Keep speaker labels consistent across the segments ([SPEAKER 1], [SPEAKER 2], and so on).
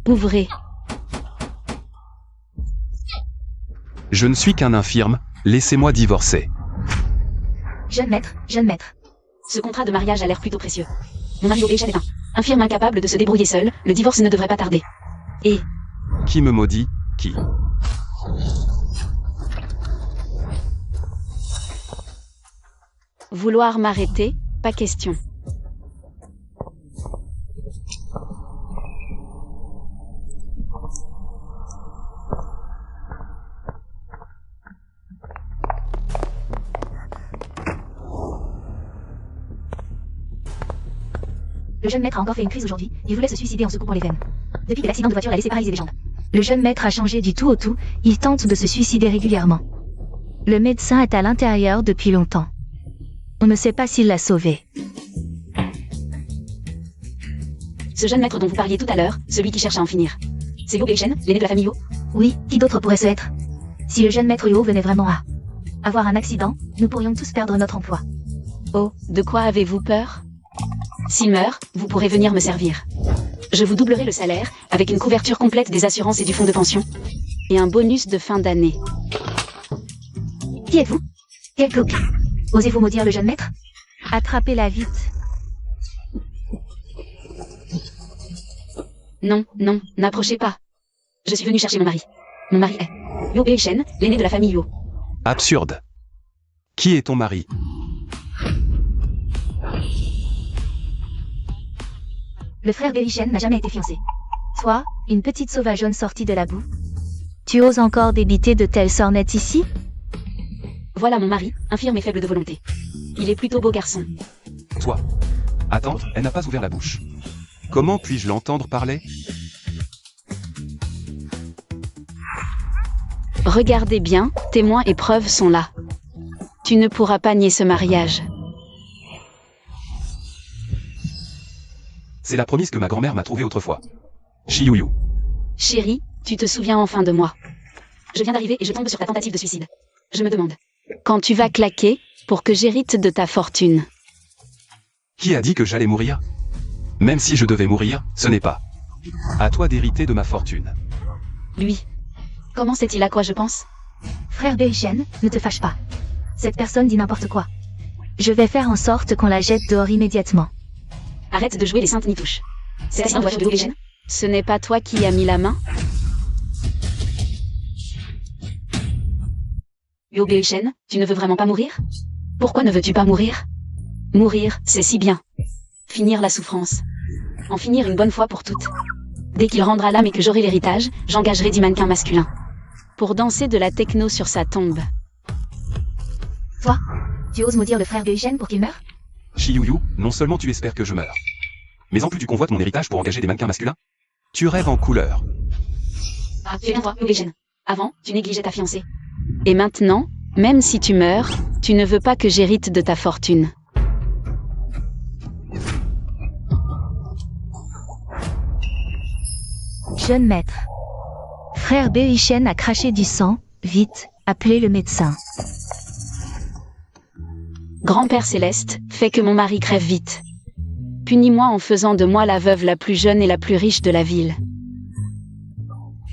[SPEAKER 1] Ouvrez.
[SPEAKER 2] Je ne suis qu'un infirme, laissez-moi divorcer.
[SPEAKER 3] Jeune maître.
[SPEAKER 1] Ce contrat de mariage a l'air plutôt précieux. Mon mari Obéchen est un infirme incapable de se débrouiller seul, le divorce ne devrait pas tarder. Et...
[SPEAKER 2] Qui me maudit? Qui?
[SPEAKER 1] Vouloir m'arrêter? Pas question.
[SPEAKER 3] Le jeune maître a encore fait une crise aujourd'hui. Il voulait se suicider en se coupant les veines. Depuis que l'accident de voiture l'a laissé paralysé les jambes. Le jeune maître a changé du tout au tout. Il tente de se suicider régulièrement. Le médecin est à l'intérieur depuis longtemps. On ne sait pas s'il l'a sauvé.
[SPEAKER 1] Ce jeune maître dont vous parliez tout à l'heure, celui qui cherche à en finir. C'est Yo Bechen, l'aîné de la famille Yo?
[SPEAKER 3] Oui, qui d'autre pourrait ce être? Si le jeune maître Yo venait vraiment à avoir un accident, nous pourrions tous perdre notre emploi.
[SPEAKER 1] Oh, de quoi avez-vous peur? S'il meurt, vous pourrez venir me servir. Je vous doublerai le salaire, avec une couverture complète des assurances et du fonds de pension. Et un bonus de fin d'année.
[SPEAKER 3] Qui êtes-vous? Quel glauque? Osez-vous maudire le jeune maître? Attrapez-la vite.
[SPEAKER 1] Non, n'approchez pas. Je suis venu chercher mon mari. Mon mari est Yo Bechen, l'aîné de la famille Yo.
[SPEAKER 2] Absurde. Qui est ton mari?
[SPEAKER 3] Le frère Bechen n'a jamais été fiancé. Toi, une petite sauvageonne sortie de la boue. Tu oses encore débiter de telles sornettes ici?
[SPEAKER 1] Voilà mon mari, infirme et faible de volonté. Il est plutôt beau garçon.
[SPEAKER 2] Toi. Attends, elle n'a pas ouvert la bouche. Comment puis-je l'entendre parler?
[SPEAKER 1] Regardez bien, témoins et preuves sont là. Tu ne pourras pas nier ce mariage.
[SPEAKER 2] C'est la promesse que ma grand-mère m'a trouvée autrefois. Chiyuyu.
[SPEAKER 1] Chérie, tu te souviens enfin de moi. Je viens d'arriver et je tombe sur ta tentative de suicide. Je me demande. Quand tu vas claquer, pour que j'hérite de ta fortune.
[SPEAKER 2] Qui a dit que j'allais mourir? Même si je devais mourir, ce n'est pas à toi d'hériter de ma fortune.
[SPEAKER 1] Lui. Comment sait-il à quoi je pense?
[SPEAKER 3] Frère Bechen, ne te fâche pas. Cette personne dit n'importe quoi. Je vais faire en sorte qu'on la jette dehors immédiatement.
[SPEAKER 1] Arrête de jouer les saintes nitouches. C'est l'accident de voiture de Yo Bechen? Ce n'est pas toi qui as mis la main? Yo Bechen, tu ne veux vraiment pas mourir? Pourquoi ne veux-tu pas mourir? Mourir, c'est si bien. Finir la souffrance. En finir une bonne fois pour toutes. Dès qu'il rendra l'âme et que j'aurai l'héritage, j'engagerai 10 mannequins masculins. Pour danser de la techno sur sa tombe.
[SPEAKER 3] Toi, tu oses maudire le frère Bechen pour qu'il meure?
[SPEAKER 2] Chiyuyu, non seulement tu espères que je meure, mais en plus tu convoites mon héritage pour engager des mannequins masculins? Tu rêves en couleur.
[SPEAKER 1] Ah, tu es bien toi, Yo Bechen. Avant, tu négligeais ta fiancée. Et maintenant, même si tu meurs, tu ne veux pas que j'hérite de ta fortune.
[SPEAKER 3] Jeune maître. Frère Bechen a craché du sang. Vite, appelez le médecin.
[SPEAKER 1] Grand-Père Céleste, fais que mon mari crève vite. Punis-moi en faisant de moi la veuve la plus jeune et la plus riche de la ville.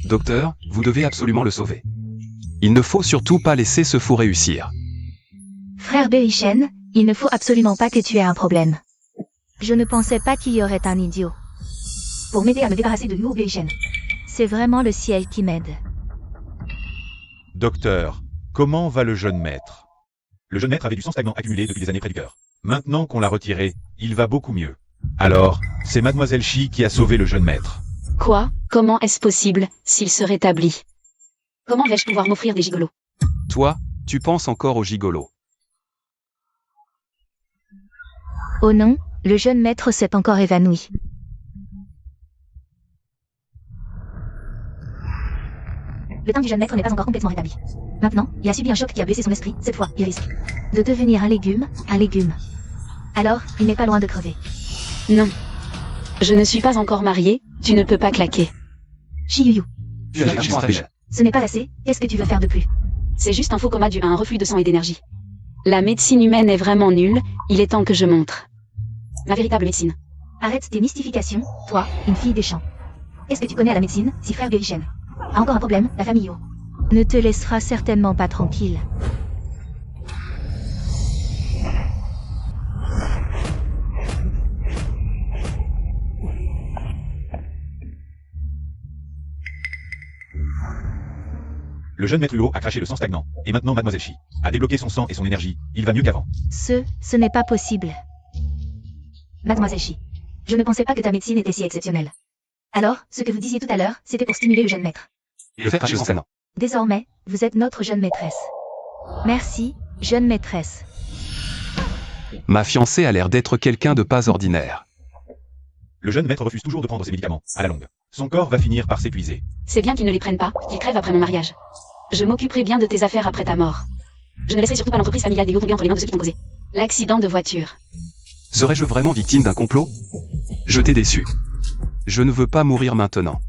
[SPEAKER 2] Docteur, vous devez absolument le sauver. Il ne faut surtout pas laisser ce fou réussir.
[SPEAKER 3] Frère Bechen, il ne faut absolument pas que tu aies un problème. Je ne pensais pas qu'il y aurait un idiot. Pour m'aider à me débarrasser de Yo Bechen. C'est vraiment le ciel qui m'aide.
[SPEAKER 4] Docteur, comment va le jeune maître? Le jeune maître avait du sang stagnant accumulé depuis des années près du cœur. Maintenant qu'on l'a retiré, il va beaucoup mieux. Alors, c'est Mademoiselle Chi qui a sauvé le jeune maître.
[SPEAKER 1] Quoi? Comment est-ce possible, s'il se rétablit? Comment vais-je pouvoir m'offrir des gigolos?
[SPEAKER 2] Toi, tu penses encore aux gigolos.
[SPEAKER 3] Oh non, le jeune maître s'est encore évanoui. Le teint du jeune maître n'est pas encore complètement rétabli. Maintenant, il a subi un choc qui a blessé son esprit. Cette fois, il risque de devenir un légume. Alors, il n'est pas loin de crever.
[SPEAKER 1] Non. Je ne suis pas encore mariée, tu ne peux pas claquer.
[SPEAKER 3] Chiyuyu.
[SPEAKER 2] Je
[SPEAKER 3] Ce n'est pas assez, qu'est-ce que tu veux faire de plus?
[SPEAKER 1] C'est juste un faux coma dû à un reflux de sang et d'énergie. La médecine humaine est vraiment nulle, il est temps que je montre. Ma véritable médecine.
[SPEAKER 3] Arrête tes mystifications, toi, une fille des champs. Est-ce que tu connais à la médecine, si frère Gurichen a encore un problème, la famille Yo ne te laissera certainement pas tranquille.
[SPEAKER 4] Le jeune maître Huo a craché le sang stagnant, et maintenant Mademoiselle Shi a débloqué son sang et son énergie, il va mieux qu'avant.
[SPEAKER 3] Ce n'est pas possible. Mademoiselle Shi, je ne pensais pas que ta médecine était si exceptionnelle. Alors, ce que vous disiez tout à l'heure, c'était pour stimuler le jeune maître.
[SPEAKER 2] Il le fait cracher le sang stagnant.
[SPEAKER 3] Désormais, vous êtes notre jeune maîtresse. Merci, jeune maîtresse.
[SPEAKER 2] Ma fiancée a l'air d'être quelqu'un de pas ordinaire.
[SPEAKER 4] Le jeune maître refuse toujours de prendre ses médicaments, à la longue. Son corps va finir par s'épuiser.
[SPEAKER 1] C'est bien qu'ils ne les prennent pas, qu'ils crèvent après mon mariage. Je m'occuperai bien de tes affaires après ta mort. Je ne laisserai surtout pas l'entreprise familiale des Yo tomber entre les mains de ceux qui t'ont causé l'accident de voiture.
[SPEAKER 2] Serais-je vraiment victime d'un complot? Je t'ai déçu. Je ne veux pas mourir maintenant.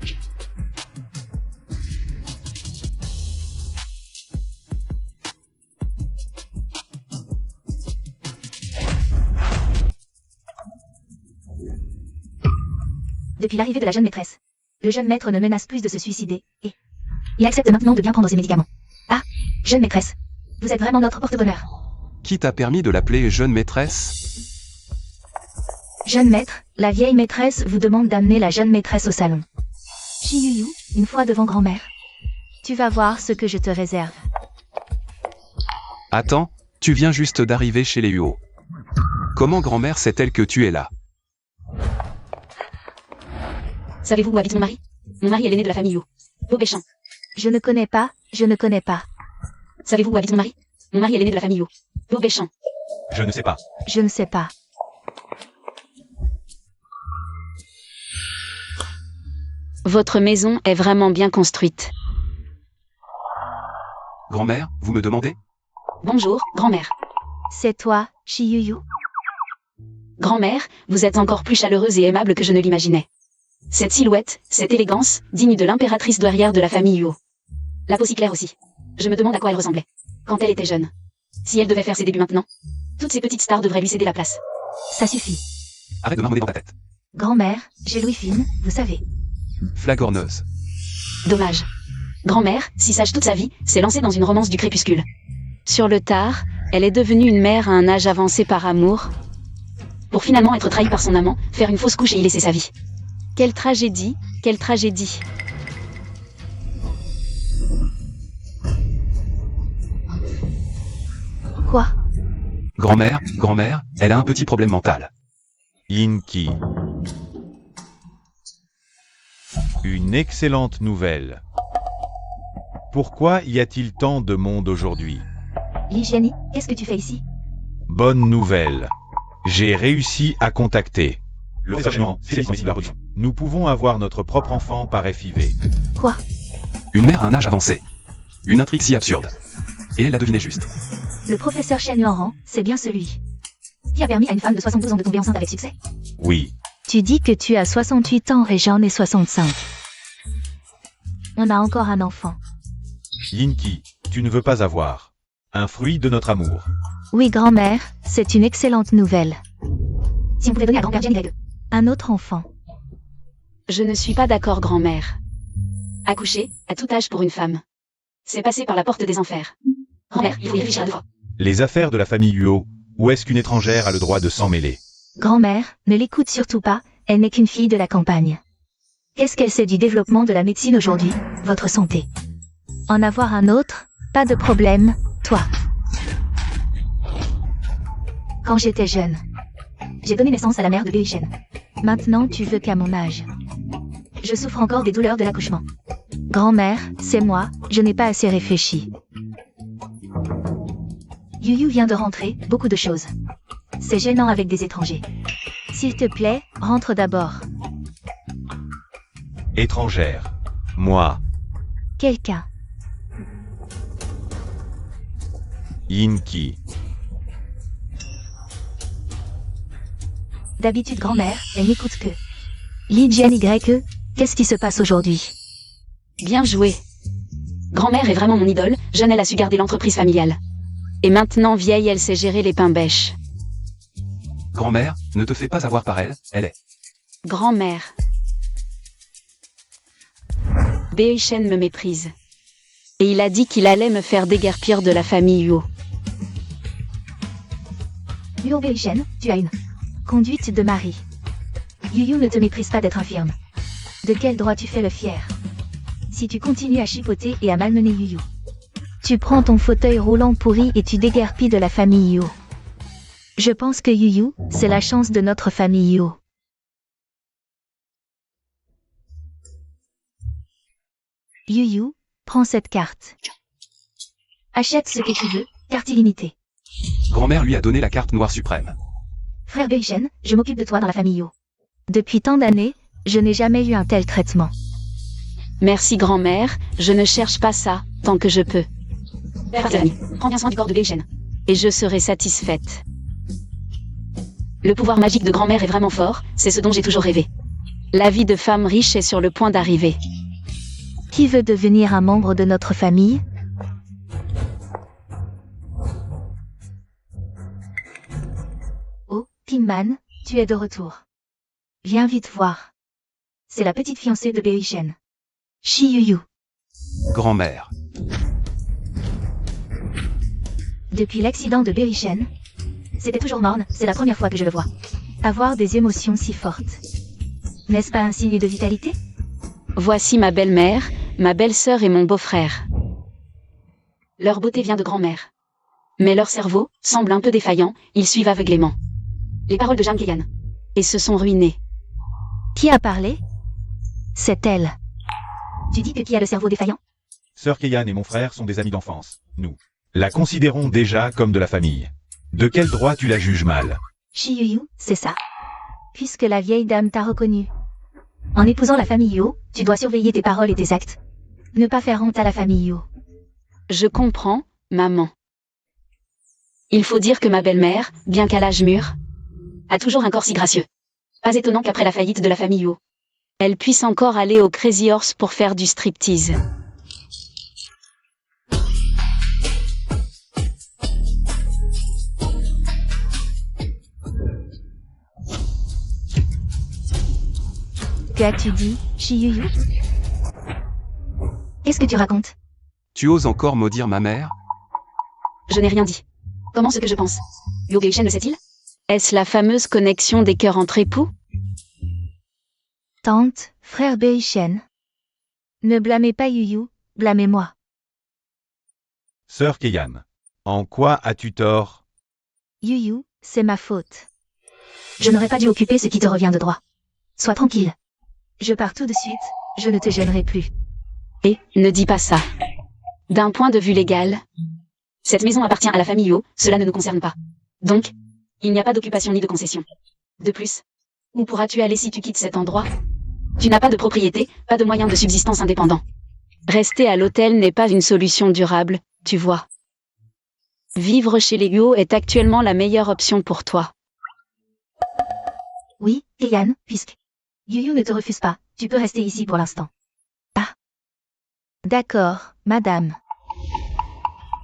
[SPEAKER 3] Depuis l'arrivée de la jeune maîtresse, le jeune maître ne menace plus de se suicider, et il accepte maintenant de bien prendre ses médicaments. Ah, jeune maîtresse, vous êtes vraiment notre porte-bonheur.
[SPEAKER 2] Qui t'a permis de l'appeler jeune maîtresse?
[SPEAKER 3] Jeune maître, la vieille maîtresse vous demande d'amener la jeune maîtresse au salon. Chiyuyu, une fois devant grand-mère. Tu vas voir ce que je te réserve.
[SPEAKER 2] Attends, tu viens juste d'arriver chez les Huo. Comment grand-mère sait-elle que tu es là?
[SPEAKER 1] Savez-vous où habite mon mari? Mon mari est l'aîné de la famille Yo. Yo Béchamp.
[SPEAKER 3] Je ne connais pas, je ne connais pas.
[SPEAKER 1] Savez-vous où habite mon mari? Mon mari est l'aîné de la famille Yo. Yo Béchamp.
[SPEAKER 4] Je ne sais pas.
[SPEAKER 3] Je ne sais pas.
[SPEAKER 1] Votre maison est vraiment bien construite.
[SPEAKER 2] Grand-mère, vous me demandez?
[SPEAKER 1] Bonjour, grand-mère.
[SPEAKER 3] C'est toi, Chiyuyu?
[SPEAKER 1] Grand-mère, vous êtes encore plus chaleureuse et aimable que je ne l'imaginais. Cette silhouette, cette élégance, digne de l'impératrice douairière de la famille Yo. La peau si claire aussi. Je me demande à quoi elle ressemblait. Quand elle était jeune. Si elle devait faire ses débuts maintenant, toutes ces petites stars devraient lui céder la place.
[SPEAKER 3] Ça suffit.
[SPEAKER 2] Arrête de marmonner dans ta tête.
[SPEAKER 3] Grand-mère, j'ai Louis fine, vous savez.
[SPEAKER 2] Flagorneuse.
[SPEAKER 1] Dommage. Grand-mère, si sage toute sa vie, s'est lancée dans une romance du crépuscule. Sur le tard, elle est devenue une mère à un âge avancé par amour, pour finalement être trahie par son amant, faire une fausse couche et y laisser sa vie. Quelle tragédie, quelle tragédie.
[SPEAKER 3] Quoi?
[SPEAKER 2] Grand-mère, elle a un petit problème mental.
[SPEAKER 4] Inki. Une excellente nouvelle. Pourquoi y a-t-il tant de monde aujourd'hui?
[SPEAKER 3] Ligiani, qu'est-ce que tu fais ici?
[SPEAKER 4] Bonne nouvelle. J'ai réussi à contacter. Le renseignement, spécialiste de la production. Nous pouvons avoir notre propre enfant par FIV.
[SPEAKER 3] Quoi?
[SPEAKER 2] Une mère à un âge avancé. Une intrigue si absurde. Et elle l'a deviné juste.
[SPEAKER 3] Le professeur Chen Yuanran, c'est bien celui qui a permis à une femme de 62 ans de tomber enceinte avec succès.
[SPEAKER 4] Oui.
[SPEAKER 3] Tu dis que tu as 68 ans et j'en ai 65. On a encore un enfant.
[SPEAKER 4] Yinki, tu ne veux pas avoir un fruit de notre amour.
[SPEAKER 3] Oui, grand-mère, c'est une excellente nouvelle.
[SPEAKER 1] Si vous pouvez donner à grand-père Jenny Greg.
[SPEAKER 3] Un autre enfant.
[SPEAKER 1] Je ne suis pas d'accord, grand-mère. Accoucher, à tout âge pour une femme. C'est passer par la porte des enfers. Grand-mère, il faut y réfléchir à deux fois.
[SPEAKER 4] Les affaires de la famille Huo, où est-ce qu'une étrangère a le droit de s'en mêler?
[SPEAKER 3] Grand-mère, ne l'écoute surtout pas, elle n'est qu'une fille de la campagne. Qu'est-ce qu'elle sait du développement de la médecine aujourd'hui? Votre santé. En avoir un autre? Pas de problème, toi. Quand j'étais jeune, j'ai donné naissance à la mère de Béichen. Maintenant, tu veux qu'à mon âge. Je souffre encore des douleurs de l'accouchement. Grand-mère, c'est moi, je n'ai pas assez réfléchi. Yuyu vient de rentrer, beaucoup de choses. C'est gênant avec des étrangers. S'il te plaît, rentre d'abord.
[SPEAKER 4] Étrangère. Moi.
[SPEAKER 3] Quelqu'un.
[SPEAKER 4] Inki.
[SPEAKER 3] D'habitude, grand-mère, elle n'écoute que. Lijian Y, qu'est-ce qui se passe aujourd'hui?
[SPEAKER 1] Bien joué. Grand-mère est vraiment mon idole, jeune elle a su garder l'entreprise familiale. Et maintenant vieille elle sait gérer les pains bêches.
[SPEAKER 2] Grand-mère, ne te fais pas avoir par elle, elle est.
[SPEAKER 1] Grand-mère. Beishen me méprise. Et il a dit qu'il allait me faire déguerpir de la famille Yuo.
[SPEAKER 3] Yuo Beishen, tu as une conduite de mari. Yuyu ne te méprise pas d'être infirme. De quel droit tu fais le fier? Si tu continues à chipoter et à malmener Yuyu, tu prends ton fauteuil roulant pourri et tu déguerpis de la famille Yuo. Je pense que Yuyu, c'est la chance de notre famille Yuo. Yuyu, prends cette carte. Achète ce que tu veux, carte illimitée.
[SPEAKER 2] Grand-mère lui a donné la carte noire suprême.
[SPEAKER 3] Frère Beishen, je m'occupe de toi dans la famille Yuo. Depuis tant d'années, je n'ai jamais eu un tel traitement.
[SPEAKER 1] Merci grand-mère, je ne cherche pas ça, tant que je peux. Partenami, prends bien soin du corps de Beishen. Et je serai satisfaite. Le pouvoir magique de grand-mère est vraiment fort, c'est ce dont j'ai toujours rêvé. La vie de femme riche est sur le point d'arriver.
[SPEAKER 3] Qui veut devenir un membre de notre famille? Oh, Timman, tu es de retour. Viens vite voir. C'est la petite fiancée de Beishen. Shi Yuyu.
[SPEAKER 2] Grand-mère.
[SPEAKER 3] Depuis l'accident de Beishen, c'était toujours morne, c'est la première fois que je le vois. Avoir des émotions si fortes. N'est-ce pas un signe de vitalité?
[SPEAKER 1] Voici ma belle-mère, ma belle-sœur et mon beau-frère. Leur beauté vient de grand-mère. Mais leur cerveau semble un peu défaillant, ils suivent aveuglément les paroles de Jeanne Keyan. Et se sont ruinés.
[SPEAKER 3] Qui a parlé? C'est elle. Tu dis que qui a le cerveau défaillant?
[SPEAKER 4] Sœur Keyan et mon frère sont des amis d'enfance. Nous la considérons déjà comme de la famille. De quel droit tu la juges mal?
[SPEAKER 3] Shi Yuyu, c'est ça. Puisque la vieille dame t'a reconnu. En épousant la famille Yuo, tu dois surveiller tes paroles et tes actes. Ne pas faire honte à la famille Yuo.
[SPEAKER 1] Je comprends, maman. Il faut dire que ma belle-mère, bien qu'à l'âge mûr, a toujours un corps si gracieux. Pas étonnant qu'après la faillite de la famille Yuo, elle puisse encore aller au Crazy Horse pour faire du striptease.
[SPEAKER 3] Qu'as-tu dit, Shi Yuyu? Qu'est-ce que tu racontes?
[SPEAKER 2] Tu oses encore maudire ma mère?
[SPEAKER 1] Je n'ai rien dit. Comment ce que je pense? Yuo Beishen le sait-il? Est-ce la fameuse connexion des cœurs entre époux?
[SPEAKER 3] Tante, frère Beishen. Ne blâmez pas Yuyu, blâmez-moi.
[SPEAKER 4] Sœur Keyan, en quoi as-tu tort?
[SPEAKER 3] Yuyu, c'est ma faute. Je n'aurais pas dû occuper ce qui te revient de droit. Sois tranquille. Je pars tout de suite, je ne te gênerai plus.
[SPEAKER 1] Et, ne dis pas ça. D'un point de vue légal, cette maison appartient à la famille Yuo, cela ne nous concerne pas. Donc, il n'y a pas d'occupation ni de concession. De plus, où pourras-tu aller si tu quittes cet endroit? Tu n'as pas de propriété, pas de moyens de subsistance indépendants. Rester à l'hôtel n'est pas une solution durable, tu vois. Vivre chez les Yuo est actuellement la meilleure option pour toi.
[SPEAKER 3] Oui, Keyan, puisque Yuyu ne te refuse pas, tu peux rester ici pour l'instant. Ah. D'accord, madame.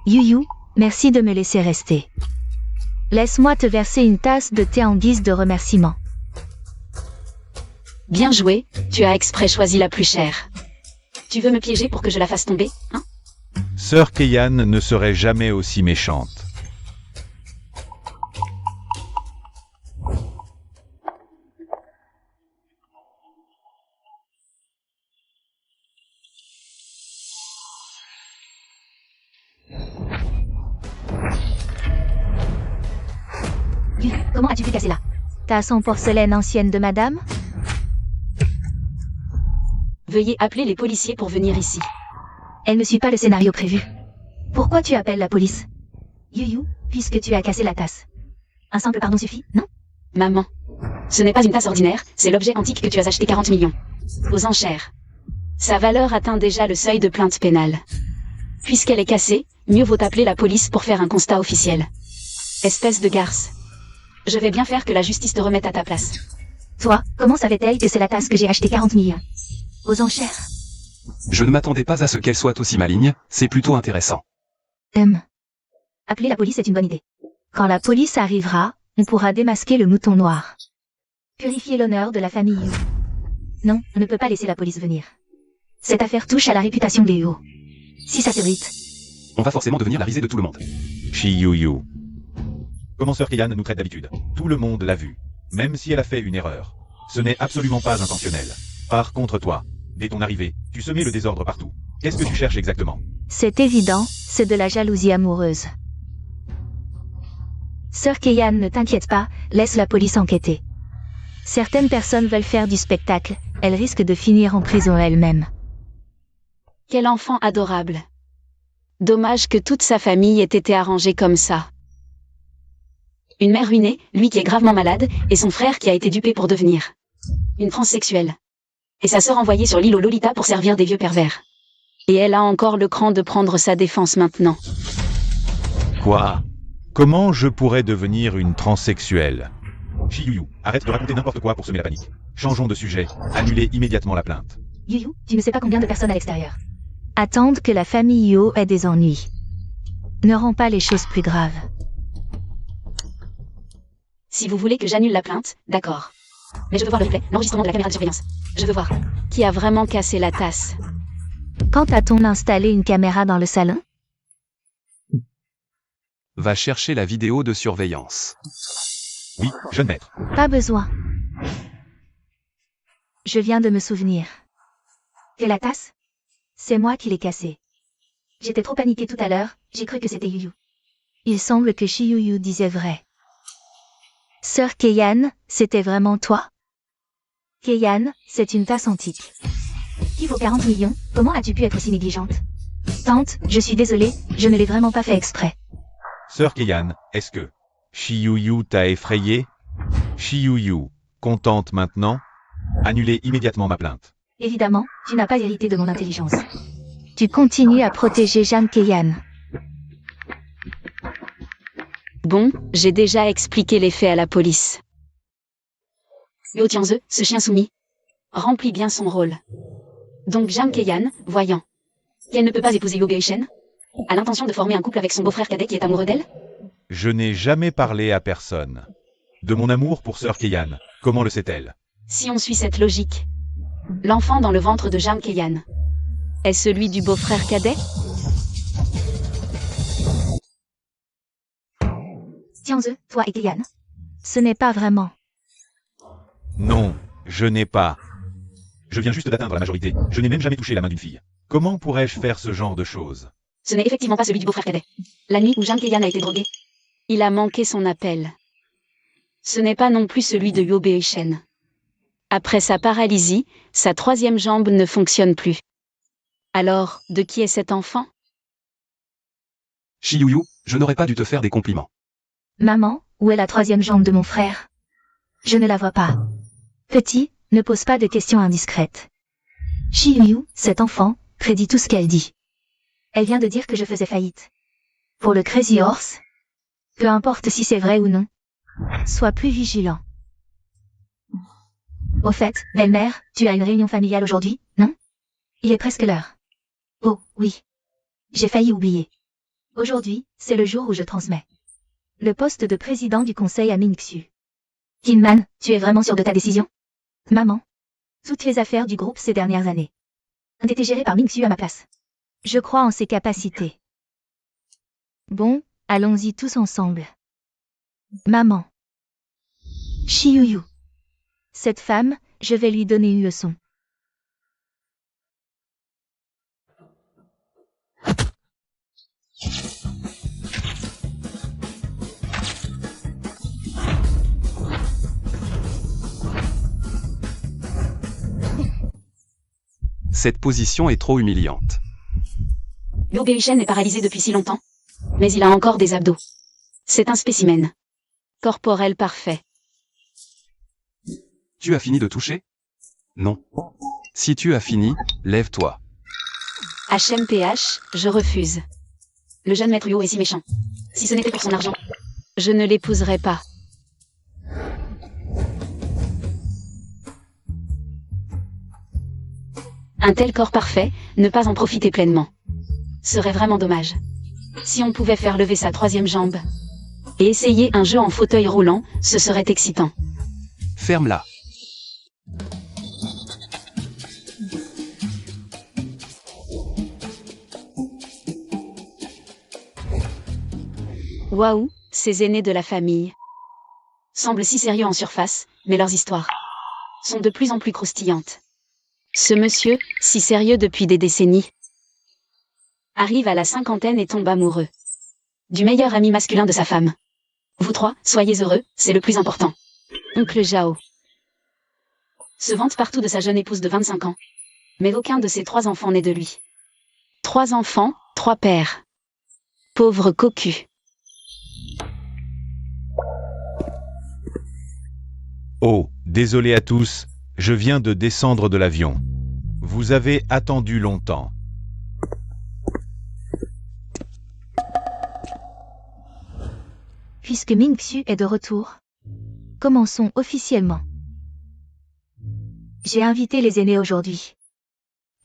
[SPEAKER 3] Yuyu, merci de me laisser rester. Laisse-moi te verser une tasse de thé en guise de remerciement.
[SPEAKER 1] Bien joué, tu as exprès choisi la plus chère. Tu veux me piéger pour que je la fasse tomber, hein?
[SPEAKER 4] Sœur Keyan ne serait jamais aussi méchante.
[SPEAKER 3] Yuyu, comment as-tu pu casser là? Tasse en porcelaine ancienne de madame?
[SPEAKER 1] Veuillez appeler les policiers pour venir ici.
[SPEAKER 3] Elle ne suit pas le scénario prévu. Pourquoi tu appelles la police? Yuyu, puisque tu as cassé la tasse. Un simple pardon suffit, non?
[SPEAKER 1] Maman. Ce n'est pas une tasse ordinaire, c'est l'objet antique que tu as acheté 40 millions. Aux enchères. Sa valeur atteint déjà le seuil de plainte pénale. Puisqu'elle est cassée, mieux vaut appeler la police pour faire un constat officiel. Espèce de garce. Je vais bien faire que la justice te remette à ta place.
[SPEAKER 3] Toi, comment savait-elle que c'est la tasse que j'ai achetée 40 millions? Aux enchères.
[SPEAKER 2] Je ne m'attendais pas à ce qu'elle soit aussi maligne, c'est plutôt intéressant.
[SPEAKER 3] Appeler la police est une bonne idée. Quand la police arrivera, on pourra démasquer le mouton noir. Purifier l'honneur de la famille. Non, on ne peut pas laisser la police venir. Cette affaire touche à la réputation de Yu. Si ça s'ébruite,
[SPEAKER 2] On va forcément devenir la risée de tout le monde.
[SPEAKER 4] Shi-Yu-Yu. Comment Sœur Keian nous traite d'habitude. Tout le monde l'a vu. Même si elle a fait une erreur. Ce n'est absolument pas intentionnel. Par contre toi, dès ton arrivée, tu semais le désordre partout. Qu'est-ce que tu cherches exactement?
[SPEAKER 3] c'est évident, c'est de la jalousie amoureuse. Sœur Keian, ne t'inquiète pas, laisse la police enquêter. Certaines personnes veulent faire du spectacle, elles risquent de finir en prison elles-mêmes.
[SPEAKER 1] Quel enfant adorable. Dommage que toute sa famille ait été arrangée comme ça. Une mère ruinée, lui qui est gravement malade, et son frère qui a été dupé pour devenir une transsexuelle. Et sa sœur envoyée sur l'île aux Lolita pour servir des vieux pervers. Et elle a encore le cran de prendre sa défense maintenant.
[SPEAKER 4] Quoi? Comment je pourrais devenir une transsexuelle? Shi-Yu-Yu, arrête de raconter n'importe quoi pour semer la panique. Changeons de sujet, annulez immédiatement la plainte.
[SPEAKER 3] Yu, tu ne sais pas combien de personnes à l'extérieur attendent que la famille Yu ait des ennuis. Ne rends pas les choses plus graves.
[SPEAKER 1] Si vous voulez que j'annule la plainte, d'accord. Mais je veux voir le replay, l'enregistrement de la caméra de surveillance. Je veux voir qui a vraiment cassé la tasse.
[SPEAKER 3] Quand a-t-on installé une caméra dans le salon?
[SPEAKER 2] Va chercher la vidéo de surveillance.
[SPEAKER 4] Oui, jeune maître.
[SPEAKER 3] Pas besoin. Je viens de me souvenir. Que la tasse? C'est moi qui l'ai cassée. J'étais trop paniquée tout à l'heure, j'ai cru que c'était Yu. Il semble que Shi-Yu-Yu disait vrai. Sœur Keian, c'était vraiment toi? Keian, c'est une tasse antique. Qui vaut 40 millions, comment as-tu pu être aussi négligente? Tante, je suis désolée, je ne l'ai vraiment pas fait exprès.
[SPEAKER 4] Sœur Keian, est-ce que Shi-Yu-Yu t'a effrayé? Shi-Yu-Yu, contente maintenant? Annulez immédiatement ma plainte.
[SPEAKER 3] Évidemment, tu n'as pas hérité de mon intelligence. Tu continues à protéger Jeanne Keian.
[SPEAKER 1] Bon, j'ai déjà expliqué les faits à la police. Yo Tianze, ce chien soumis, remplit bien son rôle. Donc Jeanne Keian, voyant qu'elle ne peut pas épouser Yo Beishen, a l'intention de former un couple avec son beau-frère cadet qui est amoureux d'elle?
[SPEAKER 4] Je n'ai jamais parlé à personne. De mon amour pour Sœur Keian, comment le sait-elle?
[SPEAKER 1] Si on suit cette logique, l'enfant dans le ventre de Jeanne Keian est celui du beau-frère cadet?
[SPEAKER 3] Tianze, toi et Keian. Ce n'est pas vraiment.
[SPEAKER 4] Non, je n'ai pas. Je viens juste d'atteindre la majorité. Je n'ai même jamais touché la main d'une fille. Comment pourrais-je faire ce genre de choses?
[SPEAKER 1] Ce n'est effectivement pas celui du beau-frère cadet. La nuit où Jeanne Keian a été droguée, il a manqué son appel. Ce n'est pas non plus celui de Yo Beishen. Après sa paralysie, sa troisième jambe ne fonctionne plus. Alors, de qui est cet enfant?
[SPEAKER 2] Shi-Yu-Yu, je n'aurais pas dû te faire des compliments.
[SPEAKER 3] Maman, où est la troisième jambe de mon frère? Je ne la vois pas. Petit, ne pose pas de questions indiscrètes. Shi-Yu, cet enfant, prédit tout ce qu'elle dit. Elle vient de dire que je faisais faillite. Pour le Crazy Horse, peu importe si c'est vrai ou non, sois plus vigilant. Au fait, belle-mère, tu as une réunion familiale aujourd'hui, non? Il est presque l'heure. Oh, oui. J'ai failli oublier. Aujourd'hui, c'est le jour où je transmets le poste de président du conseil à Mingxu. Kinman, tu es vraiment sûr de ta décision? Maman, toutes les affaires du groupe ces dernières années ont été gérées par Mingxu à ma place. Je crois en ses capacités. Bon, allons-y tous ensemble. Maman. Shi-Yu-Yu. Cette femme, je vais lui donner une leçon.
[SPEAKER 2] Cette position est trop humiliante.
[SPEAKER 1] Yo Beishen est paralysé depuis si longtemps, mais il a encore des abdos. C'est un spécimen corporel parfait.
[SPEAKER 2] Tu as fini de toucher? Non. Si tu as fini, lève-toi.
[SPEAKER 1] HMPH, je refuse. Le jeune maître Yo est si méchant. Si ce n'était pour son argent, je ne l'épouserais pas. Un tel corps parfait, ne pas en profiter pleinement serait vraiment dommage. Si on pouvait faire lever sa troisième jambe et essayer un jeu en fauteuil roulant, ce serait excitant.
[SPEAKER 2] Ferme-la.
[SPEAKER 1] Waouh, ces aînés de la famille. Semblent si sérieux en surface, mais leurs histoires sont de plus en plus croustillantes. Ce monsieur, si sérieux depuis des décennies, arrive à la cinquantaine et tombe amoureux du meilleur ami masculin de sa femme. Vous trois, soyez heureux, c'est le plus important. Oncle Jao se vante partout de sa jeune épouse de 25 ans. Mais aucun de ses 3 enfants n'est de lui. 3 enfants, 3 pères. Pauvre cocu.
[SPEAKER 4] Oh, désolé à tous, je viens de descendre de l'avion. Vous avez attendu longtemps.
[SPEAKER 3] Puisque Ming-Xu est de retour, commençons officiellement. J'ai invité les aînés aujourd'hui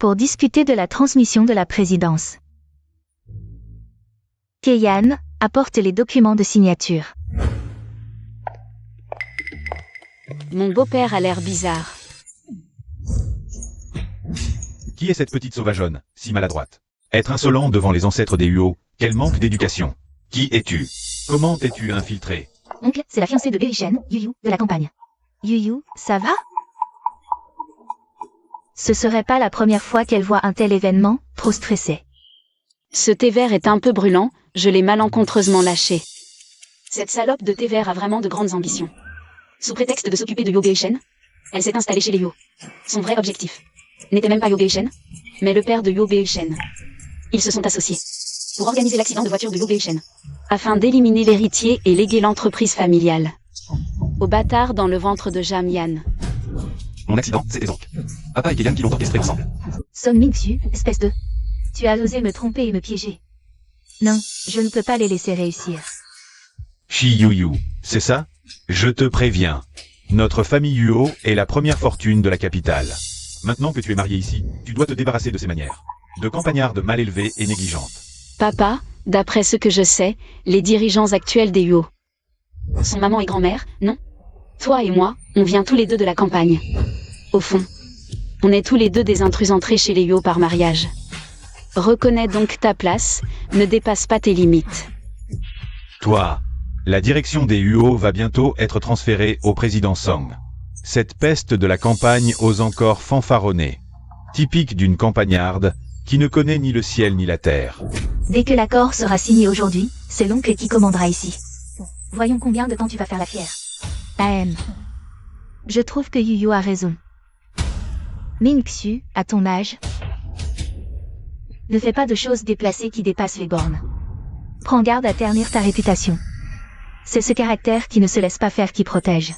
[SPEAKER 3] pour discuter de la transmission de la présidence. Keiyan apporte les documents de signature.
[SPEAKER 1] Mon beau-père a l'air bizarre.
[SPEAKER 4] Qui est cette petite sauvageonne, si maladroite? Être insolent devant les ancêtres des Huo, quel manque d'éducation. Qui es-tu? Comment t'es-tu infiltré?
[SPEAKER 3] Oncle, c'est la fiancée de Berishen, Yuyu, de la campagne. Yuyu, ça va? Ce serait pas la première fois qu'elle voit un tel événement, trop stressée.
[SPEAKER 1] Ce thé vert est un peu brûlant, je l'ai malencontreusement lâché. Cette salope de thé vert a vraiment de grandes ambitions. Sous prétexte de s'occuper de Yo Beishen, elle s'est installée chez les Yo. Son vrai objectif n'était même pas Yo Beishen, mais le père de Yo Beishen. Ils se sont associés pour organiser l'accident de voiture de Yo Beishen, afin d'éliminer l'héritier et léguer l'entreprise familiale au bâtard dans le ventre de Jamian.
[SPEAKER 2] Mon accident, c'était donc Papa et Keiyan qui l'ont orchestré ensemble.
[SPEAKER 3] Song Ming-Xu, espèce de... Tu as osé me tromper et me piéger. Non, je ne peux pas les laisser réussir.
[SPEAKER 4] Shi Yuyu, c'est ça? Je te préviens. Notre famille Huo est la première fortune de la capitale. Maintenant que tu es marié ici, tu dois te débarrasser de ces manières. De campagnarde mal élevée et négligente.
[SPEAKER 1] Papa, d'après ce que je sais, les dirigeants actuels des Huo sont maman et grand-mère, non? Toi et moi, on vient tous les deux de la campagne. Au fond, on est tous les deux des intrus entrés chez les Huo par mariage. Reconnais donc ta place, ne dépasse pas tes limites.
[SPEAKER 4] Toi, la direction des Huo va bientôt être transférée au président Song. Cette peste de la campagne ose encore fanfaronner. Typique d'une campagnarde qui ne connaît ni le ciel ni la terre.
[SPEAKER 3] Dès que l'accord sera signé aujourd'hui, c'est l'oncle qui commandera ici. Voyons combien de temps tu vas faire la fière. AM. Je trouve que Yuyu a raison. Ming-Xu, à ton âge, ne fais pas de choses déplacées qui dépassent les bornes. Prends garde à ternir ta réputation. C'est ce caractère qui ne se laisse pas faire qui protège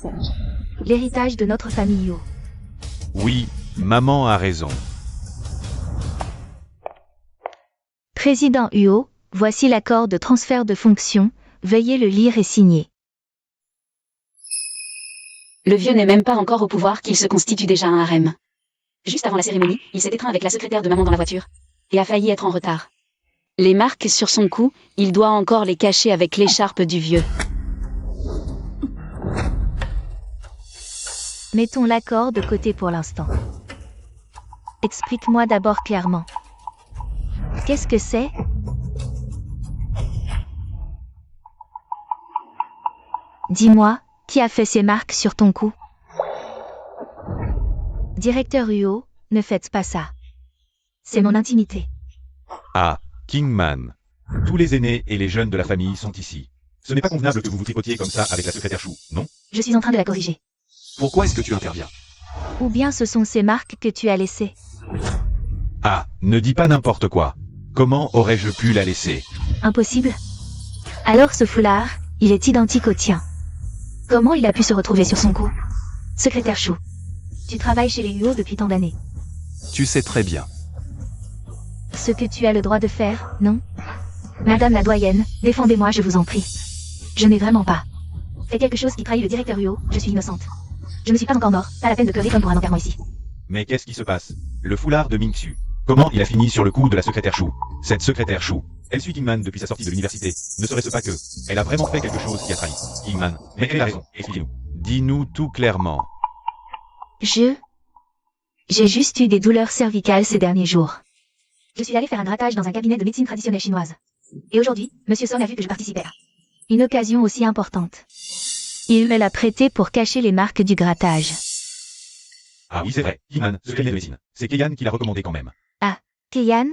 [SPEAKER 3] l'héritage de notre famille Huo.
[SPEAKER 4] Oui, maman a raison.
[SPEAKER 3] Président Huo, voici l'accord de transfert de fonction, veuillez le lire et signer.
[SPEAKER 1] Le vieux n'est même pas encore au pouvoir qu'il se constitue déjà un harem. Juste avant la cérémonie, il s'est étreint avec la secrétaire de maman dans la voiture et a failli être en retard. Les marques sur son cou, il doit encore les cacher avec l'écharpe du vieux.
[SPEAKER 3] Mettons l'accord de côté pour l'instant. Explique-moi d'abord clairement. Qu'est-ce que c'est? Dis-moi, qui a fait ces marques sur ton cou? Directeur Huo, ne faites pas ça. C'est mon intimité.
[SPEAKER 4] Ah, Kingman. Tous les aînés et les jeunes de la famille sont ici. Ce n'est pas convenable que vous vous tripotiez comme ça avec la secrétaire Chou, non?
[SPEAKER 3] Je suis en train de la corriger.
[SPEAKER 2] Pourquoi est-ce que tu interviens?
[SPEAKER 3] Ou bien ce sont ces marques que tu as laissées.
[SPEAKER 4] Ah, ne dis pas n'importe quoi. Comment aurais-je pu la laisser?
[SPEAKER 3] Impossible. Alors ce foulard, il est identique au tien. Comment il a pu se retrouver sur son cou? Secrétaire Chou, tu travailles chez les Huo depuis tant d'années.
[SPEAKER 2] Tu sais très bien.
[SPEAKER 3] Ce que tu as le droit de faire, non? Madame la doyenne, défendez-moi, je vous en prie. Je n'ai vraiment pas fait quelque chose qui trahit le directeur Huo, je suis innocente. Je ne suis pas encore mort, pas la peine de pleurer comme pour un enterrement ici.
[SPEAKER 4] Mais qu'est-ce qui se passe? Le foulard de Ming-Xu. Comment il a fini sur le cou de la secrétaire Chou? Cette secrétaire Chou, elle suit Kingman depuis sa sortie de l'université. Ne serait-ce pas que elle a vraiment fait quelque chose qui a trahi Kingman? Mais elle a raison, expliquez-nous. Dis-nous tout clairement.
[SPEAKER 3] J'ai juste eu des douleurs cervicales ces derniers jours. Je suis allée faire un grattage dans un cabinet de médecine traditionnelle chinoise. Et aujourd'hui, Monsieur Song a vu que je participais à Une occasion aussi importante. Il me l'a prêtée pour cacher les marques du grattage.
[SPEAKER 4] Ah oui, c'est vrai. Kingman, ce cabinet de médecine. C'est Keyan qui l'a recommandé quand même.
[SPEAKER 3] Keyan?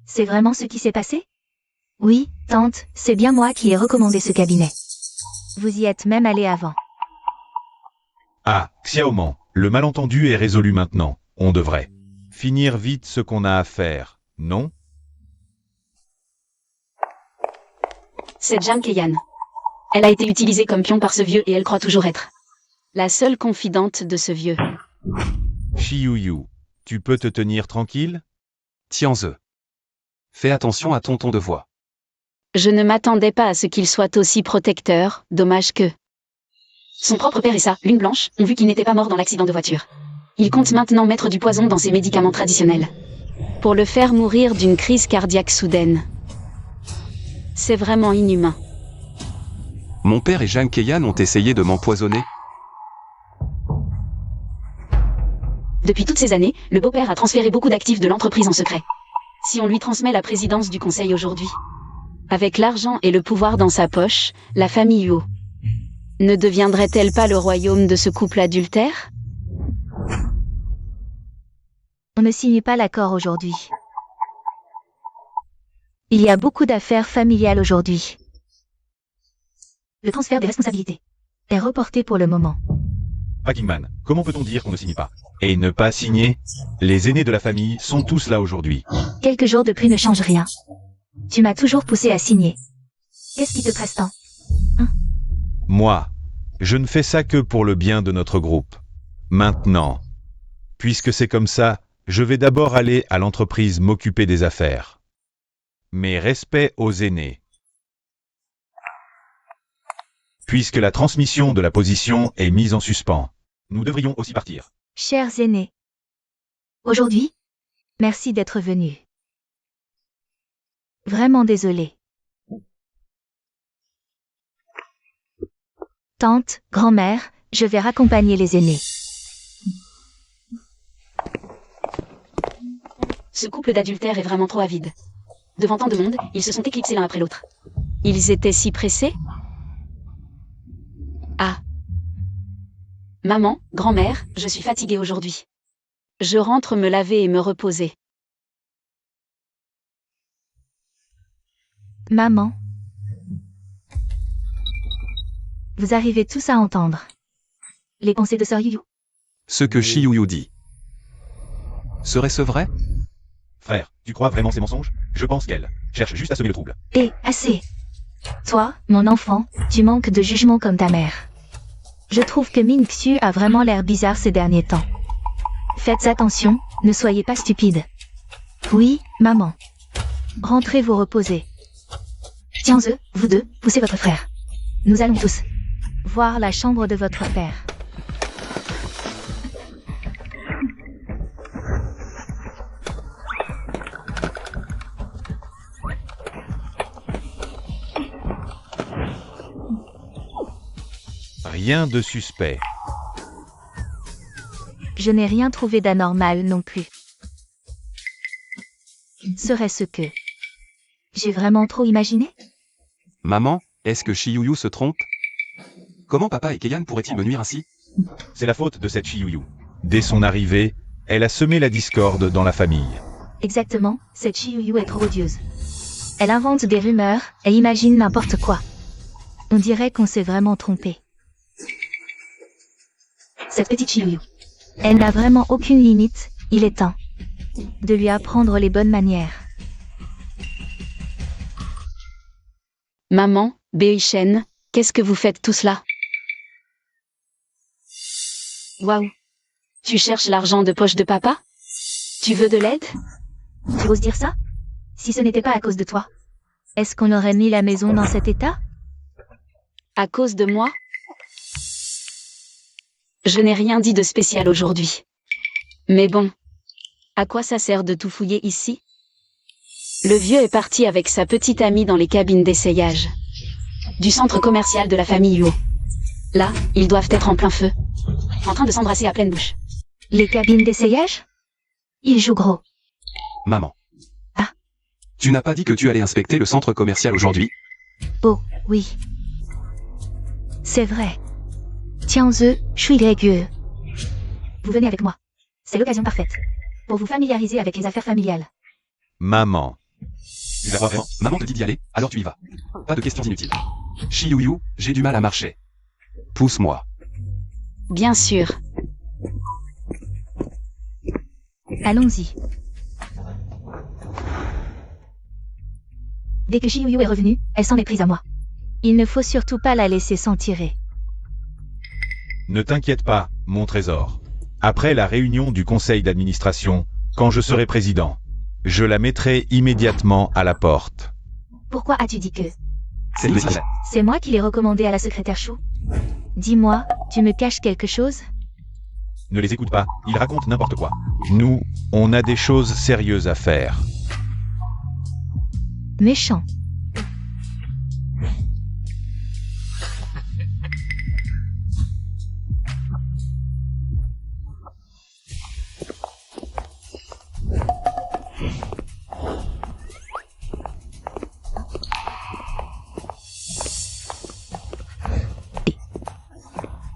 [SPEAKER 3] C'est vraiment ce qui s'est passé? Oui, tante, c'est bien moi qui ai recommandé ce cabinet. Vous y êtes même allé avant.
[SPEAKER 4] Ah, Xiaoman, le malentendu est résolu maintenant. On devrait finir vite ce qu'on a à faire, non?
[SPEAKER 1] C'est Jam Keyan. Elle a été utilisée comme pion par ce vieux et elle croit toujours être la seule confidente de ce vieux.
[SPEAKER 4] Shiyuyu, tu peux te tenir tranquille?
[SPEAKER 2] Tianze. Fais attention à ton ton de voix.
[SPEAKER 1] Je ne m'attendais pas à ce qu'il soit aussi protecteur, dommage que... Son propre père et sa lune blanche ont vu qu'il n'était pas mort dans l'accident de voiture. Il compte maintenant mettre du poison dans ses médicaments traditionnels. Pour le faire mourir d'une crise cardiaque soudaine. C'est vraiment inhumain.
[SPEAKER 2] Mon père et Jang Keyan ont essayé de m'empoisonner.
[SPEAKER 1] Depuis toutes ces années, le beau-père a transféré beaucoup d'actifs de l'entreprise en secret. Si on lui transmet la présidence du conseil aujourd'hui, avec l'argent et le pouvoir dans sa poche, la famille Yuo ne deviendrait-elle pas le royaume de ce couple adultère?
[SPEAKER 3] On ne signe pas l'accord aujourd'hui. Il y a beaucoup d'affaires familiales aujourd'hui. Le transfert des responsabilités est reporté pour le moment.
[SPEAKER 4] Pas Kingman, comment peut-on dire qu'on ne signe pas? Et ne pas signer? Les aînés de la famille sont tous là aujourd'hui.
[SPEAKER 3] Quelques jours de plus ne changent rien. Tu m'as toujours poussé à signer. Qu'est-ce qui te presse tant?
[SPEAKER 4] Moi, je ne fais ça que pour le bien de notre groupe. Maintenant, puisque c'est comme ça, je vais d'abord aller à l'entreprise m'occuper des affaires. Mais respect aux aînés. Puisque la transmission de la position est mise en suspens, nous devrions aussi partir.
[SPEAKER 3] Chers aînés. Aujourd'hui, merci d'être venus. Vraiment désolé. Tante, grand-mère, je vais raccompagner les aînés.
[SPEAKER 1] Ce couple d'adultères est vraiment trop avide. Devant tant de monde, ils se sont éclipsés l'un après l'autre. Ils étaient si pressés? Ah. Maman, grand-mère, je suis fatiguée aujourd'hui. Je rentre me laver et me reposer.
[SPEAKER 3] Maman. Vous arrivez tous à entendre les pensées de Sœur Yuyu.
[SPEAKER 2] Ce que Shiyuyu dit. Serait-ce vrai?
[SPEAKER 4] Frère, tu crois vraiment ces mensonges? Je pense qu'elle cherche juste à semer le trouble.
[SPEAKER 3] Eh, assez. Toi, mon enfant, tu manques de jugement comme ta mère. Je trouve que Min Xiu a vraiment l'air bizarre ces derniers temps. Faites attention, ne soyez pas stupide. Oui, maman. Rentrez vous reposer. Tiens-ze, vous deux, poussez votre frère. Nous allons tous voir la chambre de votre père.
[SPEAKER 4] Rien de suspect.
[SPEAKER 3] Je n'ai rien trouvé d'anormal non plus. Serait-ce que j'ai vraiment trop imaginé?
[SPEAKER 2] Maman, est-ce que Shiyuyu se trompe? Comment papa et Keyan pourraient-ils me nuire ainsi?
[SPEAKER 4] C'est la faute de cette Shiyuyu. Dès son arrivée, elle a semé la discorde dans la famille.
[SPEAKER 3] Exactement, cette Shiyuyu est trop odieuse. Elle invente des rumeurs et imagine n'importe quoi. On dirait qu'on s'est vraiment trompé. Cette petite Shiyuyu. Elle n'a vraiment aucune limite, il est temps de lui apprendre les bonnes manières.
[SPEAKER 1] Maman, Bei-Shen, qu'est-ce que vous faites tous là? Waouh. Tu cherches l'argent de poche de papa? Tu veux de l'aide?
[SPEAKER 3] Tu oses dire ça? Si ce n'était pas à cause de toi, est-ce qu'on aurait mis la maison dans cet état?
[SPEAKER 1] À cause de moi? Je n'ai rien dit de spécial aujourd'hui. Mais bon, à quoi ça sert de tout fouiller ici? Le vieux est parti avec sa petite amie dans les cabines d'essayage du centre commercial de la famille Yuo. Là, ils doivent être en plein feu, en train de s'embrasser à pleine bouche.
[SPEAKER 3] Les cabines d'essayage? Ils jouent gros.
[SPEAKER 2] Maman.
[SPEAKER 3] Ah.
[SPEAKER 2] Tu n'as pas dit que tu allais inspecter le centre commercial aujourd'hui?
[SPEAKER 3] Oh, oui. C'est vrai. Tiens-ze, suis Grégueux. Vous venez avec moi. C'est l'occasion parfaite. Pour vous familiariser avec les affaires familiales.
[SPEAKER 4] Maman.
[SPEAKER 2] Tu vas vraiment. Maman te dit d'y aller, alors tu y vas. Pas de questions inutiles. Chiyuyu, j'ai du mal à marcher. Pousse-moi.
[SPEAKER 1] Bien sûr.
[SPEAKER 3] Allons-y. Dès que Chiyuyu est revenue, elle s'en est prise à moi. Il ne faut surtout pas la laisser s'en tirer.
[SPEAKER 4] Ne t'inquiète pas, mon trésor. Après la réunion du conseil d'administration, quand je serai président, je la mettrai immédiatement à la porte.
[SPEAKER 3] Pourquoi as-tu dit que...
[SPEAKER 2] C'est nécessaire.
[SPEAKER 3] C'est moi qui l'ai recommandé à la secrétaire Chou? Dis-moi, tu me caches quelque chose?
[SPEAKER 4] Ne les écoute pas, ils racontent n'importe quoi. Nous, on a des choses sérieuses à faire.
[SPEAKER 3] Méchant.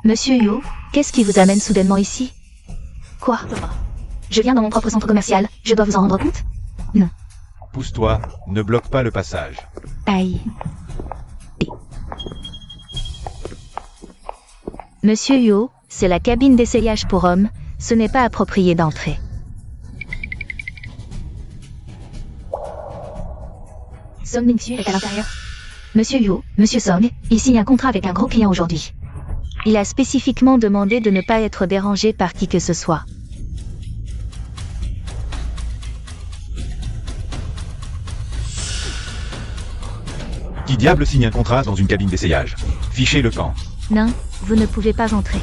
[SPEAKER 3] Monsieur Yo, qu'est-ce qui vous amène soudainement ici? Quoi? Je viens dans mon propre centre commercial, je dois vous en rendre compte? Non.
[SPEAKER 4] Pousse-toi, ne bloque pas le passage.
[SPEAKER 3] Aïe. Monsieur Yo, c'est la cabine d'essayage pour hommes, ce n'est pas approprié d'entrer. Song Ming-Su est à l'intérieur. Monsieur Yo, Monsieur Song, il signe un contrat avec un gros client aujourd'hui. Il a spécifiquement demandé de ne pas être dérangé par qui que ce soit.
[SPEAKER 4] Qui diable signe un contrat dans une cabine d'essayage? Fichez le camp.
[SPEAKER 3] Non, vous ne pouvez pas entrer.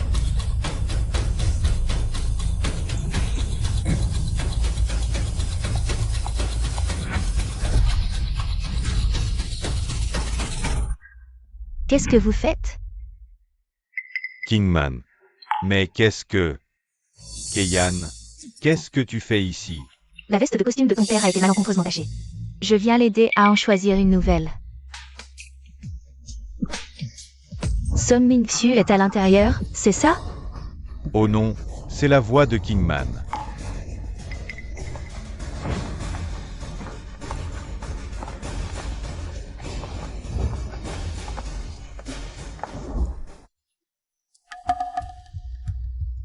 [SPEAKER 3] Qu'est-ce que vous faites?
[SPEAKER 4] Kingman. Mais qu'est-ce que... Keiyan, qu'est-ce que tu fais ici?
[SPEAKER 3] La veste de costume de ton père a été malencontreusement tachée. Je viens l'aider à en choisir une nouvelle. Song Ming-Su est à l'intérieur, c'est ça?
[SPEAKER 4] Oh non, c'est la voix de Kingman.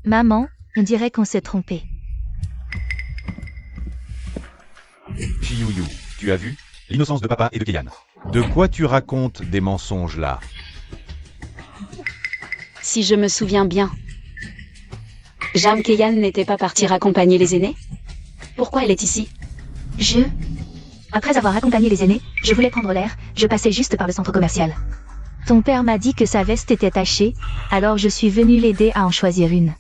[SPEAKER 3] Maman, on dirait qu'on s'est trompé.
[SPEAKER 4] Chiyuyu, tu as vu? L'innocence de papa et de Keiyan. De quoi tu racontes des mensonges là?
[SPEAKER 1] Si je me souviens bien. Jam Keiyan n'était pas partie raccompagner les aînés? Pourquoi elle est ici?
[SPEAKER 3] Après avoir accompagné les aînés, je voulais prendre l'air, je passais juste par le centre commercial. Ton père m'a dit que sa veste était tachée, alors je suis venue l'aider à en choisir une.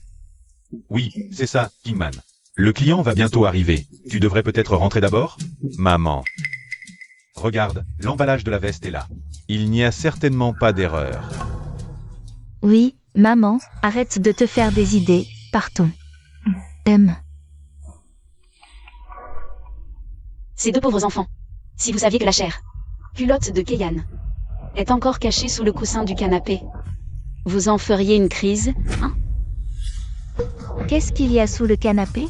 [SPEAKER 4] Oui, c'est ça, Kingman. Le client va bientôt arriver. Tu devrais peut-être rentrer d'abord? Maman. Regarde, l'emballage de la veste est là. Il n'y a certainement pas d'erreur.
[SPEAKER 3] Oui, maman, arrête de te faire des idées, partons.
[SPEAKER 1] Ces deux pauvres enfants. Si vous saviez que la chair, culotte de Keiyan, est encore cachée sous le coussin du canapé, vous en feriez une crise, hein?
[SPEAKER 3] Qu'est-ce qu'il y a sous le canapé?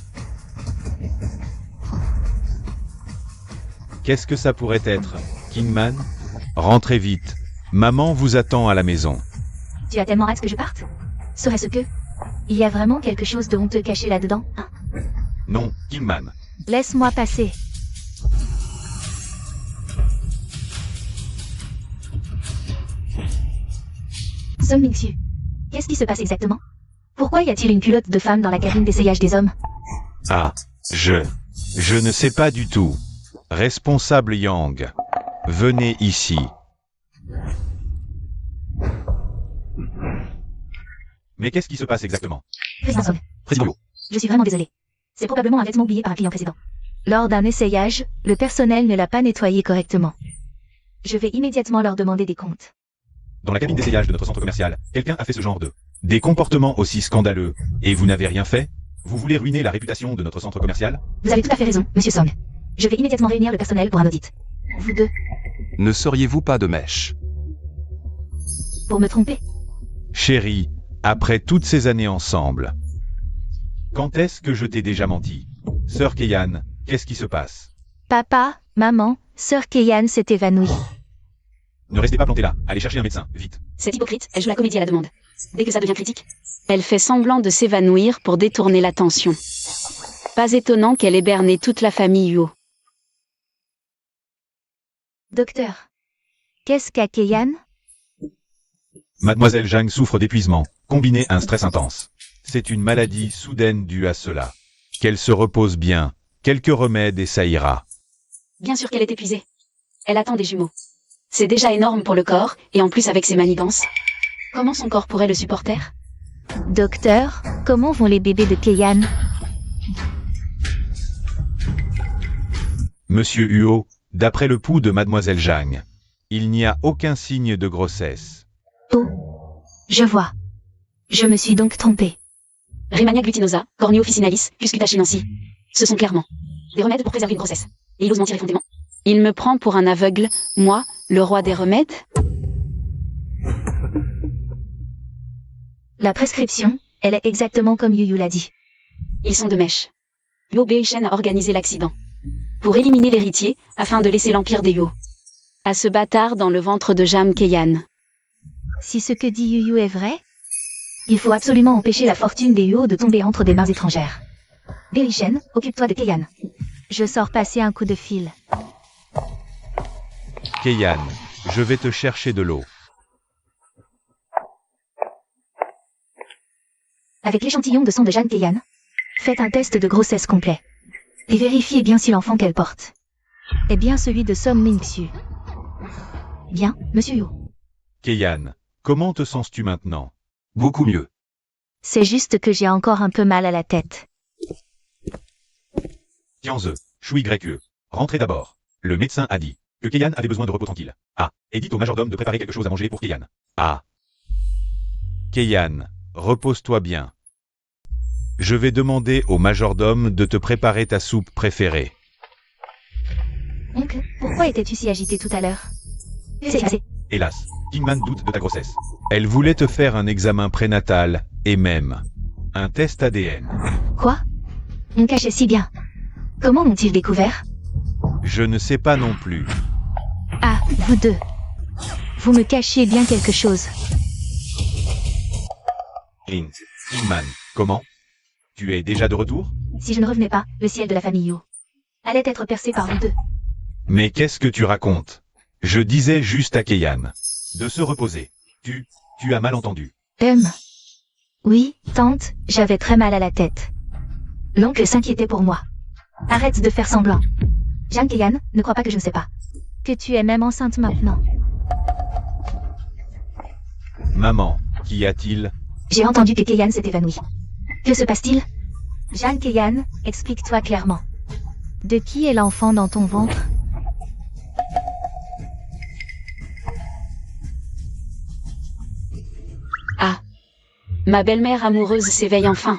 [SPEAKER 4] Qu'est-ce que ça pourrait être, Kingman? Rentrez vite. Maman vous attend à la maison.
[SPEAKER 3] Tu as tellement hâte que je parte? Serait-ce que... Il y a vraiment quelque chose de honteux caché là-dedans, hein?
[SPEAKER 4] Non, Kingman.
[SPEAKER 3] Laisse-moi passer. Song Ming-Su, qu'est-ce qui se passe exactement? Pourquoi y a-t-il une culotte de femme dans la cabine d'essayage des hommes?
[SPEAKER 4] Ah, je ne sais pas du tout. Responsable Yang, venez ici. Mais qu'est-ce qui se passe exactement?
[SPEAKER 3] Président Song,
[SPEAKER 2] Président Yo.
[SPEAKER 3] je suis vraiment désolé. C'est probablement un vêtement oublié par un client précédent. Lors d'un essayage, le personnel ne l'a pas nettoyé correctement. Je vais immédiatement leur demander des comptes.
[SPEAKER 4] Dans la cabine d'essayage de notre centre commercial, quelqu'un a fait ce genre de... Des comportements aussi scandaleux, et vous n'avez rien fait? Vous voulez ruiner la réputation de notre centre commercial?
[SPEAKER 3] Vous avez tout à fait raison, Monsieur Song. Je vais immédiatement réunir le personnel pour un audit. Vous deux,
[SPEAKER 2] Ne seriez-vous pas de mèche?
[SPEAKER 3] Pour me tromper?
[SPEAKER 4] Chérie, après toutes ces années ensemble. Quand est-ce que je t'ai déjà menti? Sœur Keyan, qu'est-ce qui se passe?
[SPEAKER 3] Papa, maman, sœur Keyan s'est évanouie.
[SPEAKER 4] Ne restez pas plantés là, allez chercher un médecin, vite.
[SPEAKER 1] C'est hypocrite, elle joue la comédie à la demande. Dès que ça devient critique, elle fait semblant de s'évanouir pour détourner l'attention. Pas étonnant qu'elle ait berné toute la famille Yuo.
[SPEAKER 3] Docteur. Qu'est-ce qu'a Keyan?
[SPEAKER 4] Mademoiselle Zhang souffre d'épuisement, combiné à un stress intense. C'est une maladie soudaine due à cela. Qu'elle se repose bien, quelques remèdes et ça ira.
[SPEAKER 1] Bien sûr qu'elle est épuisée. Elle attend des jumeaux. C'est déjà énorme pour le corps, et en plus avec ses manigances. Comment son corps pourrait le supporter?
[SPEAKER 3] Docteur, comment vont les bébés de Keyan?
[SPEAKER 4] Monsieur Huo, d'après le pouls de Mademoiselle Zhang, il n'y a aucun signe de grossesse.
[SPEAKER 3] Oh. Je vois. Je me suis donc trompée.
[SPEAKER 1] Rhémania glutinosa, Corneo officinalis, Cuscutachinensis. Ce sont clairement des remèdes pour préserver une grossesse. Et il ose mentir effrontément. Il me prend pour un aveugle, moi, le roi des remèdes?
[SPEAKER 3] La prescription, elle est exactement comme Yuyu l'a dit.
[SPEAKER 1] Ils sont de mèche. Yo Beishen a organisé l'accident. Pour éliminer l'héritier, afin de laisser l'empire des Yo. À ce bâtard dans le ventre de Jam Keyan.
[SPEAKER 3] Si ce que dit Yuyu est vrai, il faut absolument empêcher la fortune des Yuo de tomber entre des mains étrangères. Beishen, occupe-toi de Keyan. Je sors passer un coup de fil.
[SPEAKER 4] Keyan, je vais te chercher de l'eau.
[SPEAKER 3] Avec l'échantillon de sang de Jeanne Keyan, faites un test de grossesse complet. Et vérifiez bien si l'enfant qu'elle porte est bien celui de Som Min-Xu. Bien, monsieur Yo.
[SPEAKER 4] Keyan, comment te sens-tu maintenant?
[SPEAKER 2] Beaucoup mieux.
[SPEAKER 3] C'est juste que j'ai encore un peu mal à la tête.
[SPEAKER 4] Tianze, Shui Grekue. Rentrez d'abord. Le médecin a dit que Keyan avait besoin de repos tranquille. Ah, et dites au majordome de préparer quelque chose à manger pour Keyan. Ah. Keyan, repose-toi bien. Je vais demander au majordome de te préparer ta soupe préférée.
[SPEAKER 3] Oncle, pourquoi étais-tu si agité tout à l'heure? C'est assez.
[SPEAKER 4] Hélas, Kingman doute de ta grossesse. Elle voulait te faire un examen prénatal, et même un test ADN.
[SPEAKER 3] Quoi? On cachait si bien. Comment l'ont-ils découvert?
[SPEAKER 4] Je ne sais pas non plus.
[SPEAKER 3] Ah, vous deux. Vous me cachiez bien quelque chose.
[SPEAKER 4] Kingman, comment? Tu es déjà de retour?
[SPEAKER 3] Si je ne revenais pas, le ciel de la famille Yo allait être percé par vous deux.
[SPEAKER 4] Mais qu'est-ce que tu racontes? Je disais juste à Keyan de se reposer. Tu as mal entendu.
[SPEAKER 3] Oui, tante, j'avais très mal à la tête. L'oncle s'inquiétait pour moi. Arrête de faire semblant. Jeanne Keyan, ne crois pas que je ne sais pas. Que tu es même enceinte maintenant.
[SPEAKER 4] Maman, qu'y a-t-il?
[SPEAKER 3] J'ai entendu que Keyan s'est évanoui. Que se passe-t-il? Jeanne Keyan, explique-toi clairement. De qui est l'enfant dans ton ventre?
[SPEAKER 1] Ah. Ma belle-mère amoureuse s'éveille enfin.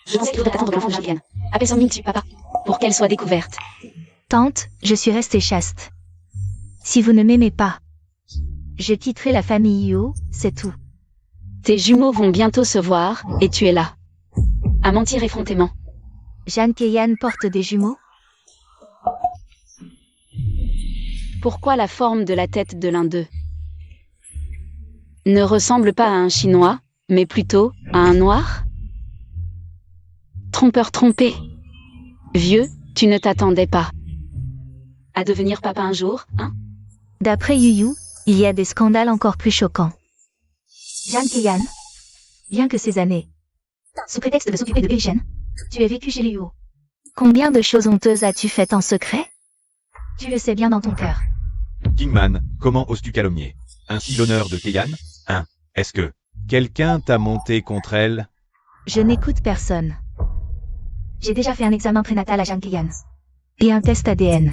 [SPEAKER 1] Je pensais qu'il faudrait attendre que l'enfant de Jean Keyan. Appelle son Ming-Tu, papa. Pour qu'elle soit découverte.
[SPEAKER 3] Tante, je suis restée chaste. Si vous ne m'aimez pas, je quitterai la famille Yo, c'est tout.
[SPEAKER 1] Tes jumeaux vont bientôt se voir, et tu es là. À mentir effrontément.
[SPEAKER 3] Jeanne Keyan porte des jumeaux?
[SPEAKER 1] Pourquoi la forme de la tête de l'un d'eux ne ressemble pas à un Chinois, mais plutôt à un Noir? Trompeur trompé. Vieux, tu ne t'attendais pas à devenir papa un jour, hein?
[SPEAKER 3] D'après Yuyu, il y a des scandales encore plus choquants. Jeanne Keyan, bien que ces années, sous prétexte de s'occuper de Beishen, tu es vécu chez les Yuo. Combien de choses honteuses as-tu faites en secret? Tu le sais bien dans ton cœur.
[SPEAKER 4] Kingman, comment oses-tu calomnier ainsi l'honneur de Keyan? Hein? Est-ce que quelqu'un t'a monté contre elle?
[SPEAKER 3] Je n'écoute personne. J'ai déjà fait un examen prénatal à Jeanne Keyan. Et un test ADN.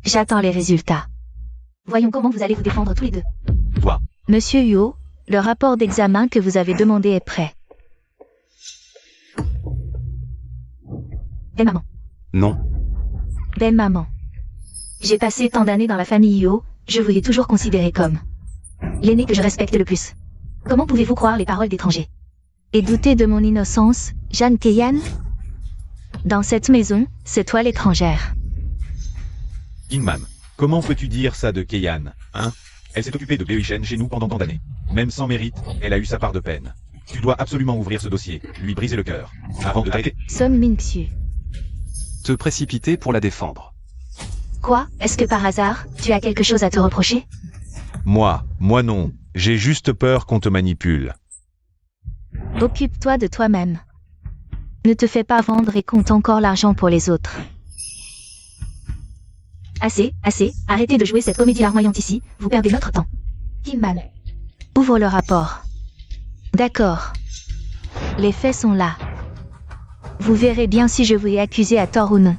[SPEAKER 3] J'attends les résultats. Voyons comment vous allez vous défendre tous les deux.
[SPEAKER 4] Toi.
[SPEAKER 3] Monsieur Yo, le rapport d'examen que vous avez demandé est prêt. Belle maman.
[SPEAKER 2] Non.
[SPEAKER 3] Belle maman. J'ai passé tant d'années dans la famille Yo, je vous ai toujours considéré comme l'aîné que je respecte le plus. Comment pouvez-vous croire les paroles d'étrangers? Et douter de mon innocence, Jeanne Keyan? Dans cette maison, c'est toi l'étrangère.
[SPEAKER 4] Kingman, comment peux-tu dire ça de Keyan, hein? Elle s'est occupée de Beoishen chez nous pendant tant d'années. Même sans mérite, elle a eu sa part de peine. Tu dois absolument ouvrir ce dossier, lui briser le cœur, avant de t'arrêter.
[SPEAKER 3] Son Min-Xiu.
[SPEAKER 2] Te précipiter pour la défendre.
[SPEAKER 3] Quoi? Est-ce que par hasard, tu as quelque chose à te reprocher?
[SPEAKER 4] Moi non. J'ai juste peur qu'on te manipule.
[SPEAKER 3] Occupe-toi de toi-même. Ne te fais pas vendre et compte encore l'argent pour les autres. Assez, arrêtez de jouer cette comédie larmoyante ici, vous perdez notre temps. Kingman. Ouvre le rapport. D'accord. Les faits sont là. Vous verrez bien si je vous ai accusé à tort ou non.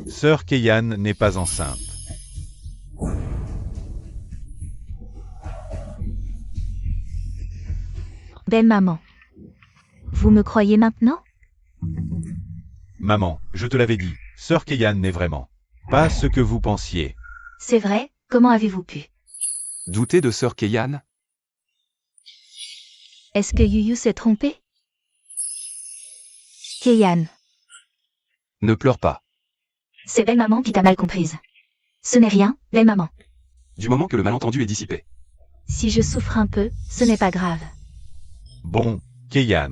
[SPEAKER 4] Sœur Keyan n'est pas enceinte.
[SPEAKER 3] Belle maman. Vous me croyez maintenant?
[SPEAKER 4] Maman, je te l'avais dit, Sœur Keyan n'est vraiment pas ce que vous pensiez.
[SPEAKER 3] C'est vrai? Comment avez-vous pu?
[SPEAKER 2] Douter de Sœur Keyan?
[SPEAKER 3] Est-ce que Yuyu s'est trompé? Keyan.
[SPEAKER 2] Ne pleure pas.
[SPEAKER 3] C'est belle maman qui t'a mal comprise. Ce n'est rien, belle maman.
[SPEAKER 2] Du moment que le malentendu est dissipé.
[SPEAKER 3] Si je souffre un peu, ce n'est pas grave.
[SPEAKER 4] Bon, Keyan.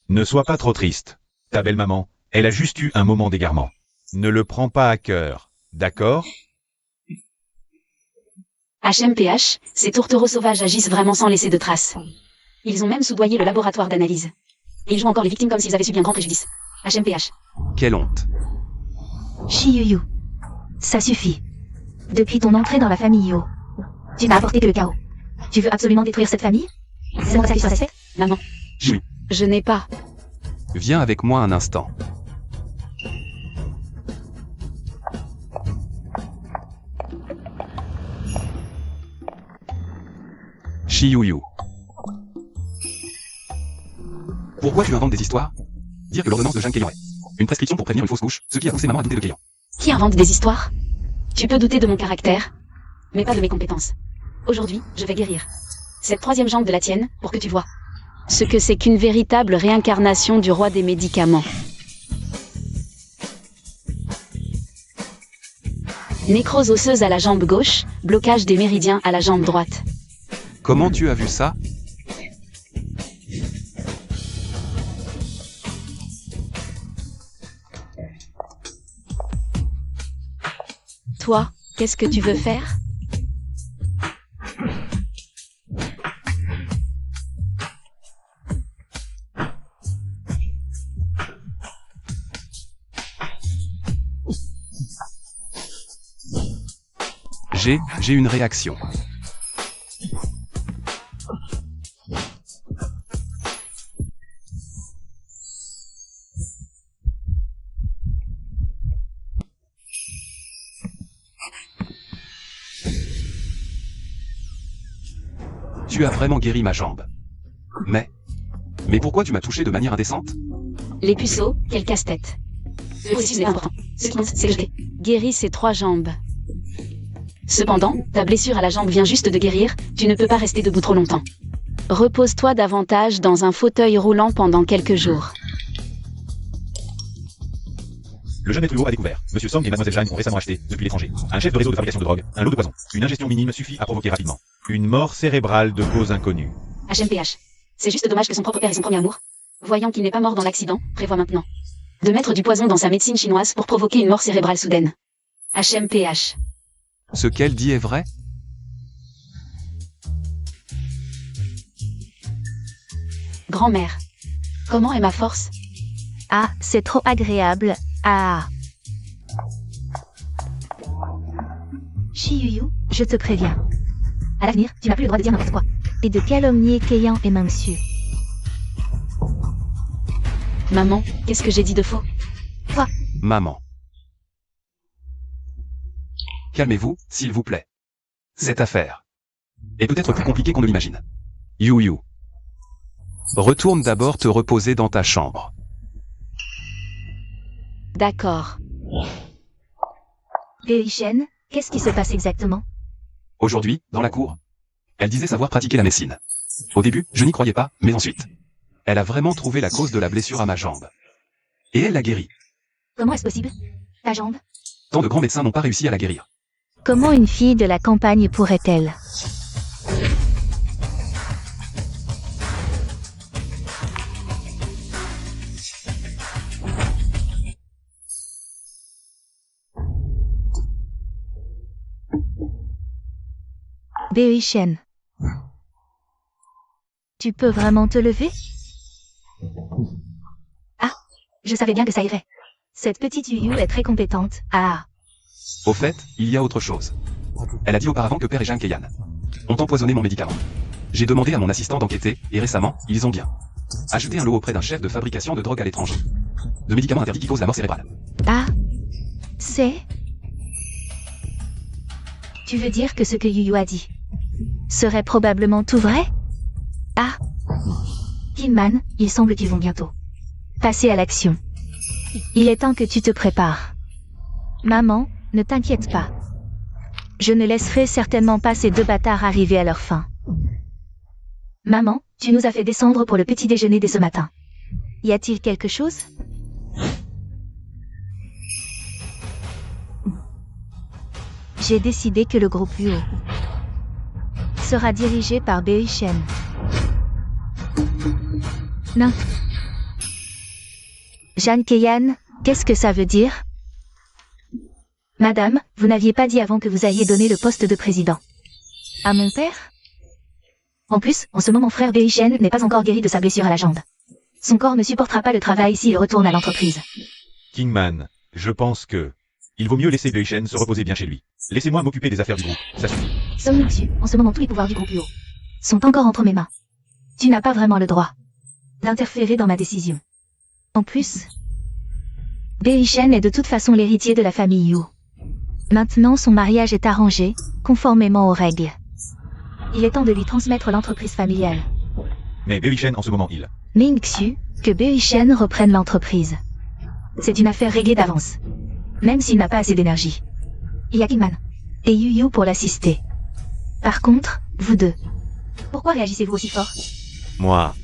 [SPEAKER 4] Ne sois pas trop triste. Ta belle-maman, elle a juste eu un moment d'égarement. Ne le prends pas à cœur, d'accord?
[SPEAKER 1] HMPH, ces tourtereaux sauvages agissent vraiment sans laisser de traces. Ils ont même soudoyé le laboratoire d'analyse. Et ils jouent encore les victimes comme s'ils avaient subi un grand préjudice. HMPH.
[SPEAKER 2] Quelle honte.
[SPEAKER 3] Chi-Yu-Yu. Ça suffit. Depuis ton entrée dans la famille Yo, tu n'as apporté que le chaos. Tu veux absolument détruire cette famille? C'est moi ça qui soit fait?
[SPEAKER 1] Maman.
[SPEAKER 2] Oui.
[SPEAKER 1] Je n'ai pas.
[SPEAKER 2] Viens avec moi un instant. Chi-Yu-Yu. Pourquoi tu inventes des histoires? Dire que l'ordonnance de Jeanne Keyan est une prescription pour prévenir une fausse couche, ce qui a poussé maman à douter de Keyan.
[SPEAKER 1] Qui invente des histoires? Tu peux douter de mon caractère, mais pas de mes compétences. Aujourd'hui, je vais guérir cette troisième jambe de la tienne pour que tu vois ce que c'est qu'une véritable réincarnation du roi des médicaments. Nécrose osseuse à la jambe gauche, blocage des méridiens à la jambe droite.
[SPEAKER 2] Comment tu as vu ça?
[SPEAKER 1] Toi, qu'est-ce que tu veux faire?
[SPEAKER 2] J'ai une réaction. Tu as vraiment guéri ma jambe. Mais pourquoi tu m'as touché de manière indécente?
[SPEAKER 1] Les puceaux, quel casse-tête. Le processus est important. Ce qui compte, c'est jeter. Guéris ces trois jambes. Cependant, ta blessure à la jambe vient juste de guérir, tu ne peux pas rester debout trop longtemps. Repose-toi davantage dans un fauteuil roulant pendant quelques jours.
[SPEAKER 4] Le jeune maître Luo a découvert. Monsieur Song et Mademoiselle Jeanne ont récemment acheté, depuis l'étranger, un chef de réseau de fabrication de drogue, un lot de poison. Une ingestion minime suffit à provoquer rapidement une mort cérébrale de cause inconnue.
[SPEAKER 1] HMPH. C'est juste dommage que son propre père et son premier amour, voyant qu'il n'est pas mort dans l'accident, prévoient maintenant de mettre du poison dans sa médecine chinoise pour provoquer une mort cérébrale soudaine. HMPH.
[SPEAKER 2] Ce qu'elle dit est vrai?
[SPEAKER 1] Grand-mère. Comment est ma force?
[SPEAKER 3] Ah, c'est trop agréable. Ah. Chi-Yu-Yu, je te préviens. À l'avenir, tu n'as plus le droit de dire n'importe quoi. et de calomnier Keiyan et Mingxu.
[SPEAKER 1] Maman, qu'est-ce que j'ai dit de faux?
[SPEAKER 2] Maman. Calmez-vous, s'il vous plaît. Cette affaire est peut-être plus compliquée qu'on ne l'imagine. Yu. Retourne d'abord te reposer dans ta chambre.
[SPEAKER 1] D'accord.
[SPEAKER 3] Beoishen, qu'est-ce qui se passe exactement?
[SPEAKER 2] Aujourd'hui, dans la cour, elle disait savoir pratiquer la médecine. Au début, je n'y croyais pas, mais ensuite, elle a vraiment trouvé la cause de la blessure à ma jambe. Et elle l'a guérie.
[SPEAKER 3] Comment est-ce possible? Ta jambe?
[SPEAKER 2] Tant de grands médecins n'ont pas réussi à la guérir.
[SPEAKER 3] Comment une fille de la campagne pourrait-elle? Beoishen. Tu peux vraiment te lever? Ah, je savais bien que ça irait. Cette petite Yu est très compétente. Ah.
[SPEAKER 2] Au fait, il y a autre chose. Elle a dit auparavant que Père et Jeanne Keiyan ont empoisonné mon médicament. J'ai demandé à mon assistant d'enquêter, et récemment, ils ont bien acheté un lot auprès d'un chef de fabrication de drogue à l'étranger. De médicaments interdits qui causent la mort cérébrale.
[SPEAKER 3] Ah. C'est... Tu veux dire que ce que Yu a dit serait probablement tout vrai? Ah. Kingman, il semble qu'ils vont bientôt passer à l'action. Il est temps que tu te prépares. Maman, ne t'inquiète pas. Je ne laisserai certainement pas ces deux bâtards arriver à leur fin. Maman, tu nous as fait descendre pour le petit déjeuner dès ce matin. Y a-t-il quelque chose? J'ai décidé que le groupe UO sera dirigé par Beoishen. Non. Jeanne Keiyan, qu'est-ce que ça veut dire? Madame, vous n'aviez pas dit avant que vous alliez donner le poste de président à mon père? En plus, en ce moment, mon frère Beoishen n'est pas encore guéri de sa blessure à la jambe. Son corps ne supportera pas le travail s'il retourne à l'entreprise.
[SPEAKER 4] Kingman, je pense que... il vaut mieux laisser Beoishen se reposer bien chez lui. Laissez-moi m'occuper des affaires du groupe, ça suffit.
[SPEAKER 3] Somme Mingxu, en ce moment tous les pouvoirs du groupe UO sont encore entre mes mains. Tu n'as pas vraiment le droit d'interférer dans ma décision. En plus, Beoishen est de toute façon l'héritier de la famille Yu. Maintenant son mariage est arrangé, conformément aux règles. Il est temps de lui transmettre l'entreprise familiale.
[SPEAKER 4] Mais Beoishen en ce moment il...
[SPEAKER 3] Mingxu, que Beoishen reprenne l'entreprise. C'est une affaire réglée d'avance. Même s'il n'a pas assez d'énergie. Il y a Kingman et Yu pour l'assister. Par contre, vous deux, pourquoi réagissez-vous aussi fort?
[SPEAKER 4] Moi...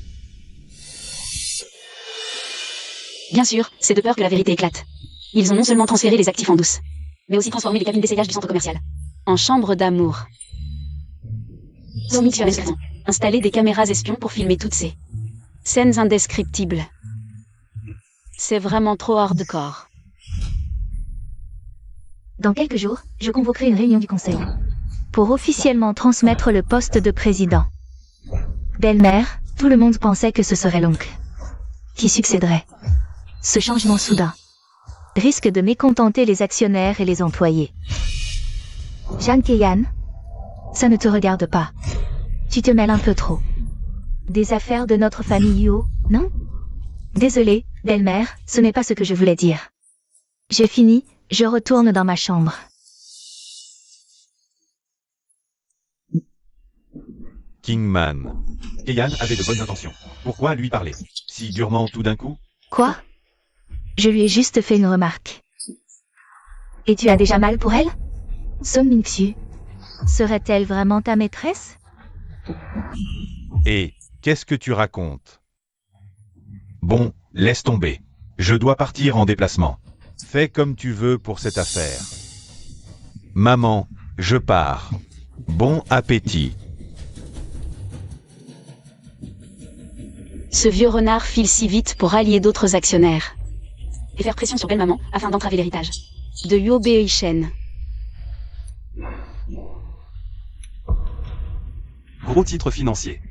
[SPEAKER 1] Bien sûr, c'est de peur que la vérité éclate. Ils ont non seulement transféré les actifs en douce, mais aussi transformé les cabines d'essayage du centre commercial en chambre d'amour. Somi, tu as raison. Installer des caméras espions pour filmer toutes ces scènes indescriptibles. C'est vraiment trop hardcore.
[SPEAKER 3] Dans quelques jours, je convoquerai une réunion du conseil pour officiellement transmettre le poste de président. Belle-mère, tout le monde pensait que ce serait l'oncle qui succéderait. Ce changement soudain risque de mécontenter les actionnaires et les employés. Jeanne Keiyan, ça ne te regarde pas. Tu te mêles un peu trop des affaires de notre famille Yu, non? Désolée, belle-mère, ce n'est pas ce que je voulais dire. J'ai fini, je retourne dans ma chambre.
[SPEAKER 4] Kingman. Keiyan avait de bonnes intentions. Pourquoi lui parler si durement tout d'un coup?
[SPEAKER 3] Quoi? Je lui ai juste fait une remarque. Et tu as déjà mal pour elle? Somme Mingxu. Serait-elle vraiment ta maîtresse?
[SPEAKER 4] Et qu'est-ce que tu racontes? Bon, laisse tomber. Je dois partir en déplacement. Fais comme tu veux pour cette affaire. Maman, je pars. Bon appétit.
[SPEAKER 1] Ce vieux renard file si vite pour allier d'autres actionnaires et faire pression sur belle-maman afin d'entraver l'héritage de Yu Beoishen.
[SPEAKER 2] Gros titre financier.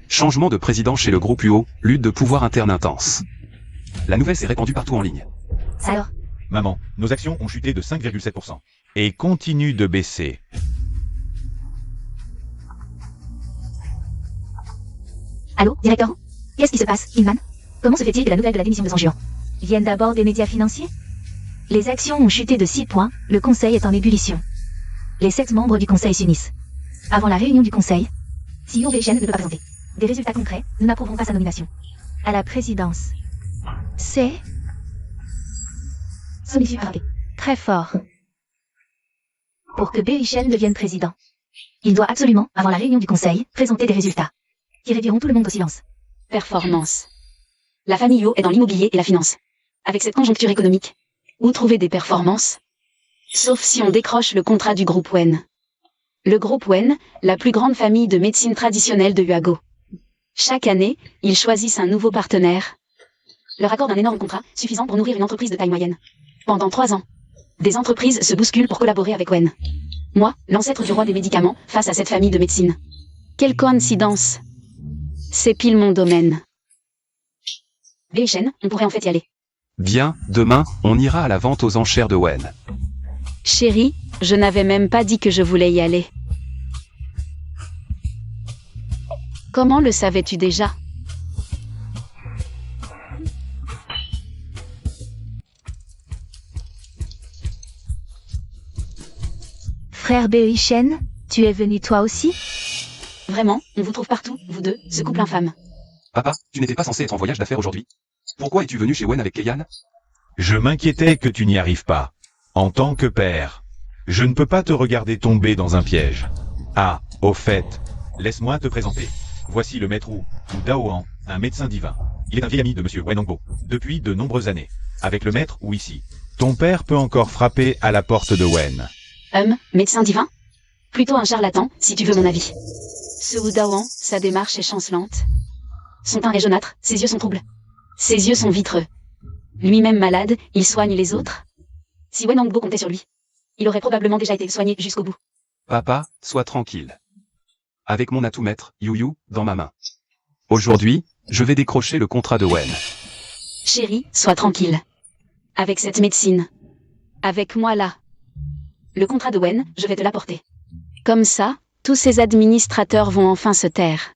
[SPEAKER 2] Changement de président chez le groupe UO, lutte de pouvoir interne intense. La nouvelle s'est répandue partout en ligne.
[SPEAKER 3] Alors,
[SPEAKER 4] Maman, nos actions ont chuté de 5,7%. Et continuent de baisser.
[SPEAKER 3] Allô, directeur? Qu'est-ce qui se passe, Inman? Comment se fait-il que la nouvelle de la démission de Zhang vienne d'abord des médias financiers? Les actions ont chuté de 6 points, le conseil est en ébullition. Les 7 membres du conseil s'unissent. Avant la réunion du conseil, CEO Wei Shen ne peut pas présenter des résultats concrets, nous n'approuverons pas sa nomination à la présidence. C'est Sonichu a frappé très fort. Pour que Wei Shen devienne président, il doit absolument, avant la réunion du conseil, présenter des résultats qui réduiront tout le monde au silence.
[SPEAKER 1] Performance. La famille Yo est dans l'immobilier et la finance. Avec cette conjoncture économique, où trouver des performances? Sauf si on décroche le contrat du groupe Wen. Le groupe Wen, la plus grande famille de médecine traditionnelle de Huago. Chaque année, ils choisissent un nouveau partenaire. Leur accorde un énorme contrat, suffisant pour nourrir une entreprise de taille moyenne. Pendant 3 ans, des entreprises se bousculent pour collaborer avec Wen. Moi, l'ancêtre du roi des médicaments, face à cette famille de médecine. Quelle coïncidence. C'est pile mon domaine. Wei Shen, on pourrait en fait y aller.
[SPEAKER 2] Bien, demain, on ira à la vente aux enchères de Wen.
[SPEAKER 1] Chérie, je n'avais même pas dit que je voulais y aller. Comment le savais-tu déjà?
[SPEAKER 3] Frère Wei Shen, tu es venu toi aussi?
[SPEAKER 1] Vraiment, on vous trouve partout, vous deux, ce couple infâme.
[SPEAKER 2] Papa, tu n'étais pas censé être en voyage d'affaires aujourd'hui. Pourquoi es-tu venu chez Wen avec Keiyan?
[SPEAKER 4] Je m'inquiétais que tu n'y arrives pas. En tant que père, je ne peux pas te regarder tomber dans un piège. Ah, au fait, laisse-moi te présenter. Voici le maître Wu, ou Daoan, un médecin divin. Il est un vieil ami de monsieur Wen Hongbo, depuis de nombreuses années. Avec le maître Wu ici, ton père peut encore frapper à la porte de Wen.
[SPEAKER 1] Médecin divin? Plutôt un charlatan, si tu veux mon avis. Ce Wu Daoan, sa démarche est chancelante. Son teint est jaunâtre, ses yeux sont troubles. Ses yeux sont vitreux. Lui-même malade, il soigne les autres. Si Wen Hongbo comptait sur lui, il aurait probablement déjà été soigné jusqu'au bout.
[SPEAKER 2] Papa, sois tranquille. Avec mon atout maître, Yu dans ma main. Aujourd'hui, je vais décrocher le contrat de Wen.
[SPEAKER 1] Chérie, sois tranquille. Avec cette médecine. Avec moi là. Le contrat de Wen, je vais te l'apporter. Comme ça, tous ces administrateurs vont enfin se taire.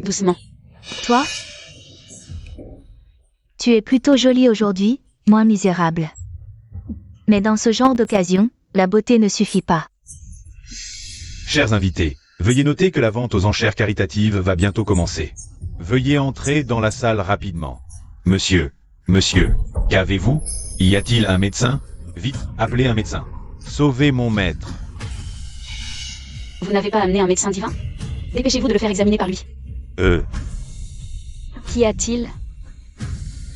[SPEAKER 1] Doucement.
[SPEAKER 3] Toi? Tu es plutôt jolie aujourd'hui, moins misérable. Mais dans ce genre d'occasion, la beauté ne suffit pas.
[SPEAKER 4] Chers invités, veuillez noter que la vente aux enchères caritatives va bientôt commencer. Veuillez entrer dans la salle rapidement. Monsieur, qu'avez-vous? Y a-t-il un médecin? Vite, appelez un médecin. Sauvez mon maître.
[SPEAKER 1] Vous n'avez pas amené un médecin divin? Dépêchez-vous de le faire examiner par lui. Qu'y a-t-il?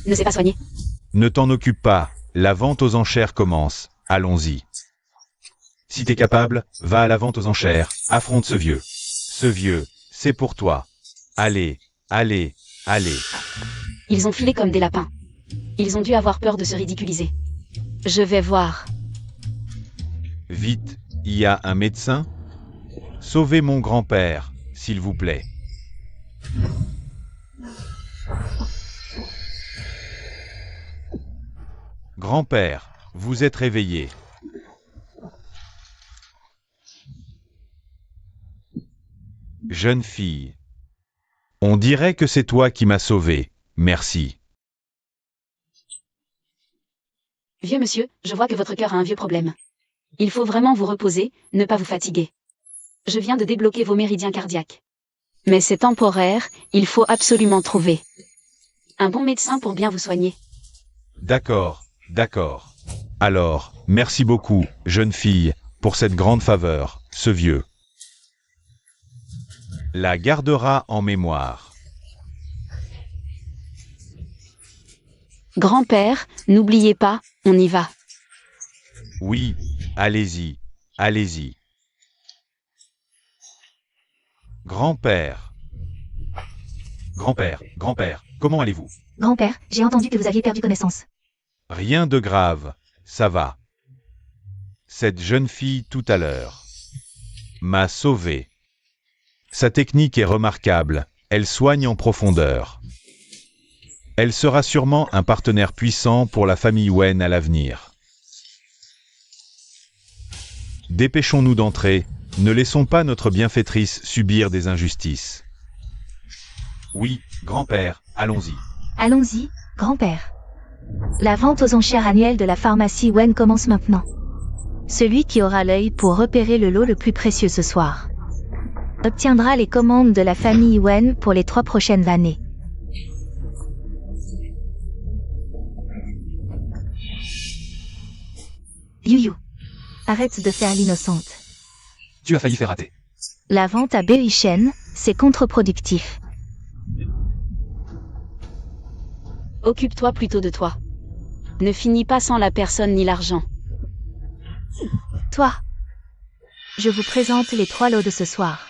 [SPEAKER 1] Ne s'est pas soigné.
[SPEAKER 4] Ne t'en occupe pas, la vente aux enchères commence, allons-y. Si t'es capable, va à la vente aux enchères, affronte ce vieux. Ce vieux, c'est pour toi. Allez.
[SPEAKER 1] Ils ont filé comme des lapins. Ils ont dû avoir peur de se ridiculiser. Je vais voir.
[SPEAKER 4] Vite, y a un médecin? Sauvez mon grand-père, s'il vous plaît. Grand-père, vous êtes réveillé. Jeune fille. On dirait que c'est toi qui m'as sauvé. Merci.
[SPEAKER 1] Vieux monsieur, je vois que votre cœur a un vieux problème. Il faut vraiment vous reposer, ne pas vous fatiguer. Je viens de débloquer vos méridiens cardiaques. Mais c'est temporaire, il faut absolument trouver un bon médecin pour bien vous soigner.
[SPEAKER 4] D'accord. Alors, merci beaucoup, jeune fille, pour cette grande faveur, ce vieux. La gardera en mémoire.
[SPEAKER 1] Grand-père, n'oubliez pas, on y va.
[SPEAKER 4] Oui, allez-y. Grand-père, comment allez-vous?
[SPEAKER 3] Grand-père, j'ai entendu que vous aviez perdu connaissance.
[SPEAKER 4] Rien de grave, ça va. Cette jeune fille tout à l'heure m'a sauvé. Sa technique est remarquable, elle soigne en profondeur. Elle sera sûrement un partenaire puissant pour la famille Wen à l'avenir. Dépêchons-nous d'entrer, ne laissons pas notre bienfaitrice subir des injustices. Oui, grand-père, allons-y.
[SPEAKER 3] Allons-y, grand-père. La vente aux enchères annuelles de la pharmacie Wen commence maintenant. Celui qui aura l'œil pour repérer le lot le plus précieux ce soir obtiendra les commandes de la famille Wen pour les 3 prochaines années. Yu, arrête de faire l'innocente.
[SPEAKER 2] Tu as failli faire rater.
[SPEAKER 3] La vente à Beishen, c'est contre-productif.
[SPEAKER 1] Occupe-toi plutôt de toi. Ne finis pas sans la personne ni l'argent.
[SPEAKER 3] Toi. Je vous présente les 3 lots de ce soir.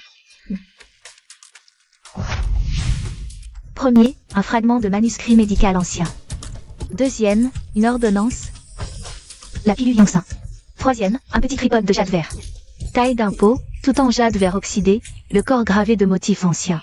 [SPEAKER 3] Premier, un fragment de manuscrit médical ancien. Deuxième, une ordonnance. La pilule Yangsin. Troisième, un petit tripode de jade vert. Taille d'un pot, tout en jade vert oxydé, le corps gravé de motifs anciens.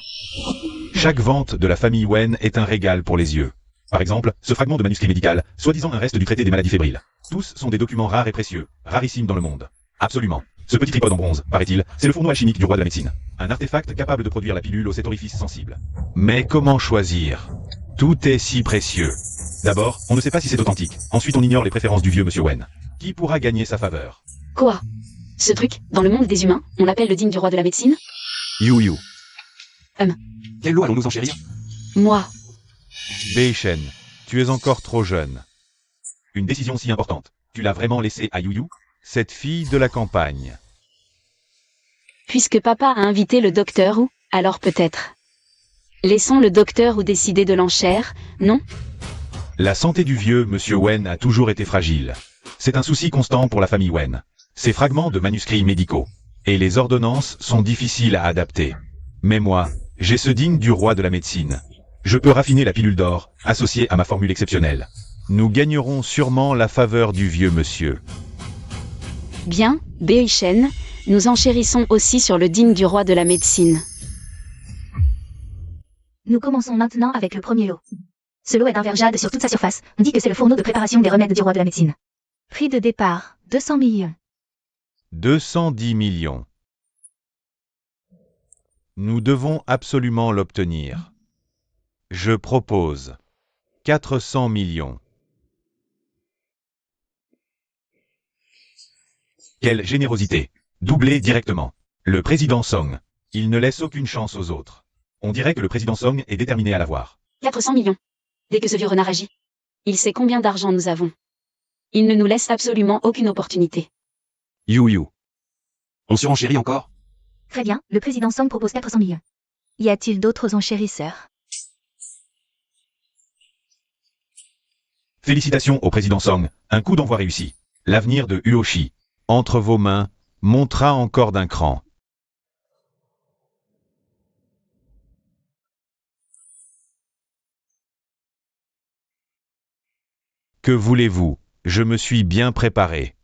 [SPEAKER 4] Chaque vente de la famille Wen est un régal pour les yeux. Par exemple, ce fragment de manuscrit médical, soi-disant un reste du traité des maladies fébriles. Tous sont des documents rares et précieux, rarissimes dans le monde. Absolument. Ce petit tripode en bronze, paraît-il, c'est le fourneau alchimique du roi de la médecine. Un artefact capable de produire la pilule aux 7 orifices sensibles. Mais comment choisir? Tout est si précieux. D'abord, on ne sait pas si c'est authentique. Ensuite, on ignore les préférences du vieux monsieur Wen. Qui pourra gagner sa faveur?
[SPEAKER 1] Quoi? Ce truc, dans le monde des humains, on l'appelle le digne du roi de la médecine?
[SPEAKER 4] Yu.
[SPEAKER 2] Quel lot allons-nous enchérir?
[SPEAKER 1] Moi.
[SPEAKER 4] Beishen, tu es encore trop jeune. Une décision si importante, tu l'as vraiment laissée à Yu, cette fille de la campagne.
[SPEAKER 1] Puisque papa a invité le docteur Wu, alors peut-être. Laissons le docteur Wu décider de l'enchère, non?
[SPEAKER 4] La santé du vieux monsieur Wen a toujours été fragile. C'est un souci constant pour la famille Wen. Ces fragments de manuscrits médicaux et les ordonnances sont difficiles à adapter. Mais moi, j'ai ce digne du roi de la médecine. Je peux raffiner la pilule d'or, associée à ma formule exceptionnelle. Nous gagnerons sûrement la faveur du vieux monsieur.
[SPEAKER 1] Bien, Beishen, nous enchérissons aussi sur le digne du roi de la médecine.
[SPEAKER 3] Nous commençons maintenant avec le premier lot. Ce lot est d'un verre jade sur toute sa surface. On dit que c'est le fourneau de préparation des remèdes du roi de la médecine. Prix de départ, 200 millions.
[SPEAKER 4] 210 millions. Nous devons absolument l'obtenir. Je propose 400 millions. Quelle générosité! Doublé directement. Le président Song. Il ne laisse aucune chance aux autres. On dirait que le président Song est déterminé à l'avoir.
[SPEAKER 1] 400 millions. Dès que ce vieux renard agit. Il sait combien d'argent nous avons. Il ne nous laisse absolument aucune opportunité.
[SPEAKER 2] Yu. On surenchérit encore?
[SPEAKER 3] Très bien, le président Song propose 400 millions. Y a-t-il d'autres enchérisseurs?
[SPEAKER 4] Félicitations au président Song. Un coup d'envoi réussi. L'avenir de Uoshi, entre vos mains, montera encore d'un cran. Que voulez-vous? Je me suis bien préparé.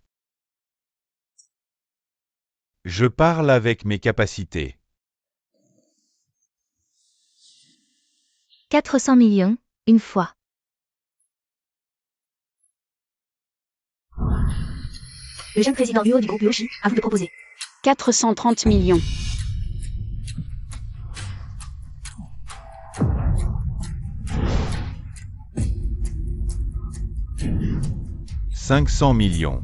[SPEAKER 4] Je parle avec mes capacités.
[SPEAKER 3] 400 millions, une fois. Le jeune président UO du groupe Yoshi, à vous de proposer.
[SPEAKER 1] 430 millions.
[SPEAKER 4] « 500 millions.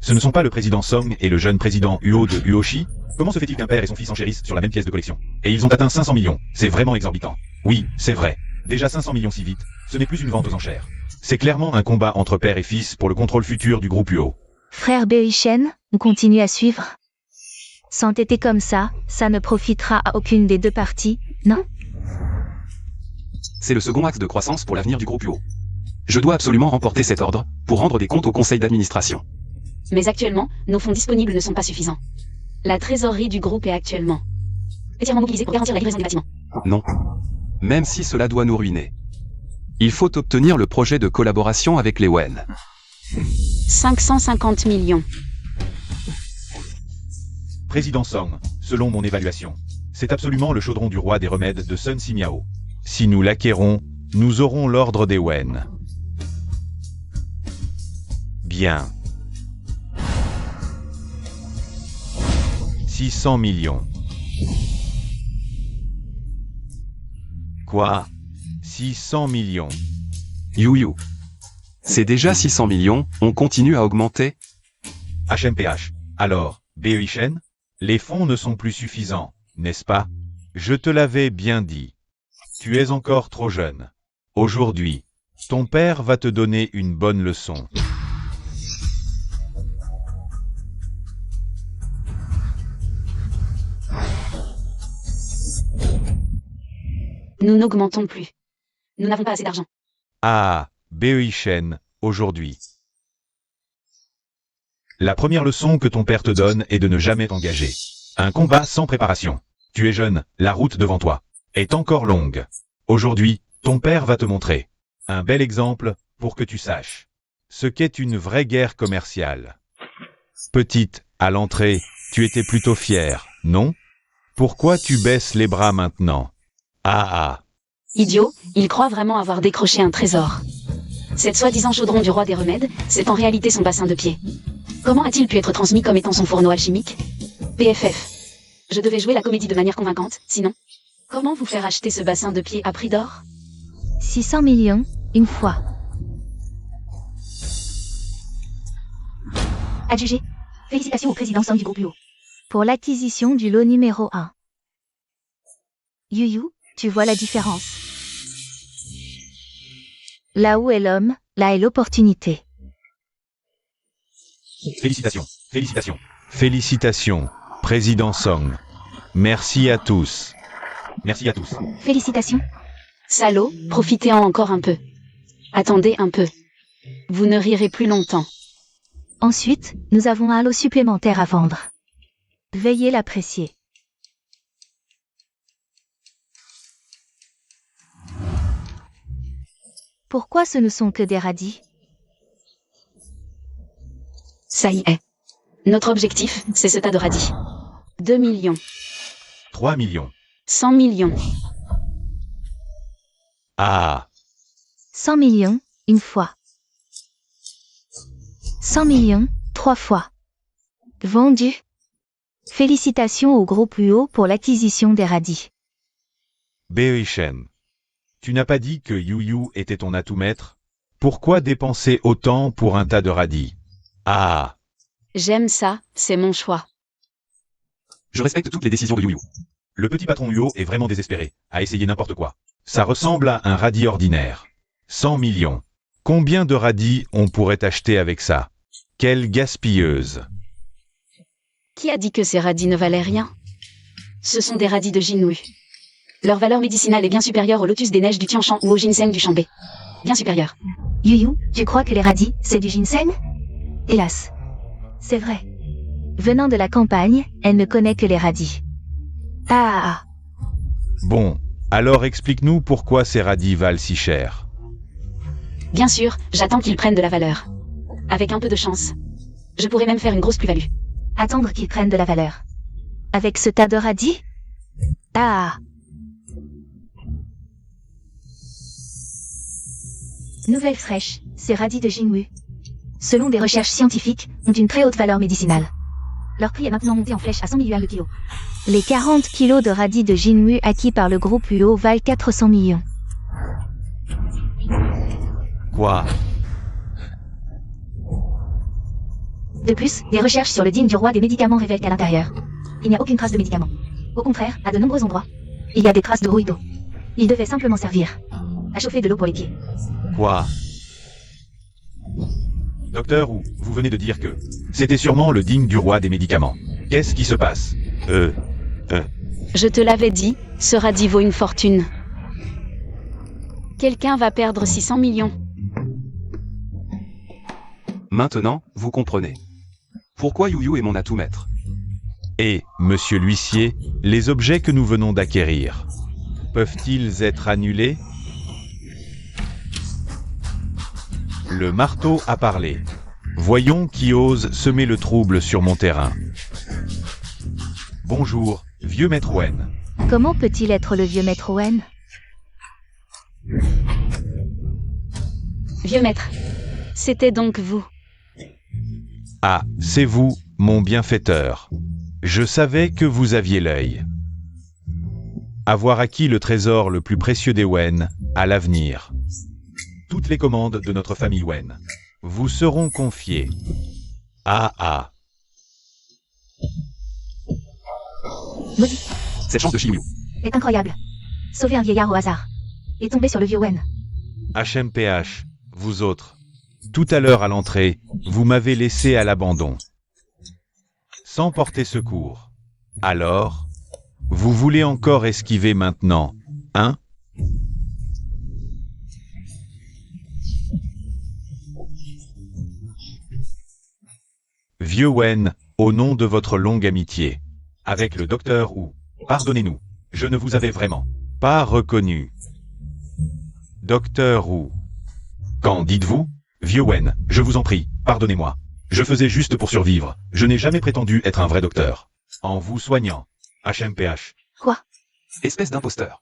[SPEAKER 4] Ce ne sont pas le président Song et le jeune président Uo de Uoshi? Comment se fait-il qu'un père et son fils enchérissent sur la même pièce de collection? Et ils ont atteint 500 millions. C'est vraiment exorbitant. Oui, c'est vrai. Déjà 500 millions si vite, ce n'est plus une vente aux enchères. C'est clairement un combat entre père et fils pour le contrôle futur du groupe Uo.
[SPEAKER 3] Frère Beishen, on continue à suivre. S'entêter comme ça ne profitera à aucune des deux parties, non?
[SPEAKER 2] C'est le second axe de croissance pour l'avenir du groupe Uo. Je dois absolument remporter cet ordre, pour rendre des comptes au conseil d'administration.
[SPEAKER 1] Mais actuellement, nos fonds disponibles ne sont pas suffisants. La trésorerie du groupe est actuellement entièrement mobilisée pour garantir la livraison des bâtiments.
[SPEAKER 2] Non. Même si cela doit nous ruiner. Il faut obtenir le projet de collaboration avec les Wen.
[SPEAKER 1] 550 millions.
[SPEAKER 4] Président Song, selon mon évaluation, c'est absolument le chaudron du roi des remèdes de Sun Simiao. Si nous l'acquérons, nous aurons l'ordre des Wen. Bien. 600 millions. Quoi? 600 millions.
[SPEAKER 2] You. C'est déjà 600 millions, on continue à augmenter.
[SPEAKER 4] HMPH. Alors, BEIchen? Les fonds ne sont plus suffisants, n'est-ce pas? Je te l'avais bien dit. Tu es encore trop jeune. Aujourd'hui, ton père va te donner une bonne leçon.
[SPEAKER 1] Nous n'augmentons plus. Nous n'avons pas assez d'argent.
[SPEAKER 4] Ah, BEIchen, aujourd'hui. La première leçon que ton père te donne est de ne jamais t'engager. Un combat sans préparation. Tu es jeune, la route devant toi est encore longue. Aujourd'hui, ton père va te montrer un bel exemple pour que tu saches ce qu'est une vraie guerre commerciale. Petite, à l'entrée, tu étais plutôt fière, non? Pourquoi tu baisses les bras maintenant? Ah.
[SPEAKER 1] Idiot, il croit vraiment avoir décroché un trésor. Cette soi-disant chaudron du roi des remèdes, c'est en réalité son bassin de pied. Comment a-t-il pu être transmis comme étant son fourneau alchimique? PFF. Je devais jouer la comédie de manière convaincante, sinon. Comment vous faire acheter ce bassin de pied à prix d'or?
[SPEAKER 3] 600 millions, une fois.
[SPEAKER 5] Adjugé. Félicitations au président Song du groupe UO.
[SPEAKER 3] Pour l'acquisition du lot numéro 1. Yu, tu vois la différence. Là où est l'homme, là est l'opportunité.
[SPEAKER 4] Félicitations, félicitations. Félicitations, président Song. Merci à tous. Merci à tous.
[SPEAKER 5] Félicitations.
[SPEAKER 1] Salaud, profitez-en encore un peu. Attendez un peu. Vous ne rirez plus longtemps.
[SPEAKER 3] Ensuite, nous avons un lot supplémentaire à vendre. Veuillez l'apprécier. Pourquoi ce ne sont que des radis?
[SPEAKER 1] Ça y est. Notre objectif, c'est ce tas de radis. 2 millions.
[SPEAKER 4] 3 millions.
[SPEAKER 1] 100 millions.
[SPEAKER 4] Ah.
[SPEAKER 3] 100 millions, une fois. 100 millions, 3 fois. Vendu. Félicitations au groupe UO pour l'acquisition des radis.
[SPEAKER 4] BEIchen. Tu n'as pas dit que Yu était ton atout maître? Pourquoi dépenser autant pour un tas de radis? Ah.
[SPEAKER 1] J'aime ça, c'est mon choix.
[SPEAKER 2] Je respecte toutes les décisions de You.
[SPEAKER 4] Le petit patron Uo est vraiment désespéré, à essayer n'importe quoi. Ça ressemble à un radis ordinaire. 100 millions. Combien de radis on pourrait acheter avec ça? Quelle gaspilleuse.
[SPEAKER 1] Qui a dit que ces radis ne valaient rien? Ce sont des radis de Jinwu. Leur valeur médicinale est bien supérieure au lotus des neiges du Tianshan ou au ginseng du Chambé. Bien supérieure.
[SPEAKER 5] Yu, tu crois que les radis, c'est du ginseng? Hélas.
[SPEAKER 3] C'est vrai. Venant de la campagne, elle ne connaît que les radis. Ah.
[SPEAKER 4] Bon, alors explique-nous pourquoi ces radis valent si cher.
[SPEAKER 1] Bien sûr, j'attends qu'ils prennent de la valeur. Avec un peu de chance. Je pourrais même faire une grosse plus-value.
[SPEAKER 5] Attendre qu'ils prennent de la valeur.
[SPEAKER 3] Avec ce tas de radis? Ah.
[SPEAKER 5] Nouvelle fraîche, ces radis de Jinwu, selon des recherches scientifiques, ont une très haute valeur médicinale. Leur prix est maintenant monté en flèche à 100 millions le kilo.
[SPEAKER 3] Les 40 kilos de radis de Jinwu acquis par le groupe UO valent 400 millions.
[SPEAKER 4] Quoi?
[SPEAKER 5] De plus, des recherches sur le digne du roi des médicaments révèlent qu'à l'intérieur, il n'y a aucune trace de médicaments. Au contraire, à de nombreux endroits, il y a des traces de Ruido. Il devait simplement servir à chauffer de l'eau pour les pieds.
[SPEAKER 4] Quoi? Docteur, vous venez de dire que c'était sûrement le digne du roi des médicaments. Qu'est-ce qui se passe?
[SPEAKER 1] Je te l'avais dit, ce radis vaut une fortune. Quelqu'un va perdre 600 millions.
[SPEAKER 2] Maintenant, vous comprenez. Pourquoi You est mon atout maître?
[SPEAKER 4] Et, monsieur l'huissier, les objets que nous venons d'acquérir, peuvent-ils être annulés? Le marteau a parlé. Voyons qui ose semer le trouble sur mon terrain. Bonjour, vieux maître Wen.
[SPEAKER 3] Comment peut-il être le vieux maître Owen?
[SPEAKER 1] Vieux maître. C'était donc vous.
[SPEAKER 4] Ah, c'est vous, mon bienfaiteur. Je savais que vous aviez l'œil. avoir acquis le trésor le plus précieux des Wen à l'avenir. Toutes les commandes de notre famille Wen vous seront confiées. Ah.
[SPEAKER 5] Maudit.
[SPEAKER 2] Cette chance de Shi Yu.
[SPEAKER 5] Est incroyable. Sauver un vieillard au hasard. Et tomber sur le vieux Wen.
[SPEAKER 4] HMPH, vous autres. Tout à l'heure à l'entrée, vous m'avez laissé à l'abandon. Sans porter secours. Alors, vous voulez encore esquiver maintenant, hein? Vieux Wen, au nom de votre longue amitié, avec le docteur Wu, pardonnez-nous, je ne vous avais vraiment pas reconnu. Docteur Wu. Qu'en dites-vous? Vieux Wen, je vous en prie, pardonnez-moi. Je faisais juste pour survivre, je n'ai jamais prétendu être un vrai docteur. En vous soignant. HMPH.
[SPEAKER 5] Quoi?
[SPEAKER 2] Espèce d'imposteur.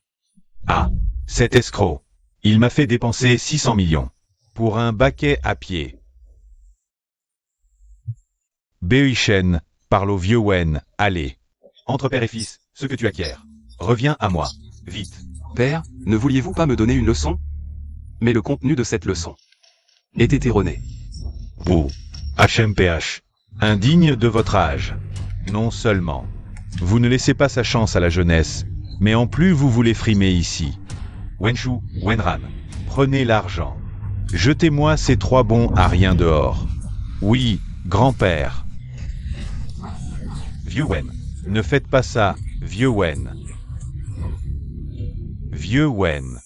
[SPEAKER 4] Ah, cet escroc. Il m'a fait dépenser 600 millions. Pour un baquet à pied. Beishen, parle au vieux Wen, allez. Entre père et fils, ce que tu acquiers. Reviens à moi, vite.
[SPEAKER 2] Père, ne vouliez-vous pas me donner une leçon? Mais le contenu de cette leçon était erroné.
[SPEAKER 4] Vous, HMPH, indigne de votre âge. Non seulement, vous ne laissez pas sa chance à la jeunesse, mais en plus vous voulez frimer ici. Wenshu, Wenran, prenez l'argent. Jetez-moi ces 3 bons à rien dehors. Oui, grand-père. Vieux Wen, ne faites pas ça, vieux Wen. Vieux Wen.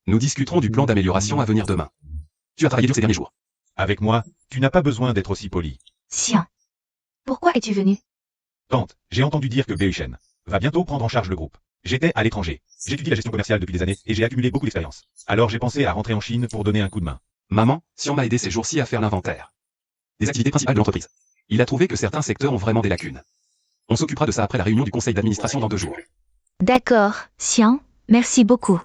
[SPEAKER 2] Nous discuterons du plan d'amélioration à venir demain. Tu as travaillé dur ces derniers jours.
[SPEAKER 4] Avec moi, tu n'as pas besoin d'être aussi poli.
[SPEAKER 5] Xian. Pourquoi es-tu venu?
[SPEAKER 4] Tante, j'ai entendu dire que Beishen va bientôt prendre en charge le groupe. J'étais à l'étranger. J'étudie la gestion commerciale depuis des années et j'ai accumulé beaucoup d'expérience. Alors j'ai pensé à rentrer en Chine pour donner un coup de main.
[SPEAKER 2] Maman, Xian m'a aidé ces jours-ci à faire l'inventaire des activités principales de l'entreprise. Il a trouvé que certains secteurs ont vraiment des lacunes. On s'occupera de ça après la réunion du conseil d'administration dans 2 jours.
[SPEAKER 3] D'accord, Xian, merci beaucoup.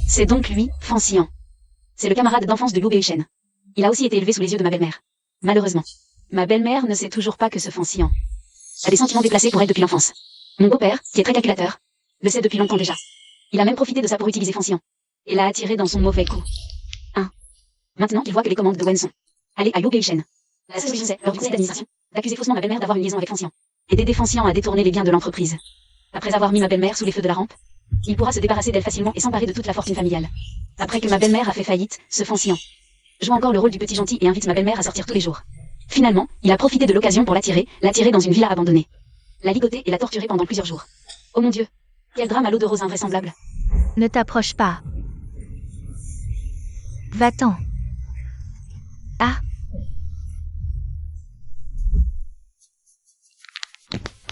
[SPEAKER 1] C'est donc lui, Fan Xian. C'est le camarade d'enfance de Liu Beishen. Il a aussi été élevé sous les yeux de ma belle-mère. Malheureusement, ma belle-mère ne sait toujours pas que ce Fan Xian a des sentiments déplacés pour elle depuis l'enfance. Mon beau-père, qui est très calculateur, le sait depuis longtemps déjà. Il a même profité de ça pour utiliser Fan Xian et l'a attiré dans son mauvais coup. Maintenant qu'il voit que les commandes de Wen sont allez à Liu Beishen. La solution c'est, lors du conseil d'administration, d'accuser faussement ma belle-mère d'avoir une liaison avec Fan Xian et d'aider Fan Xian à détourner les biens de l'entreprise. Après avoir mis ma belle-mère sous les feux de la rampe, il pourra se débarrasser d'elle facilement et s'emparer de toute la fortune familiale. Après que ma belle-mère a fait faillite, ce Fan Xian joue encore le rôle du petit gentil et invite ma belle-mère à sortir tous les jours. Finalement, il a profité de l'occasion pour l'attirer dans une villa abandonnée. La ligoter et la torturer pendant plusieurs jours. Oh mon Dieu, quel drame à l'eau de rose invraisemblable.
[SPEAKER 3] Ne t'approche pas. Va-t'en. Ah,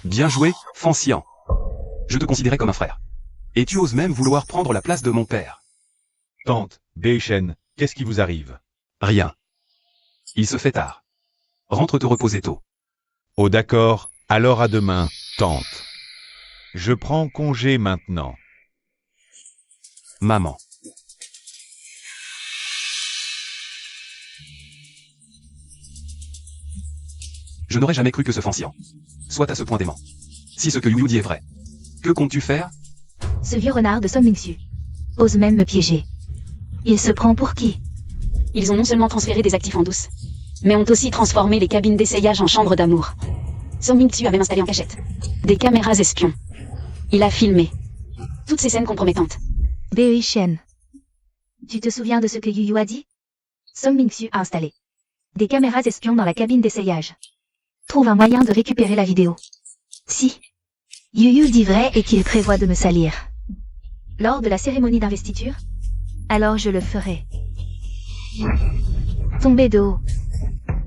[SPEAKER 2] Bien joué, Fan Xian. Je te considérais comme un frère. Et tu oses même vouloir prendre la place de mon père.
[SPEAKER 4] Tante, Beishen, qu'est-ce qui vous arrive?
[SPEAKER 2] Rien. Il se fait tard. Rentre te reposer tôt.
[SPEAKER 4] Oh d'accord, alors à demain, tante. Je prends congé maintenant.
[SPEAKER 2] Maman. Je n'aurais jamais cru que ce Fan Xian soit à ce point dément. Si ce que Yu Yu dit est vrai, que comptes-tu faire?
[SPEAKER 5] Ce vieux renard de Song Mingsu ose même me piéger. Il se prend pour qui?
[SPEAKER 1] Ils ont non seulement transféré des actifs en douce, mais ont aussi transformé les cabines d'essayage en chambres d'amour. Song Mingsu a même installé en cachette des caméras espions. Il a filmé toutes ces scènes compromettantes.
[SPEAKER 3] Beishen.
[SPEAKER 5] Tu te souviens de ce que Yu Yu a dit? Song Mingsu a installé des caméras espions dans la cabine d'essayage. Trouve un moyen de récupérer la vidéo. Si Yu Yu dit vrai et qu'il prévoit de me salir lors de la cérémonie d'investiture,
[SPEAKER 3] Alors je le ferai.
[SPEAKER 5] tomber de haut.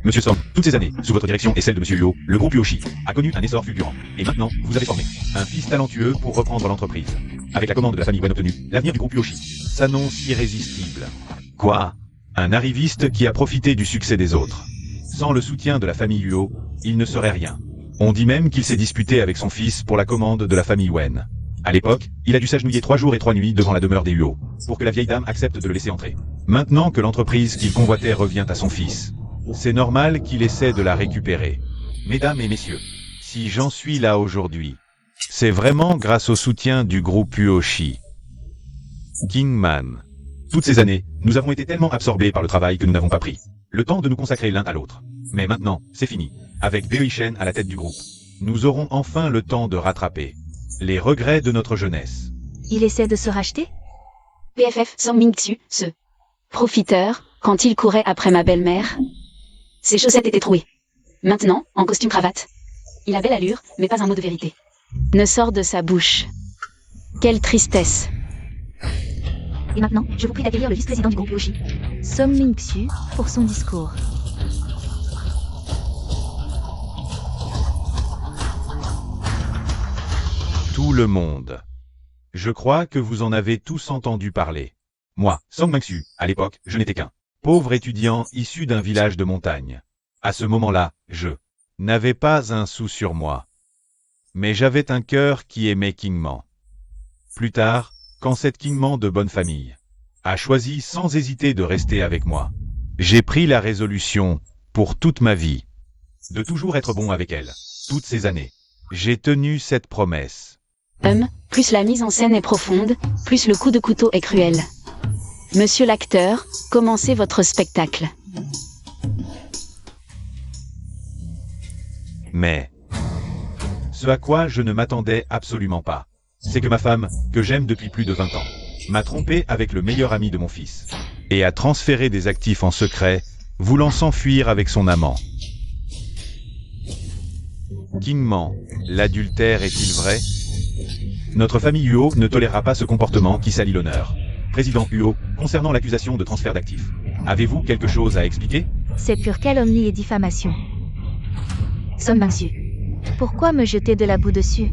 [SPEAKER 4] Monsieur Song, toutes ces années, sous votre direction et celle de Monsieur Luo, le groupe Yoshi a connu un essor fulgurant. Et maintenant, vous avez formé un fils talentueux pour reprendre l'entreprise. Avec la commande de la famille Wen obtenue, l'avenir du groupe Yoshi s'annonce irrésistible. Quoi? Un arriviste qui a profité du succès des autres. Sans le soutien de la famille Luo, il ne serait rien. On dit même qu'il s'est disputé avec son fils pour la commande de la famille Wen. À l'époque, il a dû s'agenouiller 3 jours et 3 nuits devant la demeure des Luo. pour que la vieille dame accepte de le laisser entrer. Maintenant que l'entreprise qu'il convoitait revient à son fils, c'est normal qu'il essaie de la récupérer. Mesdames et messieurs, si j'en suis là aujourd'hui, c'est vraiment grâce au soutien du groupe Uoshi. Kingman. Toutes ces années, nous avons été tellement absorbés par le travail que nous n'avons pas pris le temps de nous consacrer l'un à l'autre. Mais maintenant, c'est fini. Avec Beoi-shen à la tête du groupe, nous aurons enfin le temps de rattraper les regrets de notre jeunesse.
[SPEAKER 3] Il essaie de se racheter?
[SPEAKER 1] PFF Song Ming-Xu, ce profiteur, quand il courait après ma belle-mère. Ses chaussettes étaient trouées. Maintenant, en costume cravate. Il a belle allure, mais pas un mot de vérité ne sort de sa bouche. Quelle tristesse.
[SPEAKER 5] Et maintenant, je vous prie d'accueillir le vice-président du groupe Uoshi.
[SPEAKER 3] Song Ming-Xu, pour son discours.
[SPEAKER 4] Tout le monde. Je crois que vous en avez tous entendu parler. Moi, Song Ming-Xu, à l'époque, je n'étais qu'un pauvre étudiant issu d'un village de montagne. À ce moment-là, je n'avais pas un sou sur moi. Mais j'avais un cœur qui aimait Kingman. Plus tard, quand cette Kingman de bonne famille a choisi sans hésiter de rester avec moi, j'ai pris la résolution, pour toute ma vie, de toujours être bon avec elle. Toutes ces années, j'ai tenu cette promesse.
[SPEAKER 1] Plus la mise en scène est profonde, plus le coup de couteau est cruel. Monsieur l'acteur, commencez votre spectacle.
[SPEAKER 4] Mais ce à quoi je ne m'attendais absolument pas, c'est que ma femme, que j'aime depuis plus de 20 ans, m'a trompé avec le meilleur ami de mon fils, et a transféré des actifs en secret, voulant s'enfuir avec son amant. Kingman, l'adultère est-il vrai? Notre famille Uo ne tolérera pas ce comportement qui salit l'honneur. Président Uo, concernant l'accusation de transfert d'actifs, avez-vous quelque chose à expliquer?
[SPEAKER 3] C'est pure calomnie et diffamation.
[SPEAKER 5] Song Ming-Xu.
[SPEAKER 3] Pourquoi me jeter de la boue dessus?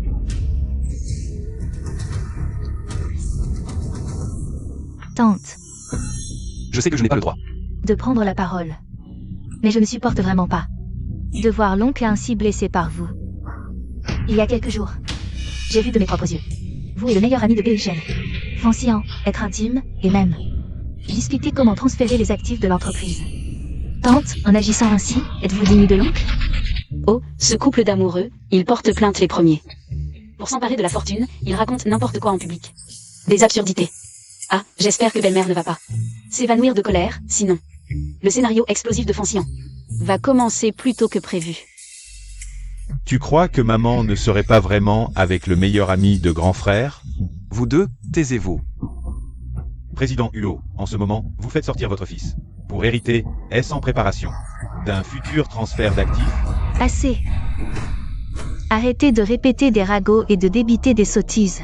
[SPEAKER 3] Tante,
[SPEAKER 2] Je sais que je n'ai pas le droit.
[SPEAKER 5] De prendre la parole. Mais je ne supporte vraiment pas.
[SPEAKER 3] de voir l'oncle ainsi blessé par vous.
[SPEAKER 5] Il y a quelques jours, j'ai vu de mes propres yeux. Vous et le meilleur ami de Beoi-shen. Fonciant, être intime, et même discuter comment transférer les actifs de l'entreprise. Tante, en agissant ainsi, êtes-vous digne de l'oncle?
[SPEAKER 1] Oh, ce couple d'amoureux, ils portent plainte les premiers. Pour s'emparer de la fortune, ils racontent n'importe quoi en public. Des absurdités. Ah, j'espère que belle-mère ne va pas s'évanouir de colère, sinon. Le scénario explosif de Foncian va commencer plus tôt que prévu.
[SPEAKER 4] Tu crois que maman ne serait pas vraiment avec le meilleur ami de grand frère?
[SPEAKER 2] Vous deux, taisez-vous.
[SPEAKER 4] Président Hulot, en ce moment, vous faites sortir votre fils. Pour hériter, est-ce en préparation d'un futur transfert d'actifs?
[SPEAKER 3] Assez. Arrêtez de répéter des ragots et de débiter des sottises.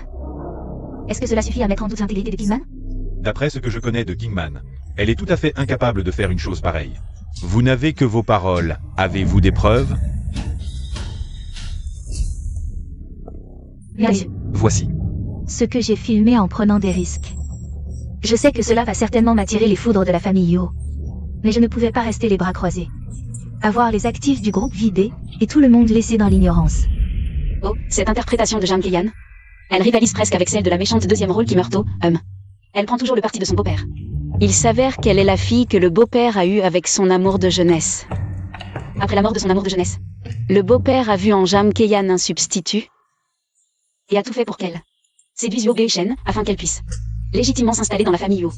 [SPEAKER 5] Est-ce que cela suffit à mettre en doute l'intégrité de Kingman?
[SPEAKER 4] D'après ce que je connais de Kingman, elle est tout à fait incapable de faire une chose pareille. Vous n'avez que vos paroles. Avez-vous des preuves?
[SPEAKER 5] Bien les yeux.
[SPEAKER 2] Voici.
[SPEAKER 3] Ce que j'ai filmé en prenant des risques.
[SPEAKER 5] Je sais que cela va certainement m'attirer les foudres de la famille Yo. Mais je ne pouvais pas rester les bras croisés. Avoir les actifs du groupe vidés, et tout le monde laissé dans l'ignorance.
[SPEAKER 1] Oh, cette interprétation de Jang Kei-yan. Elle rivalise presque avec celle de la méchante deuxième rôle qui meurt tôt, Elle prend toujours le parti de son beau-père. Il s'avère qu'elle est la fille que le beau-père a eue avec son amour de jeunesse. Après la mort de son amour de jeunesse, le beau-père a vu en Jang Kei-yan un substitut et a tout fait pour qu'elle séduise Yo Beoi-shen afin qu'elle puisse légitimement s'installer dans la famille Yo.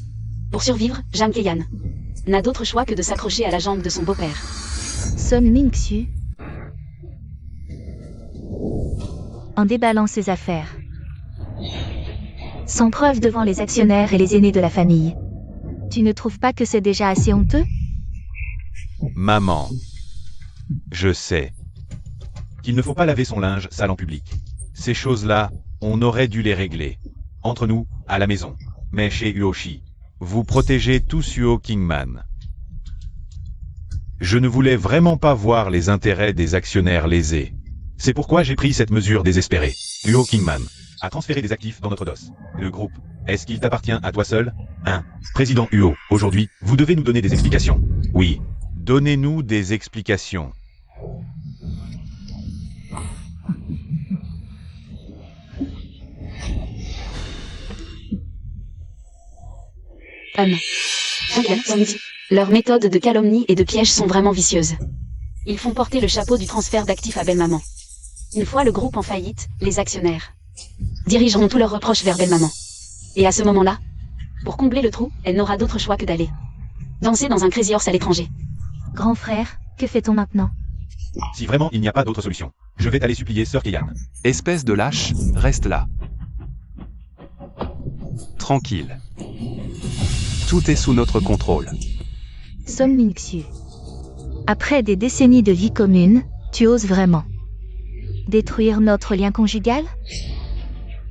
[SPEAKER 1] Pour survivre, Jang Kei-yan n'a d'autre choix que de s'accrocher à la jambe de son beau-père.
[SPEAKER 3] Son Ming-Xu. En déballant ses affaires.
[SPEAKER 5] Sans preuve devant les actionnaires et les aînés de la famille.
[SPEAKER 3] Tu ne trouves pas que c'est déjà assez honteux?
[SPEAKER 4] Maman. Je sais qu'il ne faut pas laver son linge sale en public. Ces choses-là, on aurait dû les régler. Entre nous, à la maison. Mais chez Uoshi, vous protégez tous Uo Kingman. Je ne voulais vraiment pas voir les intérêts des actionnaires lésés. C'est pourquoi j'ai pris cette mesure désespérée. Uo Kingman a transféré des actifs dans notre DOS. Le groupe, est-ce qu'il t'appartient à toi seul? Président Uo, aujourd'hui, vous devez nous donner des explications. Oui, donnez-nous des explications.
[SPEAKER 1] Leurs méthodes de calomnie et de piège sont vraiment vicieuses. Ils font porter le chapeau du transfert d'actifs à Belle-Maman. Une fois le groupe en faillite, les actionnaires dirigeront tous leurs reproches vers Belle-Maman. Et à ce moment-là, pour combler le trou, elle n'aura d'autre choix que d'aller danser dans un Crazy Horse à l'étranger.
[SPEAKER 3] Grand frère, que fait-on maintenant?
[SPEAKER 4] Si vraiment il n'y a pas d'autre solution, je vais t'aller supplier Sœur Keyan.
[SPEAKER 2] Espèce de lâche, reste là. Tranquille. Tout est sous notre contrôle.
[SPEAKER 3] Som Min-Xiu. Après des décennies de vie commune, tu oses vraiment détruire notre lien conjugal?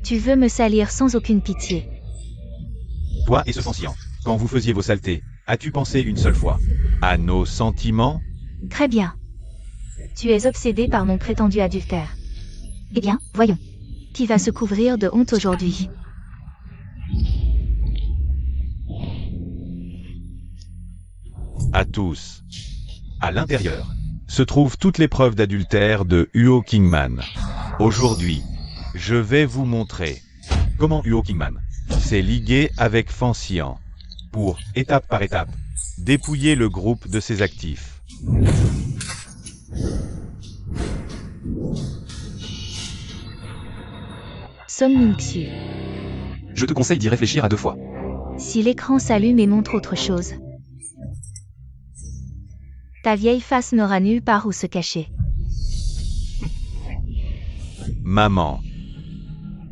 [SPEAKER 3] Tu veux me salir sans aucune pitié.
[SPEAKER 4] Toi et ce Fansian, quand vous faisiez vos saletés, as-tu pensé une seule fois à nos sentiments?
[SPEAKER 3] Très bien. Tu es obsédé par mon prétendu adultère.
[SPEAKER 5] Eh bien, voyons.
[SPEAKER 3] Qui va se couvrir de honte aujourd'hui?
[SPEAKER 4] À tous. À l'intérieur se trouvent toutes les preuves d'adultère de Huo Kingman. Aujourd'hui, je vais vous montrer comment Huo Kingman s'est ligué avec Fansian pour, étape par étape, dépouiller le groupe de ses actifs.
[SPEAKER 3] Som Min-Xiu.
[SPEAKER 2] Je te conseille d'y réfléchir à 2 fois.
[SPEAKER 3] Si l'écran s'allume et montre autre chose, ta vieille face n'aura nulle part où se cacher.
[SPEAKER 4] Maman,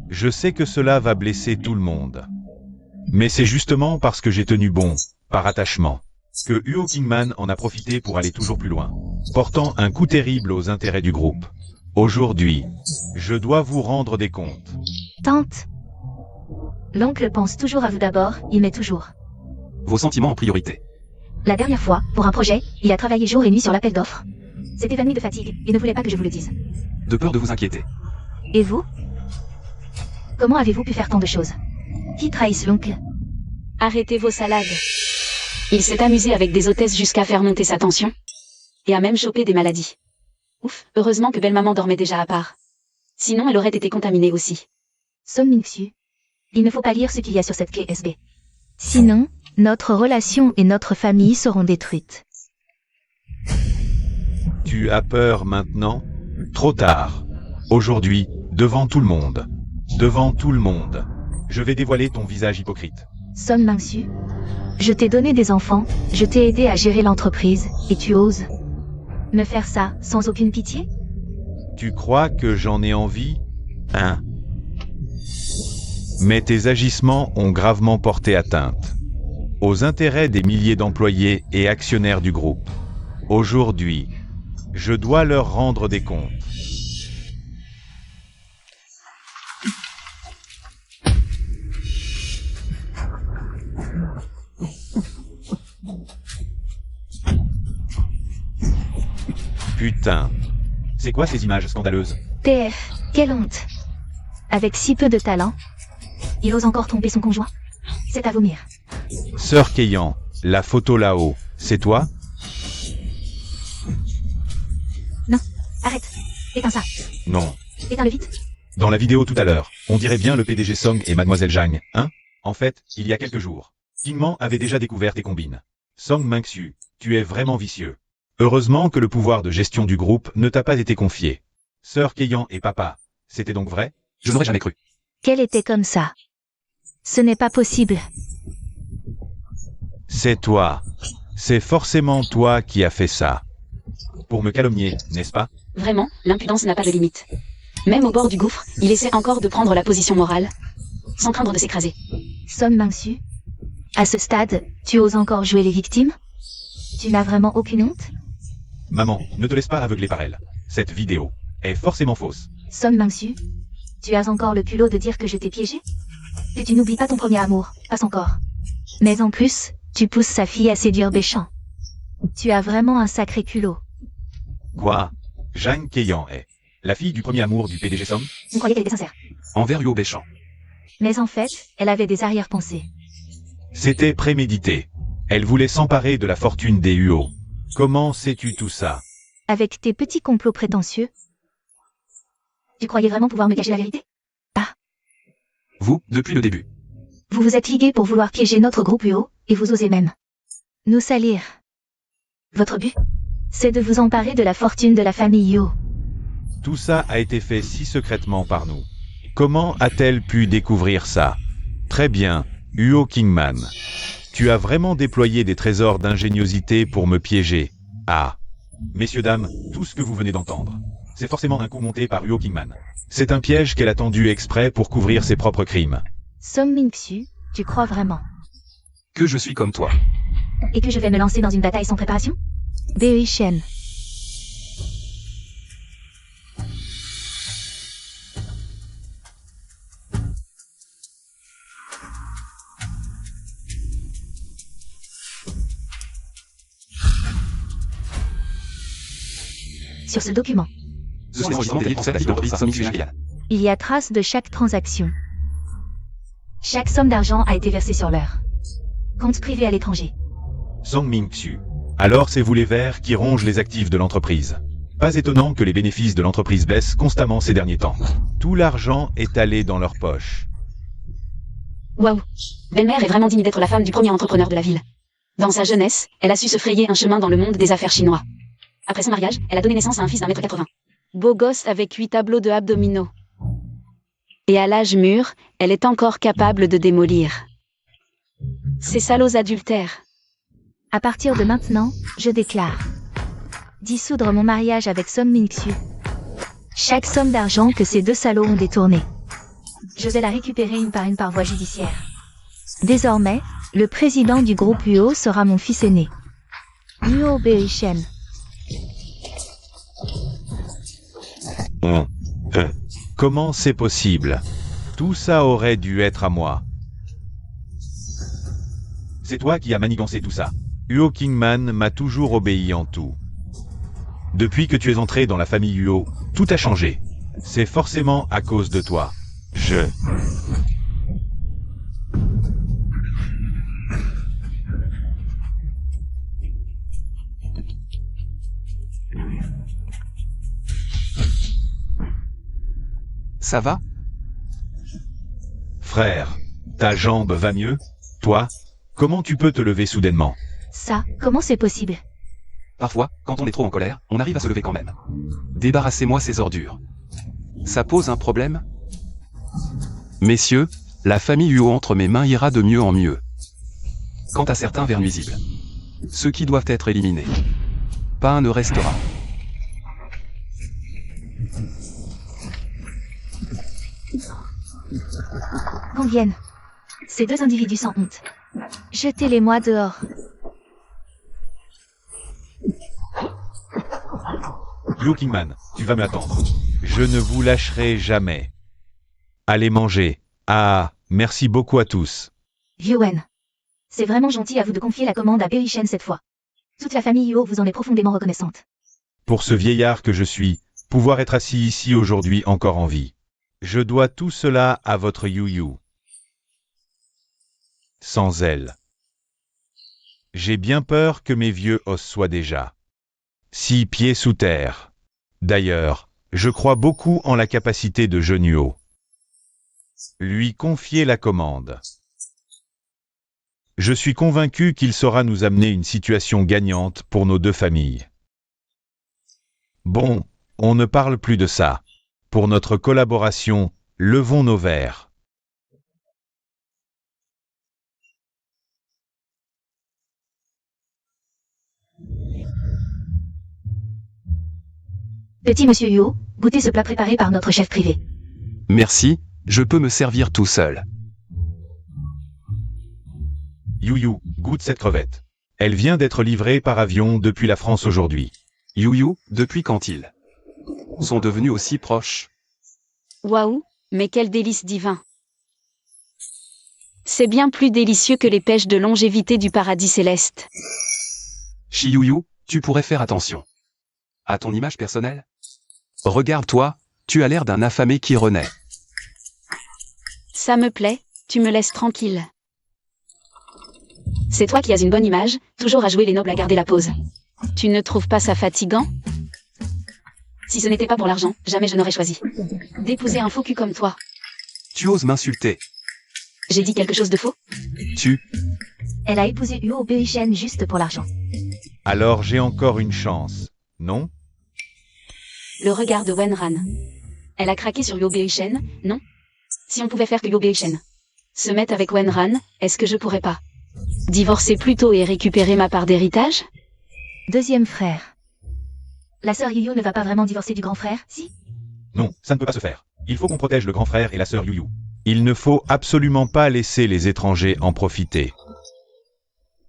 [SPEAKER 4] je sais que cela va blesser tout le monde. Mais c'est justement parce que j'ai tenu bon, par attachement, que Huo Kingman en a profité pour aller toujours plus loin, portant un coup terrible aux intérêts du groupe. Aujourd'hui, je dois vous rendre des comptes.
[SPEAKER 3] Tante.
[SPEAKER 5] L'oncle pense toujours à vous d'abord, il met toujours
[SPEAKER 2] Vos sentiments en priorité.
[SPEAKER 5] La dernière fois, pour un projet, il a travaillé jour et nuit sur l'appel d'offres. S'est évanoui de fatigue, et ne voulait pas que je vous le dise.
[SPEAKER 2] De peur de vous inquiéter.
[SPEAKER 3] Et vous?
[SPEAKER 5] Comment avez-vous pu faire tant de choses? Qui trahisse l'oncle?
[SPEAKER 1] Arrêtez vos salades. Il s'est amusé avec des hôtesses jusqu'à faire monter sa tension. Et a même chopé des maladies. Ouf, heureusement que Belle-Maman dormait déjà à part. Sinon elle aurait été contaminée aussi.
[SPEAKER 5] Som Min-Xiu. Il ne faut pas lire ce qu'il y a sur cette clé USB.
[SPEAKER 3] Sinon, notre relation et notre famille seront détruites.
[SPEAKER 4] Tu as peur maintenant? Trop tard. Aujourd'hui, devant tout le monde. Devant tout le monde. Je vais dévoiler ton visage hypocrite.
[SPEAKER 3] Som Min-Xiu. Je t'ai donné des enfants, je t'ai aidé à gérer l'entreprise, et tu oses me faire ça sans aucune pitié?
[SPEAKER 4] Tu crois que j'en ai envie? Hein? Mais tes agissements ont gravement porté atteinte aux intérêts des milliers d'employés et actionnaires du groupe. Aujourd'hui, je dois leur rendre des comptes. Putain. C'est quoi ces images scandaleuses?
[SPEAKER 3] TF, quelle honte. Avec si peu de talent.
[SPEAKER 5] Il ose encore tromper son conjoint? C'est à vomir.
[SPEAKER 4] Sœur Keyan, la photo là-haut, c'est toi?
[SPEAKER 5] Non, arrête. Éteins ça.
[SPEAKER 4] Non.
[SPEAKER 5] Éteins-le vite.
[SPEAKER 4] Dans la vidéo tout à l'heure, on dirait bien le PDG Song et Mademoiselle Zhang, hein? En fait, il y a quelques jours, Kingman avait déjà découvert tes combines. Song Min-Xiu, tu es vraiment vicieux. Heureusement que le pouvoir de gestion du groupe ne t'a pas été confié. Sœur Keyan et papa, c'était donc vrai?
[SPEAKER 2] Je n'aurais jamais cru.
[SPEAKER 3] Qu'elle était comme ça. Ce n'est pas possible.
[SPEAKER 4] C'est toi. C'est forcément toi qui as fait ça. Pour me calomnier, n'est-ce pas?
[SPEAKER 1] Vraiment, l'impudence n'a pas de limite. Même au bord du gouffre, il essaie encore de prendre la position morale, sans craindre de s'écraser.
[SPEAKER 3] Som Min-Xiu. À ce stade, tu oses encore jouer les victimes? Tu n'as vraiment aucune honte?
[SPEAKER 4] Maman, ne te laisse pas aveugler par elle. Cette vidéo est forcément fausse.
[SPEAKER 5] Som Min-Xiu. Tu as encore le culot de dire que je t'ai piégé? Que tu n'oublies pas ton premier amour, passe encore.
[SPEAKER 3] Mais en plus, tu pousses sa fille à séduire Béchamp. Tu as vraiment un sacré culot.
[SPEAKER 4] Quoi? Zhang Keyan est la fille du premier amour du PDG Song?
[SPEAKER 5] Vous croyez qu'elle était sincère?
[SPEAKER 2] Envers Huo Béchamp.
[SPEAKER 3] Mais en fait, elle avait des arrière-pensées.
[SPEAKER 4] C'était prémédité. Elle voulait s'emparer de la fortune des Huo. Comment sais-tu tout ça?
[SPEAKER 3] Avec tes petits complots prétentieux?
[SPEAKER 5] Tu croyais vraiment pouvoir me cacher la vérité?
[SPEAKER 2] Vous, depuis le début.
[SPEAKER 5] Vous vous êtes ligués pour vouloir piéger notre groupe UO, Et vous osez même
[SPEAKER 3] Nous salir.
[SPEAKER 5] Votre but, c'est de vous emparer de la fortune de la famille Yo.
[SPEAKER 4] Tout ça a été fait si secrètement par nous. Comment a-t-elle pu découvrir ça? Très bien, Huo Kingman. Tu as vraiment déployé des trésors d'ingéniosité pour me piéger. Ah. Messieurs, dames, tout ce que vous venez d'entendre, c'est forcément un coup monté par Huo Kingman. C'est un piège qu'elle a tendu exprès pour couvrir ses propres crimes.
[SPEAKER 3] Song Ming-Xu, tu crois vraiment?
[SPEAKER 2] Que je suis comme toi.
[SPEAKER 5] Et que je vais me lancer dans une bataille sans préparation?
[SPEAKER 3] Bei Shen.
[SPEAKER 5] Sur ce document,
[SPEAKER 2] Ce sont les enregistrements des transferts d'actifs de l'entreprise Song Ming-Xu et Jean Keiyan.
[SPEAKER 3] Il y a trace de chaque transaction.
[SPEAKER 5] chaque somme d'argent a été versée sur leur compte privé à l'étranger.
[SPEAKER 4] Song Ming-Xu. Alors c'est vous les verts qui rongent les actifs de l'entreprise. Pas étonnant que les bénéfices de l'entreprise baissent constamment ces derniers temps. Tout l'argent est allé dans leur poche.
[SPEAKER 1] Waouh. Belle-mère est vraiment digne d'être la femme du premier entrepreneur de la ville. Dans sa jeunesse, elle a su se frayer un chemin dans le monde des affaires chinois. Après son mariage, elle a donné naissance à un fils d'1,80 m. Beau gosse avec 8 tableaux de abdominaux. Et à l'âge mûr, elle est encore capable de démolir. Ces salauds adultères.
[SPEAKER 3] À partir de maintenant, je déclare dissoudre mon mariage avec Song Ming-Xu. Chaque somme d'argent que ces deux salauds ont détournée,
[SPEAKER 5] Je vais la récupérer une par voie judiciaire.
[SPEAKER 3] désormais, le président du groupe Huo sera mon fils aîné. Huo Bei Shen.
[SPEAKER 4] Comment c'est possible? Tout ça aurait dû être à moi. C'est toi qui as manigancé tout ça. Huo Kingman m'a toujours obéi en tout. Depuis que tu es entré dans la famille Huo, tout a changé. C'est forcément à cause de toi.
[SPEAKER 2] Ça va?
[SPEAKER 4] Frère, ta jambe va mieux? Toi, comment tu peux te lever soudainement?
[SPEAKER 5] Ça, comment c'est possible?
[SPEAKER 2] Parfois, quand on est trop en colère, on arrive à se lever quand même. Débarrassez-moi ces ordures. Ça pose un problème? Messieurs, la famille Huo entre mes mains ira de mieux en mieux. Quant à certains vers nuisibles, ceux qui doivent être éliminés, pas un ne restera.
[SPEAKER 5] Qu'on vienne. Ces deux individus sans honte.
[SPEAKER 3] Jetez-les-moi dehors.
[SPEAKER 4] Huo Kingman, tu vas m'attendre. Je ne vous lâcherai jamais. Allez manger. Ah, merci beaucoup à tous.
[SPEAKER 5] Yuan. C'est vraiment gentil à vous de confier la commande à Bei Shen cette fois. Toute la famille Yo vous en est profondément reconnaissante.
[SPEAKER 4] Pour ce vieillard que je suis, pouvoir être assis ici aujourd'hui encore en vie. Je dois tout cela à votre Yu. Sans elle. J'ai bien peur que mes vieux os soient déjà 6 pieds sous terre. D'ailleurs, je crois beaucoup en la capacité de Genuo. Lui confier la commande. Je suis convaincu qu'il saura nous amener une situation gagnante pour nos deux familles. Bon, on ne parle plus de ça. Pour notre collaboration, levons nos verres.
[SPEAKER 5] Petit monsieur Yo, goûtez ce plat préparé par notre chef privé.
[SPEAKER 2] Merci, je peux me servir tout seul.
[SPEAKER 4] Yu, goûte cette crevette. Elle vient d'être livrée par avion depuis la France aujourd'hui.
[SPEAKER 2] Yu, depuis quand ils sont devenus aussi proches?
[SPEAKER 1] Waouh, mais quel délice divin. C'est bien plus délicieux que les pêches de longévité du paradis céleste.
[SPEAKER 2] Yu, tu pourrais faire attention à ton image personnelle. Regarde-toi, tu as l'air d'un affamé qui renaît.
[SPEAKER 1] Ça me plaît, tu me laisses tranquille. C'est toi qui as une bonne image, toujours à jouer les nobles à garder la pose. Tu ne trouves pas ça fatigant? Si ce n'était pas pour l'argent, jamais je n'aurais choisi d'épouser un faux cul comme toi.
[SPEAKER 2] Tu oses m'insulter.
[SPEAKER 1] J'ai dit quelque chose de faux?
[SPEAKER 2] Tu
[SPEAKER 5] Elle a épousé Huo Beishen juste pour l'argent.
[SPEAKER 4] Alors j'ai encore une chance, non?
[SPEAKER 1] Le regard de Wenran. Elle a craqué sur Yo Beishen, non? Si on pouvait faire que Yo Beishen se mette avec Wenran, est-ce que je pourrais pas divorcer plus tôt et récupérer ma part d'héritage?
[SPEAKER 5] Deuxième frère. La sœur Yuyu ne va pas vraiment divorcer du grand frère, si?
[SPEAKER 4] Non, ça ne peut pas se faire. Il faut qu'on protège le grand frère et la sœur Yuyu. Il ne faut absolument pas laisser les étrangers en profiter.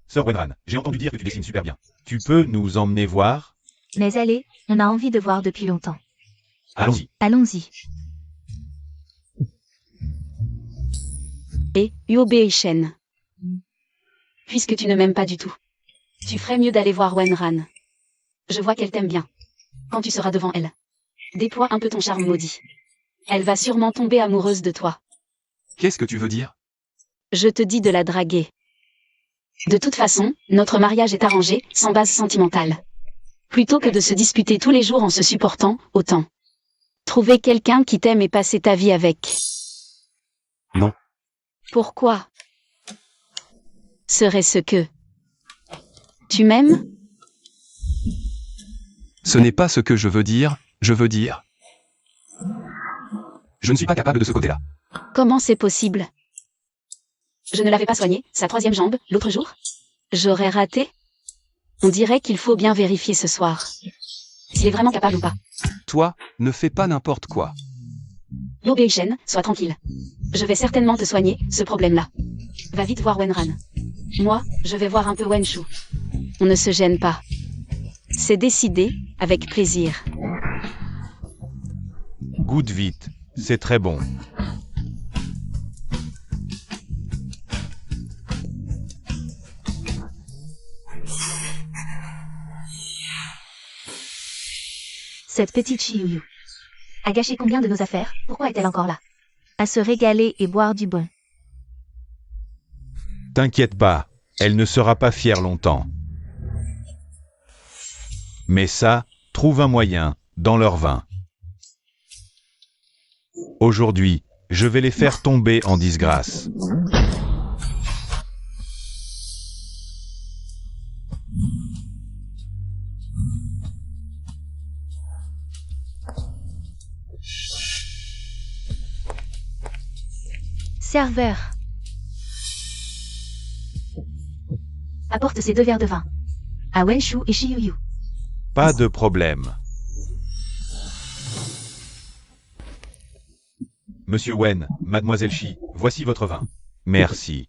[SPEAKER 4] Sœur Wenran, j'ai entendu dire que tu dessines super bien. Tu peux nous emmener voir?
[SPEAKER 5] Mais allez, on a envie de voir depuis longtemps.
[SPEAKER 4] Allons-y.
[SPEAKER 5] Allons-y.
[SPEAKER 1] Et Yo Beishen. Puisque tu ne m'aimes pas du tout, tu ferais mieux d'aller voir Wenran. Je vois qu'elle t'aime bien. Quand tu seras devant elle, déploie un peu ton charme maudit. Elle va sûrement tomber amoureuse de toi.
[SPEAKER 2] Qu'est-ce que tu veux dire?
[SPEAKER 1] Je te dis de la draguer. De toute façon, notre mariage est arrangé, sans base sentimentale. Plutôt que de se disputer tous les jours en se supportant, autant trouver quelqu'un qui t'aime et passer ta vie avec.
[SPEAKER 2] Non.
[SPEAKER 1] Pourquoi? Serait-ce que tu m'aimes?
[SPEAKER 2] Ce n'est pas ce que je veux dire, je veux dire. Je ne suis pas capable de ce côté-là.
[SPEAKER 1] Comment c'est possible? Je ne l'avais pas soigné, sa troisième jambe, l'autre jour? J'aurais raté? On dirait qu'il faut bien vérifier ce soir. S'il est vraiment capable ou pas.
[SPEAKER 2] Toi, ne fais pas n'importe quoi.
[SPEAKER 1] Yo Beishen, sois tranquille. Je vais certainement te soigner, ce problème-là. Va vite voir Wenran. Moi, je vais voir un peu Wenshu. On ne se gêne pas. C'est décidé, avec plaisir.
[SPEAKER 4] Goûte vite, c'est très bon.
[SPEAKER 5] Cette petite Chiyuyu a gâché combien de nos affaires? Pourquoi est-elle encore là? À se régaler et boire du bon.
[SPEAKER 4] T'inquiète pas, elle ne sera pas fière longtemps. Mais ça, trouve un moyen, dans leur vin. Aujourd'hui, je vais les faire tomber en disgrâce.
[SPEAKER 5] Serveur. Apporte ces 2 verres de vin. À Wenshu et Chiyuyu.
[SPEAKER 4] Pas de problème. Monsieur Wen, Mademoiselle Shi, voici votre vin. Merci.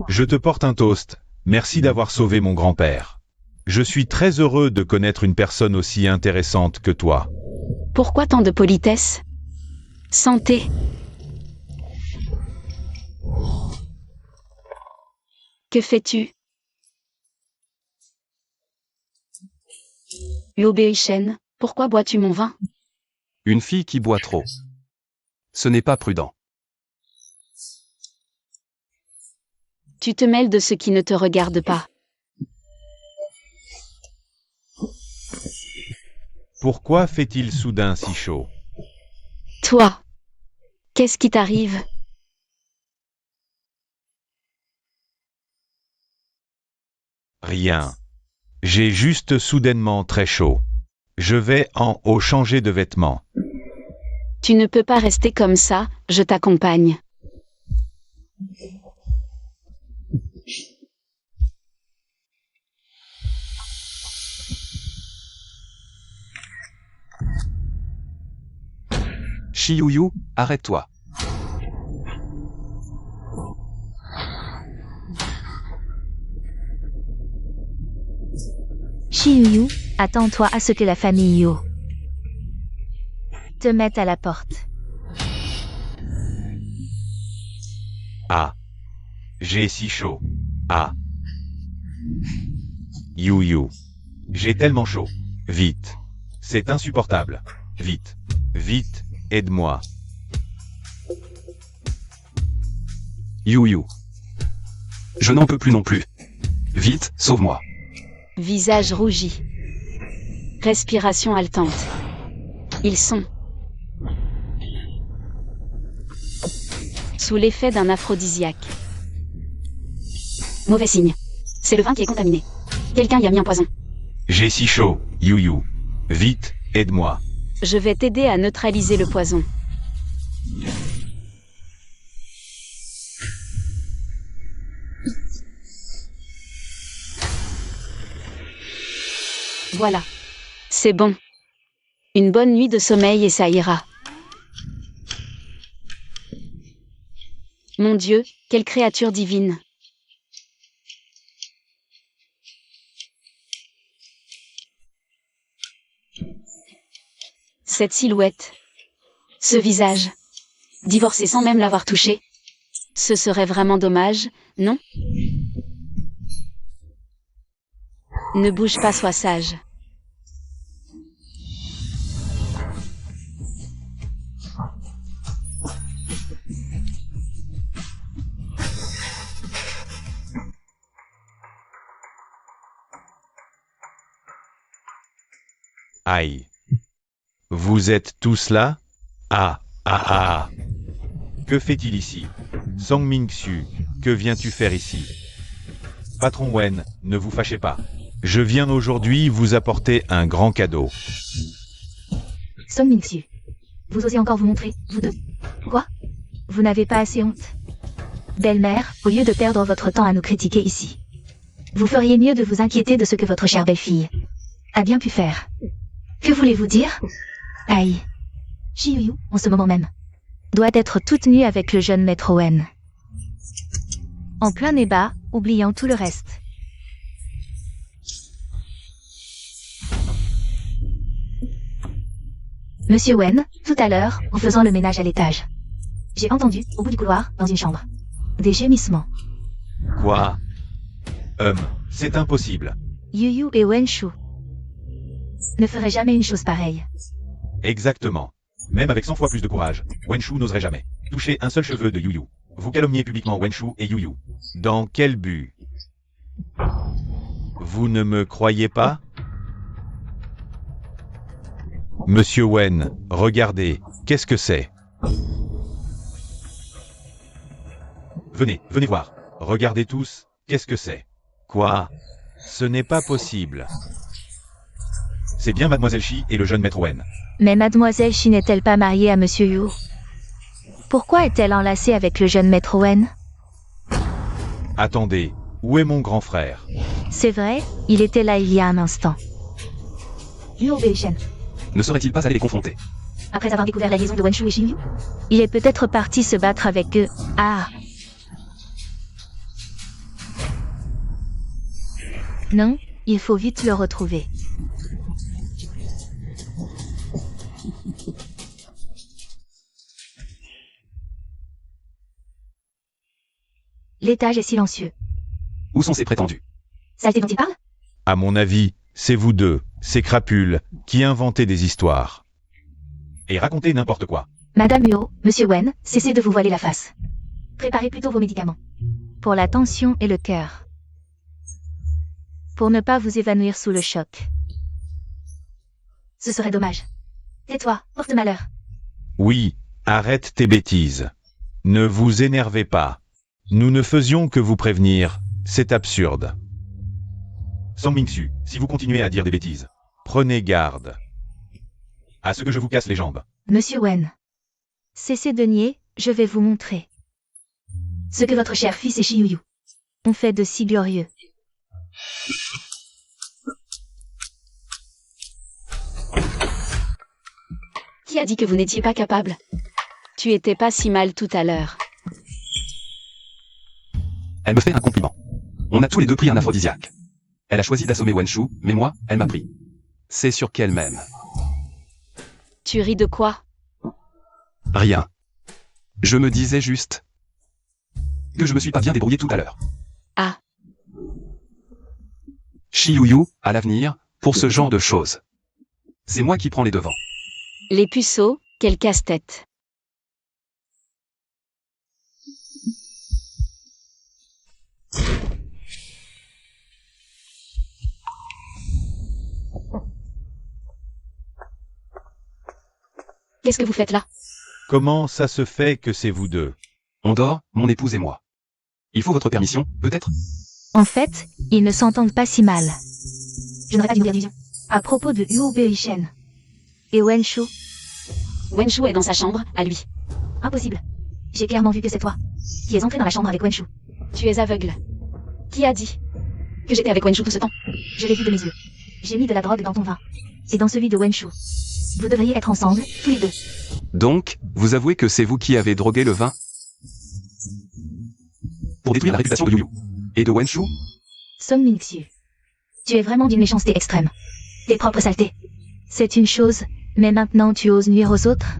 [SPEAKER 4] Je te porte un toast. Merci d'avoir sauvé mon grand-père. Je suis très heureux de connaître une personne aussi intéressante que toi.
[SPEAKER 1] Pourquoi tant de politesse? Santé. Que fais-tu? Yo Beishen, pourquoi bois-tu mon vin?
[SPEAKER 2] Une fille qui boit trop. Ce n'est pas prudent.
[SPEAKER 1] Tu te mêles de ce qui ne te regarde pas.
[SPEAKER 4] Pourquoi fait-il soudain si chaud?
[SPEAKER 1] Toi, qu'est-ce qui t'arrive?
[SPEAKER 4] Rien. J'ai juste soudainement très chaud. Je vais en haut changer de vêtements.
[SPEAKER 1] Tu ne peux pas rester comme ça, je t'accompagne.
[SPEAKER 2] Chiyuyu, arrête-toi.
[SPEAKER 5] Chiyuyu, attends-toi à ce que la famille Yo te mette à la porte.
[SPEAKER 4] Ah. J'ai si chaud. Ah. You. J'ai tellement chaud. Vite. C'est insupportable. Vite. Vite, aide-moi.
[SPEAKER 2] You. Je n'en peux plus non plus. Vite, sauve-moi.
[SPEAKER 1] Visage rougi. Respiration haletante. Ils sont sous l'effet d'un aphrodisiaque. Mauvais signe. C'est le vin qui est contaminé. Quelqu'un y a mis un poison.
[SPEAKER 4] J'ai si chaud, You. Vite, aide-moi.
[SPEAKER 1] Je vais t'aider à neutraliser le poison. Voilà. C'est bon. Une bonne nuit de sommeil et ça ira. Mon Dieu, quelle créature divine. Cette silhouette. Ce visage. Divorcé sans même l'avoir touché. Ce serait vraiment dommage, non? Ne bouge pas, sois sage.
[SPEAKER 4] Aïe. Vous êtes tous là? Ah. Que fait-il ici? Song Ming-Su, que viens-tu faire ici? Patron Wen, ne vous fâchez pas. Je viens aujourd'hui vous apporter un grand cadeau.
[SPEAKER 5] Song Ming-Su. Vous osez encore vous montrer, vous deux? Quoi? Vous n'avez pas assez honte? Belle-mère, au lieu de perdre votre temps à nous critiquer ici, vous feriez mieux de vous inquiéter de ce que votre chère belle-fille a bien pu faire. Que voulez-vous dire? Aïe. Shi-Yu, en ce moment même, doit être toute nue avec le jeune maître Wen.
[SPEAKER 3] En plein débat, oubliant tout le reste.
[SPEAKER 5] Monsieur Wen, tout à l'heure, en faisant le ménage à l'étage, j'ai entendu, au bout du couloir, dans une chambre, des gémissements.
[SPEAKER 4] Quoi? C'est impossible.
[SPEAKER 3] Yu et Wenshu.
[SPEAKER 5] Ne ferait jamais une chose pareille.
[SPEAKER 4] Exactement. Même avec 100 fois plus de courage, Wenshu n'oserait jamais toucher un seul cheveu de You. Vous calomniez publiquement Wenshu et You. Dans quel but? Vous ne me croyez pas? Monsieur Wen, regardez, qu'est-ce que c'est? Venez voir. Regardez tous, qu'est-ce que c'est? Quoi? Ce n'est pas possible. C'est bien Mademoiselle Shi et le jeune maître Wen.
[SPEAKER 3] Mais Mademoiselle Shi n'est-elle pas mariée à Monsieur Yu? Pourquoi est-elle enlacée avec le jeune maître Wen?
[SPEAKER 4] Attendez, où est mon grand frère?
[SPEAKER 3] C'est vrai, il était là il y a un instant.
[SPEAKER 5] Luo Beishen,
[SPEAKER 2] Ne serait-il pas allé les confronter?
[SPEAKER 5] après avoir découvert la liaison de Wenshu et Shi-Yu,
[SPEAKER 3] Il est peut-être parti se battre avec eux. Ah! Non, il faut vite le retrouver.
[SPEAKER 5] l'étage est silencieux.
[SPEAKER 2] Où sont ces prétendus?
[SPEAKER 5] Saleté dont il parle?
[SPEAKER 4] À mon avis, c'est vous deux, ces crapules, qui inventez des histoires. Et racontez n'importe quoi.
[SPEAKER 5] Madame Huo, Monsieur Wen, cessez de vous voiler la face. Préparez plutôt vos médicaments.
[SPEAKER 3] Pour la tension et le cœur. Pour ne pas vous évanouir sous le choc.
[SPEAKER 5] Ce serait dommage. Tais-toi, porte-malheur.
[SPEAKER 4] Oui, arrête tes bêtises. Ne vous énervez pas. Nous ne faisions que vous prévenir, c'est absurde. Song Ming-Su, si vous continuez à dire des bêtises, prenez garde. À ce que je vous casse les jambes.
[SPEAKER 5] Monsieur Wen,
[SPEAKER 3] Cessez de nier, je vais vous montrer.
[SPEAKER 5] ce que votre cher fils et Shi-Yu
[SPEAKER 3] On fait de si glorieux.
[SPEAKER 1] Qui a dit que vous n'étiez pas capable? Tu étais pas si mal tout à l'heure.
[SPEAKER 2] Elle me fait un compliment. On a tous les deux pris un aphrodisiaque. Elle a choisi d'assommer Wenshu, mais moi, elle m'a pris. C'est sur qu'elle m'aime.
[SPEAKER 1] Tu ris de quoi?
[SPEAKER 2] Rien. Je me disais juste que je me suis pas bien débrouillé tout à l'heure.
[SPEAKER 1] Ah.
[SPEAKER 2] Shi-Yu, à l'avenir, pour ce genre de choses. C'est moi qui prends les devants.
[SPEAKER 1] Les puceaux, quel casse-tête. Qu'est-ce que vous faites là?
[SPEAKER 4] Comment ça se fait que c'est vous deux?
[SPEAKER 2] On dort, mon épouse et moi. Il faut votre permission, peut-être?
[SPEAKER 3] En fait, ils ne s'entendent pas si mal.
[SPEAKER 5] Je n'aurais pas dû nourrir d'illusions.
[SPEAKER 3] À propos de Huo Beishen et Wenshu,
[SPEAKER 1] Wenshu est dans sa chambre, à lui.
[SPEAKER 5] Impossible. J'ai clairement vu que c'est toi qui es entré dans la chambre avec Wenshu.
[SPEAKER 1] Tu es aveugle. Qui a dit que j'étais avec Wenshu tout ce temps?
[SPEAKER 5] Je l'ai vu de mes yeux. J'ai mis de la drogue dans ton vin. Et dans celui de Wenshu. Vous devriez être ensemble, tous les deux.
[SPEAKER 2] Donc, vous avouez que c'est vous qui avez drogué le vin? Pour détruire la réputation de Yu Yu. Et de Wenshu?
[SPEAKER 5] Song Ming-Xiu. Tu es vraiment d'une méchanceté extrême. Tes propres saletés.
[SPEAKER 3] c'est une chose, mais maintenant tu oses nuire aux autres?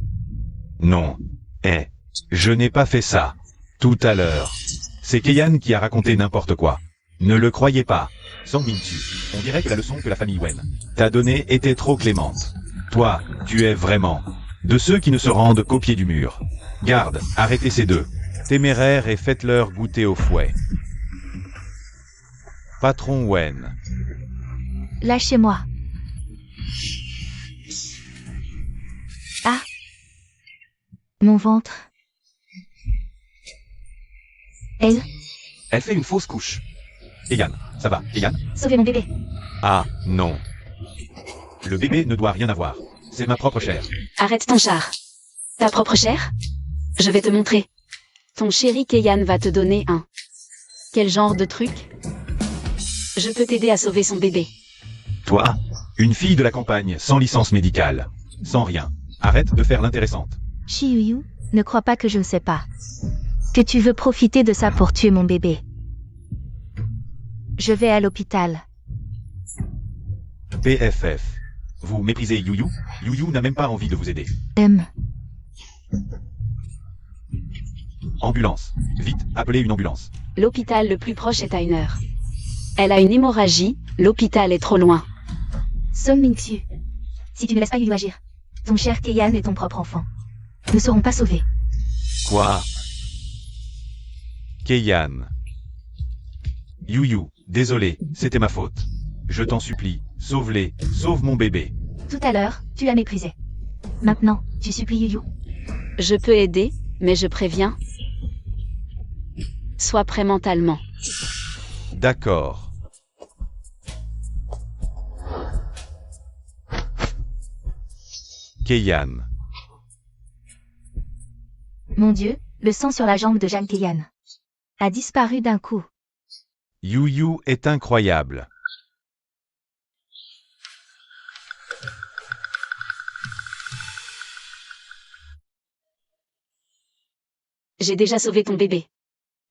[SPEAKER 4] Non. Je n'ai pas fait ça. Tout à l'heure. C'est Keiyan qui a raconté n'importe quoi. Ne le croyez pas. Song Ming-Xiu, on dirait que la leçon que la famille Wen t'a donnée était trop clémente. Toi, tu es vraiment de ceux qui ne se rendent qu'au pied du mur. Garde, arrêtez ces deux téméraires et faites-leur goûter au fouet. Patron Wen.
[SPEAKER 3] Lâchez-moi. Ah. Mon ventre.
[SPEAKER 2] Elle fait une fausse couche.
[SPEAKER 4] Keiyan, ça va, Keiyan?
[SPEAKER 5] Sauvez mon bébé.
[SPEAKER 4] Ah, non. Le bébé ne doit rien avoir. C'est ma propre chair.
[SPEAKER 1] Arrête ton char. Ta propre chair? Je vais te montrer. Ton chéri Keiyan va te donner un. Quel genre de truc? Je peux t'aider à sauver son bébé.
[SPEAKER 4] Toi, une fille de la campagne, sans licence médicale. Sans rien. Arrête de faire l'intéressante.
[SPEAKER 3] Shiyu, ne crois pas que je ne sais pas. Que tu veux profiter de ça pour tuer mon bébé. Je vais à l'hôpital.
[SPEAKER 4] PFF. Vous méprisez Yu Yu? Yu Yu n'a même pas envie de vous aider. Ambulance. Vite, appelez une ambulance.
[SPEAKER 1] L'hôpital le plus proche est à 1 heure. Elle a une hémorragie, l'hôpital est trop loin.
[SPEAKER 5] Song Ming-Xiu. Si tu ne laisses pas Yu Yu agir, ton cher Keiyan et ton propre enfant ne seront pas sauvés.
[SPEAKER 4] Quoi? Keiyan. Yu Yu, désolé, c'était ma faute. Je t'en supplie, sauve-les, sauve mon bébé.
[SPEAKER 5] Tout à l'heure, tu l'as méprisé. Maintenant, tu supplies Yu Yu.
[SPEAKER 1] Je peux aider, mais je préviens. Sois prêt mentalement.
[SPEAKER 4] D'accord. Keiyan.
[SPEAKER 5] Mon Dieu, le sang sur la jambe de Jeanne Keiyan
[SPEAKER 3] A disparu d'un coup.
[SPEAKER 4] Yu Yu est incroyable.
[SPEAKER 1] J'ai déjà sauvé ton bébé.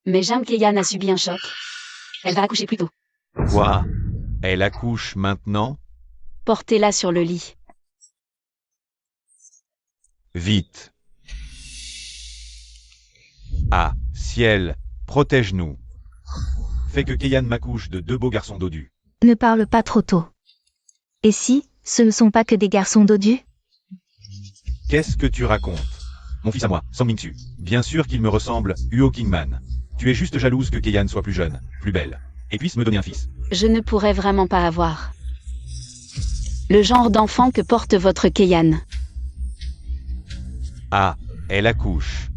[SPEAKER 1] Mais Jeanne Keiyan a subi un choc. Elle va accoucher plus tôt.
[SPEAKER 4] Quoi? Elle accouche maintenant?
[SPEAKER 1] Portez-la sur le lit.
[SPEAKER 4] Vite. Ah, ciel, protège-nous. Fais que Keiyan m'accouche de 2 beaux garçons dodus.
[SPEAKER 3] Ne parle pas trop tôt. Et si, ce ne sont pas que des garçons dodus?
[SPEAKER 4] Qu'est-ce que tu racontes? Mon fils à moi, Song Ming-Xiu. Bien sûr qu'il me ressemble, Huo Kingman. Tu es juste jalouse que Keiyan soit plus jeune, plus belle, et puisse me donner un fils.
[SPEAKER 1] Je ne pourrais vraiment pas avoir le genre d'enfant que porte votre Keiyan.
[SPEAKER 4] Ah, elle accouche.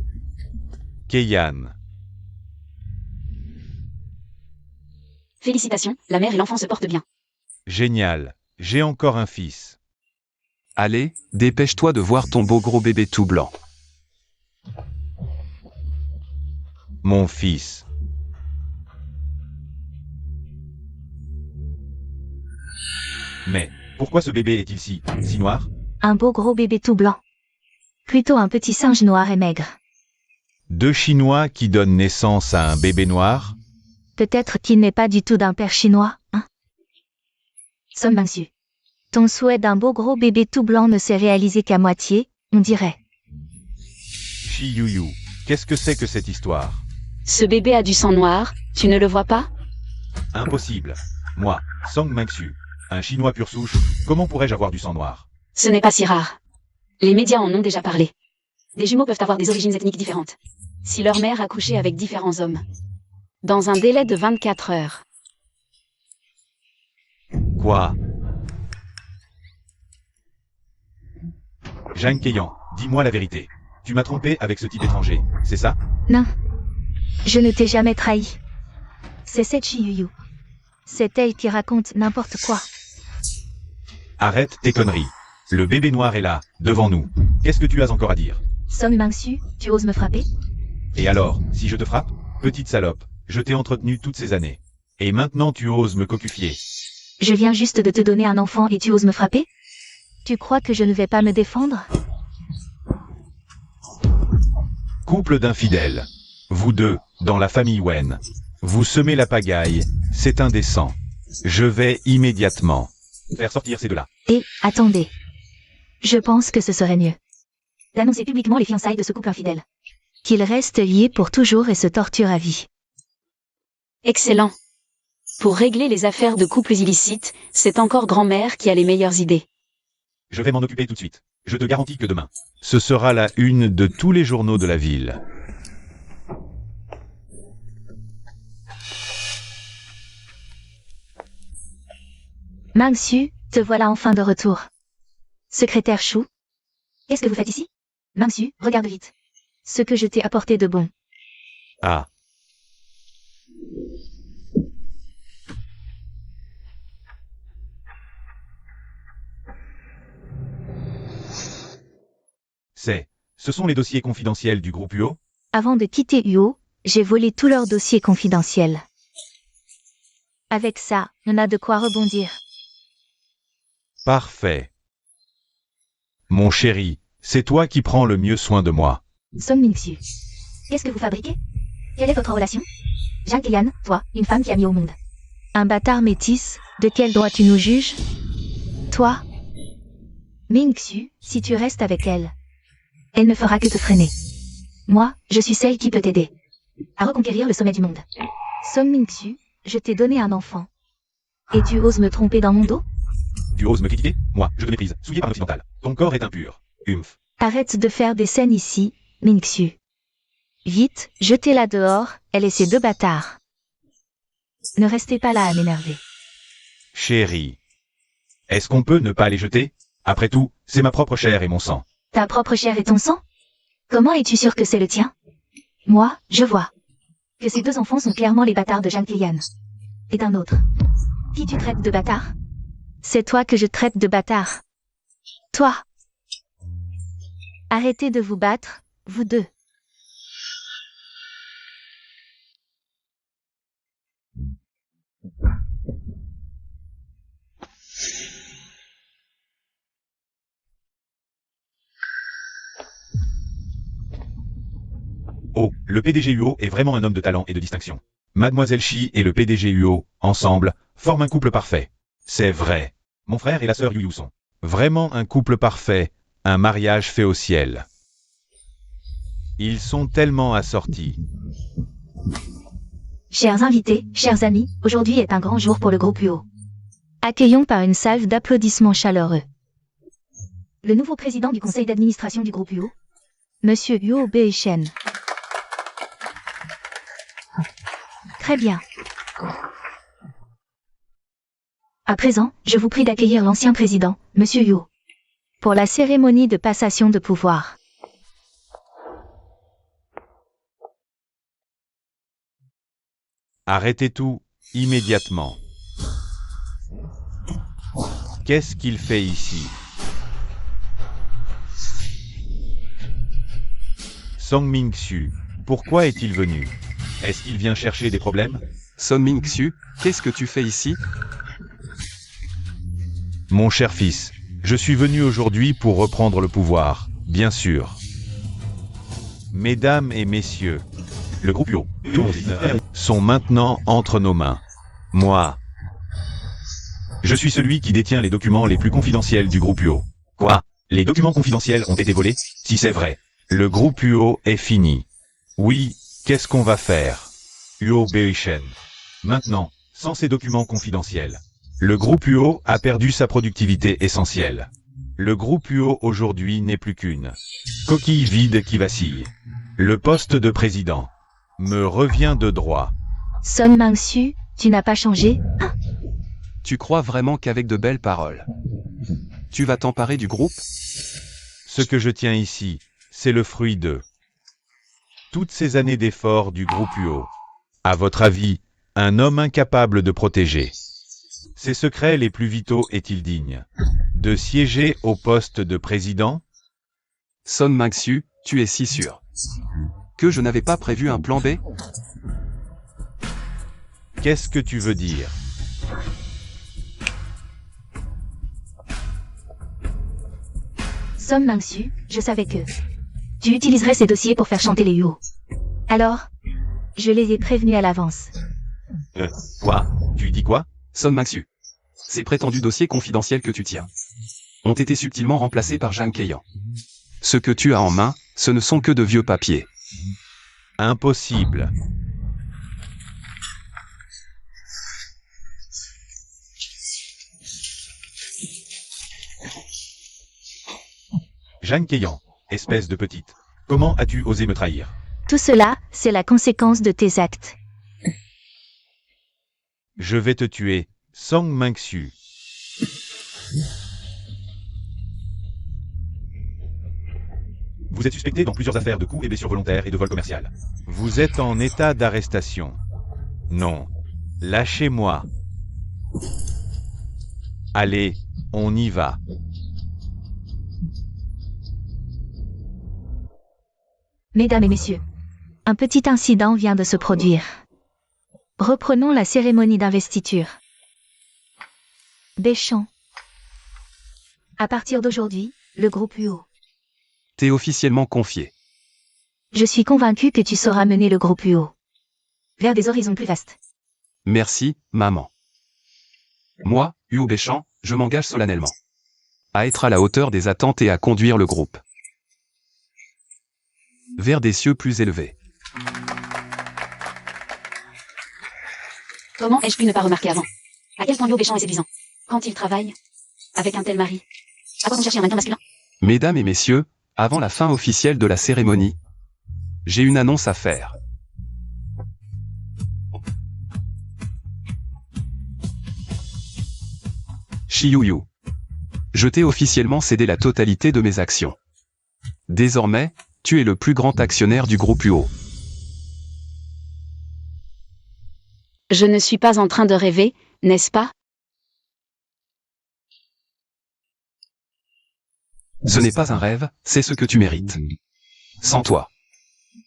[SPEAKER 4] Keiyan.
[SPEAKER 1] Félicitations, la mère et l'enfant se portent bien.
[SPEAKER 4] Génial, j'ai encore un fils.
[SPEAKER 2] Allez, dépêche-toi de voir ton beau gros bébé tout blanc.
[SPEAKER 4] Mon fils. Mais, pourquoi ce bébé est-il si noir?
[SPEAKER 3] Un beau gros bébé tout blanc. Plutôt un petit singe noir et maigre.
[SPEAKER 4] 2 Chinois qui donnent naissance à un bébé noir?
[SPEAKER 3] Peut-être qu'il n'est pas du tout d'un père chinois, hein?
[SPEAKER 5] Song Ming-Xiu.
[SPEAKER 3] Ton souhait d'un beau gros bébé tout blanc ne s'est réalisé qu'à moitié, on dirait.
[SPEAKER 4] Shi Yu Yu, qu'est-ce que c'est que cette histoire?
[SPEAKER 1] Ce bébé a du sang noir, tu ne le vois pas?
[SPEAKER 4] Impossible. Moi, Song Ming-Xiu, un Chinois pur souche, comment pourrais-je avoir du sang noir?
[SPEAKER 1] Ce n'est pas si rare. Les médias en ont déjà parlé. Des jumeaux peuvent avoir des origines ethniques différentes. Si leur mère a couché avec différents hommes. Dans un délai de 24 heures.
[SPEAKER 4] Quoi? Jeanne Keiyan, dis-moi la vérité. Tu m'as trompé avec ce type étranger, c'est ça?
[SPEAKER 3] Non. Je ne t'ai jamais trahi. C'est cette Chi-Yu-Yu. C'est elle qui raconte n'importe quoi.
[SPEAKER 4] Arrête tes conneries. Le bébé noir est là, devant nous. Qu'est-ce que tu as encore à dire?
[SPEAKER 5] Song Ming-Su, tu oses me frapper?
[SPEAKER 4] Et alors, si je te frappe? Petite salope, je t'ai entretenu toutes ces années. Et maintenant tu oses me cocufier.
[SPEAKER 5] Je viens juste de te donner un enfant et tu oses me frapper?
[SPEAKER 3] Tu crois que je ne vais pas me défendre?
[SPEAKER 4] Couple d'infidèles. Vous deux, dans la famille Wen. Vous semez la pagaille, c'est indécent. Je vais immédiatement faire sortir ces deux-là.
[SPEAKER 5] Et, attendez. Je pense que ce serait mieux d'annoncer publiquement les fiançailles de ce couple infidèle.
[SPEAKER 3] Qu'ils restent liés pour toujours et se torturent à vie.
[SPEAKER 1] Excellent. Pour régler les affaires de couples illicites, c'est encore grand-mère qui a les meilleures idées.
[SPEAKER 4] Je vais m'en occuper tout de suite. Je te garantis que demain, ce sera la une de tous les journaux de la ville.
[SPEAKER 3] Ming-Su, te voilà enfin de retour. Secrétaire Chou,
[SPEAKER 5] Qu'est-ce que vous faites ici? Ming-Su, regarde vite.
[SPEAKER 3] ce que je t'ai apporté de bon.
[SPEAKER 4] Ah. Ce sont les dossiers confidentiels du groupe UO?
[SPEAKER 3] Avant de quitter UO, j'ai volé tous leurs dossiers confidentiels. Avec ça, on a de quoi rebondir.
[SPEAKER 4] Parfait. Mon chéri, c'est toi qui prends le mieux soin de moi.
[SPEAKER 5] Song Ming-Su. Qu'est-ce que vous fabriquez? Quelle est votre relation? Jang Keiyan, toi, une femme qui a mis au monde.
[SPEAKER 3] Un bâtard métis, de quel droit tu nous juges? Toi? Ming-Su, si tu restes avec elle.
[SPEAKER 5] Elle ne fera que te freiner. Moi, je suis celle qui peut t'aider à reconquérir le sommet du monde.
[SPEAKER 3] Song Ming-Su, je t'ai donné un enfant.
[SPEAKER 5] Et tu oses me tromper dans mon dos?
[SPEAKER 4] Tu oses me critiquer? Moi, je te méprise, souillé par un occidental. Ton corps est impur. Humph.
[SPEAKER 3] Arrête de faire des scènes ici, Ming-Su. Vite, jetez-la dehors, elle et ses deux bâtards. Ne restez pas là à m'énerver.
[SPEAKER 4] Chérie. Est-ce qu'on peut ne pas les jeter? Après tout, c'est ma propre chair et mon sang.
[SPEAKER 5] Ta propre chair et ton sang? Comment es-tu sûr que c'est le tien? Moi, je vois que ces deux enfants sont clairement les bâtards de Jang Keiyan. Et d'un autre. Qui tu traites de bâtard?
[SPEAKER 3] C'est toi que je traite de bâtard. Toi. Arrêtez de vous battre, vous deux.
[SPEAKER 4] Oh, le PDG UO est vraiment un homme de talent et de distinction. Mademoiselle Shi et le PDG UO, ensemble, forment un couple parfait. C'est vrai. Mon frère et la sœur Yu sont vraiment un couple parfait, un mariage fait au ciel. Ils sont tellement assortis.
[SPEAKER 5] Chers invités, chers amis, aujourd'hui est un grand jour pour le groupe UO.
[SPEAKER 3] Accueillons par une salve d'applaudissements chaleureux.
[SPEAKER 5] Le nouveau président du conseil d'administration du groupe UO,
[SPEAKER 3] Monsieur Yuo Beishen. Très bien.
[SPEAKER 5] À présent, je vous prie d'accueillir l'ancien président, Monsieur Yuo,
[SPEAKER 3] Pour la cérémonie de passation de pouvoir.
[SPEAKER 4] Arrêtez tout, immédiatement. Qu'est-ce qu'il fait ici? Song Ming-Su, pourquoi est-il venu? Est-ce qu'il vient chercher des problèmes?
[SPEAKER 2] Son Ming-Su, qu'est-ce que tu fais ici?
[SPEAKER 4] Mon cher fils, je suis venu aujourd'hui pour reprendre le pouvoir, bien sûr. Mesdames et messieurs, le groupe UO sont maintenant entre nos mains. Moi, je suis celui qui détient les documents les plus confidentiels du groupe UO. Quoi? Les documents confidentiels ont été volés? Si c'est vrai, le groupe UO est fini. Oui, qu'est-ce qu'on va faire? UO Beishen. Maintenant, sans ces documents confidentiels, le groupe UO a perdu sa productivité essentielle. Le groupe UO aujourd'hui n'est plus qu'une coquille vide qui vacille. Le poste de président me revient de droit.
[SPEAKER 3] Son Ming-Su, tu n'as pas changé?
[SPEAKER 2] Tu crois vraiment qu'avec de belles paroles, tu vas t'emparer du groupe?
[SPEAKER 4] Ce que je tiens ici, c'est le fruit de toutes ces années d'efforts du groupe UO. À votre avis, Un homme incapable de protéger ses secrets les plus vitaux est-il digne de siéger au poste de président?
[SPEAKER 2] Son Ming-Su, tu es si sûr que je n'avais pas prévu un plan B?
[SPEAKER 4] Qu'est-ce que tu veux dire?
[SPEAKER 5] Som Ming-Su, je savais que tu utiliserais ces dossiers pour faire chanter les Huo. Alors, je les ai prévenus à l'avance.
[SPEAKER 4] Quoi? Tu dis quoi?
[SPEAKER 2] Son Ming-Su. Ces prétendus dossiers confidentiels que tu tiens ont été subtilement remplacés par Zhang Keiyan. Ce que tu as en main, ce ne sont que de vieux papiers.
[SPEAKER 4] Impossible. Zhang Keiyan, espèce de petite. Comment as-tu osé me trahir?
[SPEAKER 3] Tout cela, c'est la conséquence de tes actes.
[SPEAKER 4] Je vais te tuer, Song Ming-Su. Vous êtes suspecté dans plusieurs affaires de coups et blessures volontaires et de vol commercial. Vous êtes en état d'arrestation. Non. Lâchez-moi. Allez, on y va.
[SPEAKER 5] Mesdames et messieurs,
[SPEAKER 3] Un petit incident vient de se produire. Reprenons la cérémonie d'investiture. Deschamps.
[SPEAKER 5] à partir d'aujourd'hui, le groupe Huo.
[SPEAKER 2] T'es officiellement confié.
[SPEAKER 3] Je suis convaincu que tu sauras mener le groupe Huo.
[SPEAKER 5] Vers des horizons plus vastes.
[SPEAKER 2] Merci, maman. Moi, Huo Béchamp, je m'engage solennellement à être à la hauteur des attentes et à conduire le groupe vers des cieux plus élevés.
[SPEAKER 1] Comment ai-je pu ne pas remarquer avant? À quel point Huo Béchamp est séduisant. Quand il travaille avec un tel mari. À quoi bon chercher un mannequin masculin?
[SPEAKER 2] Mesdames et messieurs, avant la fin officielle de la cérémonie, j'ai une annonce à faire. Shiyuyu. Je t'ai officiellement cédé la totalité de mes actions. Désormais, tu es le plus grand actionnaire du groupe Huo.
[SPEAKER 1] Je ne suis pas en train de rêver, n'est-ce pas?
[SPEAKER 2] Ce n'est pas un rêve, c'est ce que tu mérites. Sans toi.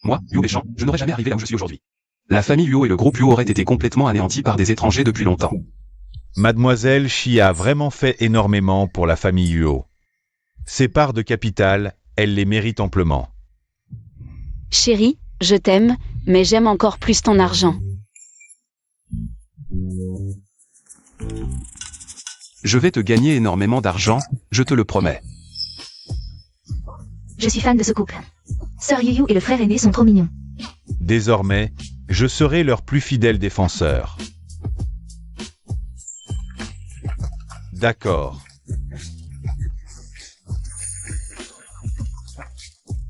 [SPEAKER 2] Moi, Huo Béchamp, je n'aurais jamais arrivé là où je suis aujourd'hui. La famille Huo et le groupe Huo auraient été complètement anéantis par des étrangers depuis longtemps.
[SPEAKER 4] Mademoiselle Shi a vraiment fait énormément pour la famille Huo. Ses parts de capital, elle les mérite amplement.
[SPEAKER 1] Chérie, je t'aime, mais j'aime encore plus ton argent.
[SPEAKER 2] Je vais te gagner énormément d'argent, je te le promets.
[SPEAKER 5] Je suis fan de ce couple. Sœur Yuyu et le frère aîné sont trop mignons.
[SPEAKER 4] Désormais, je serai leur plus fidèle défenseur. D'accord.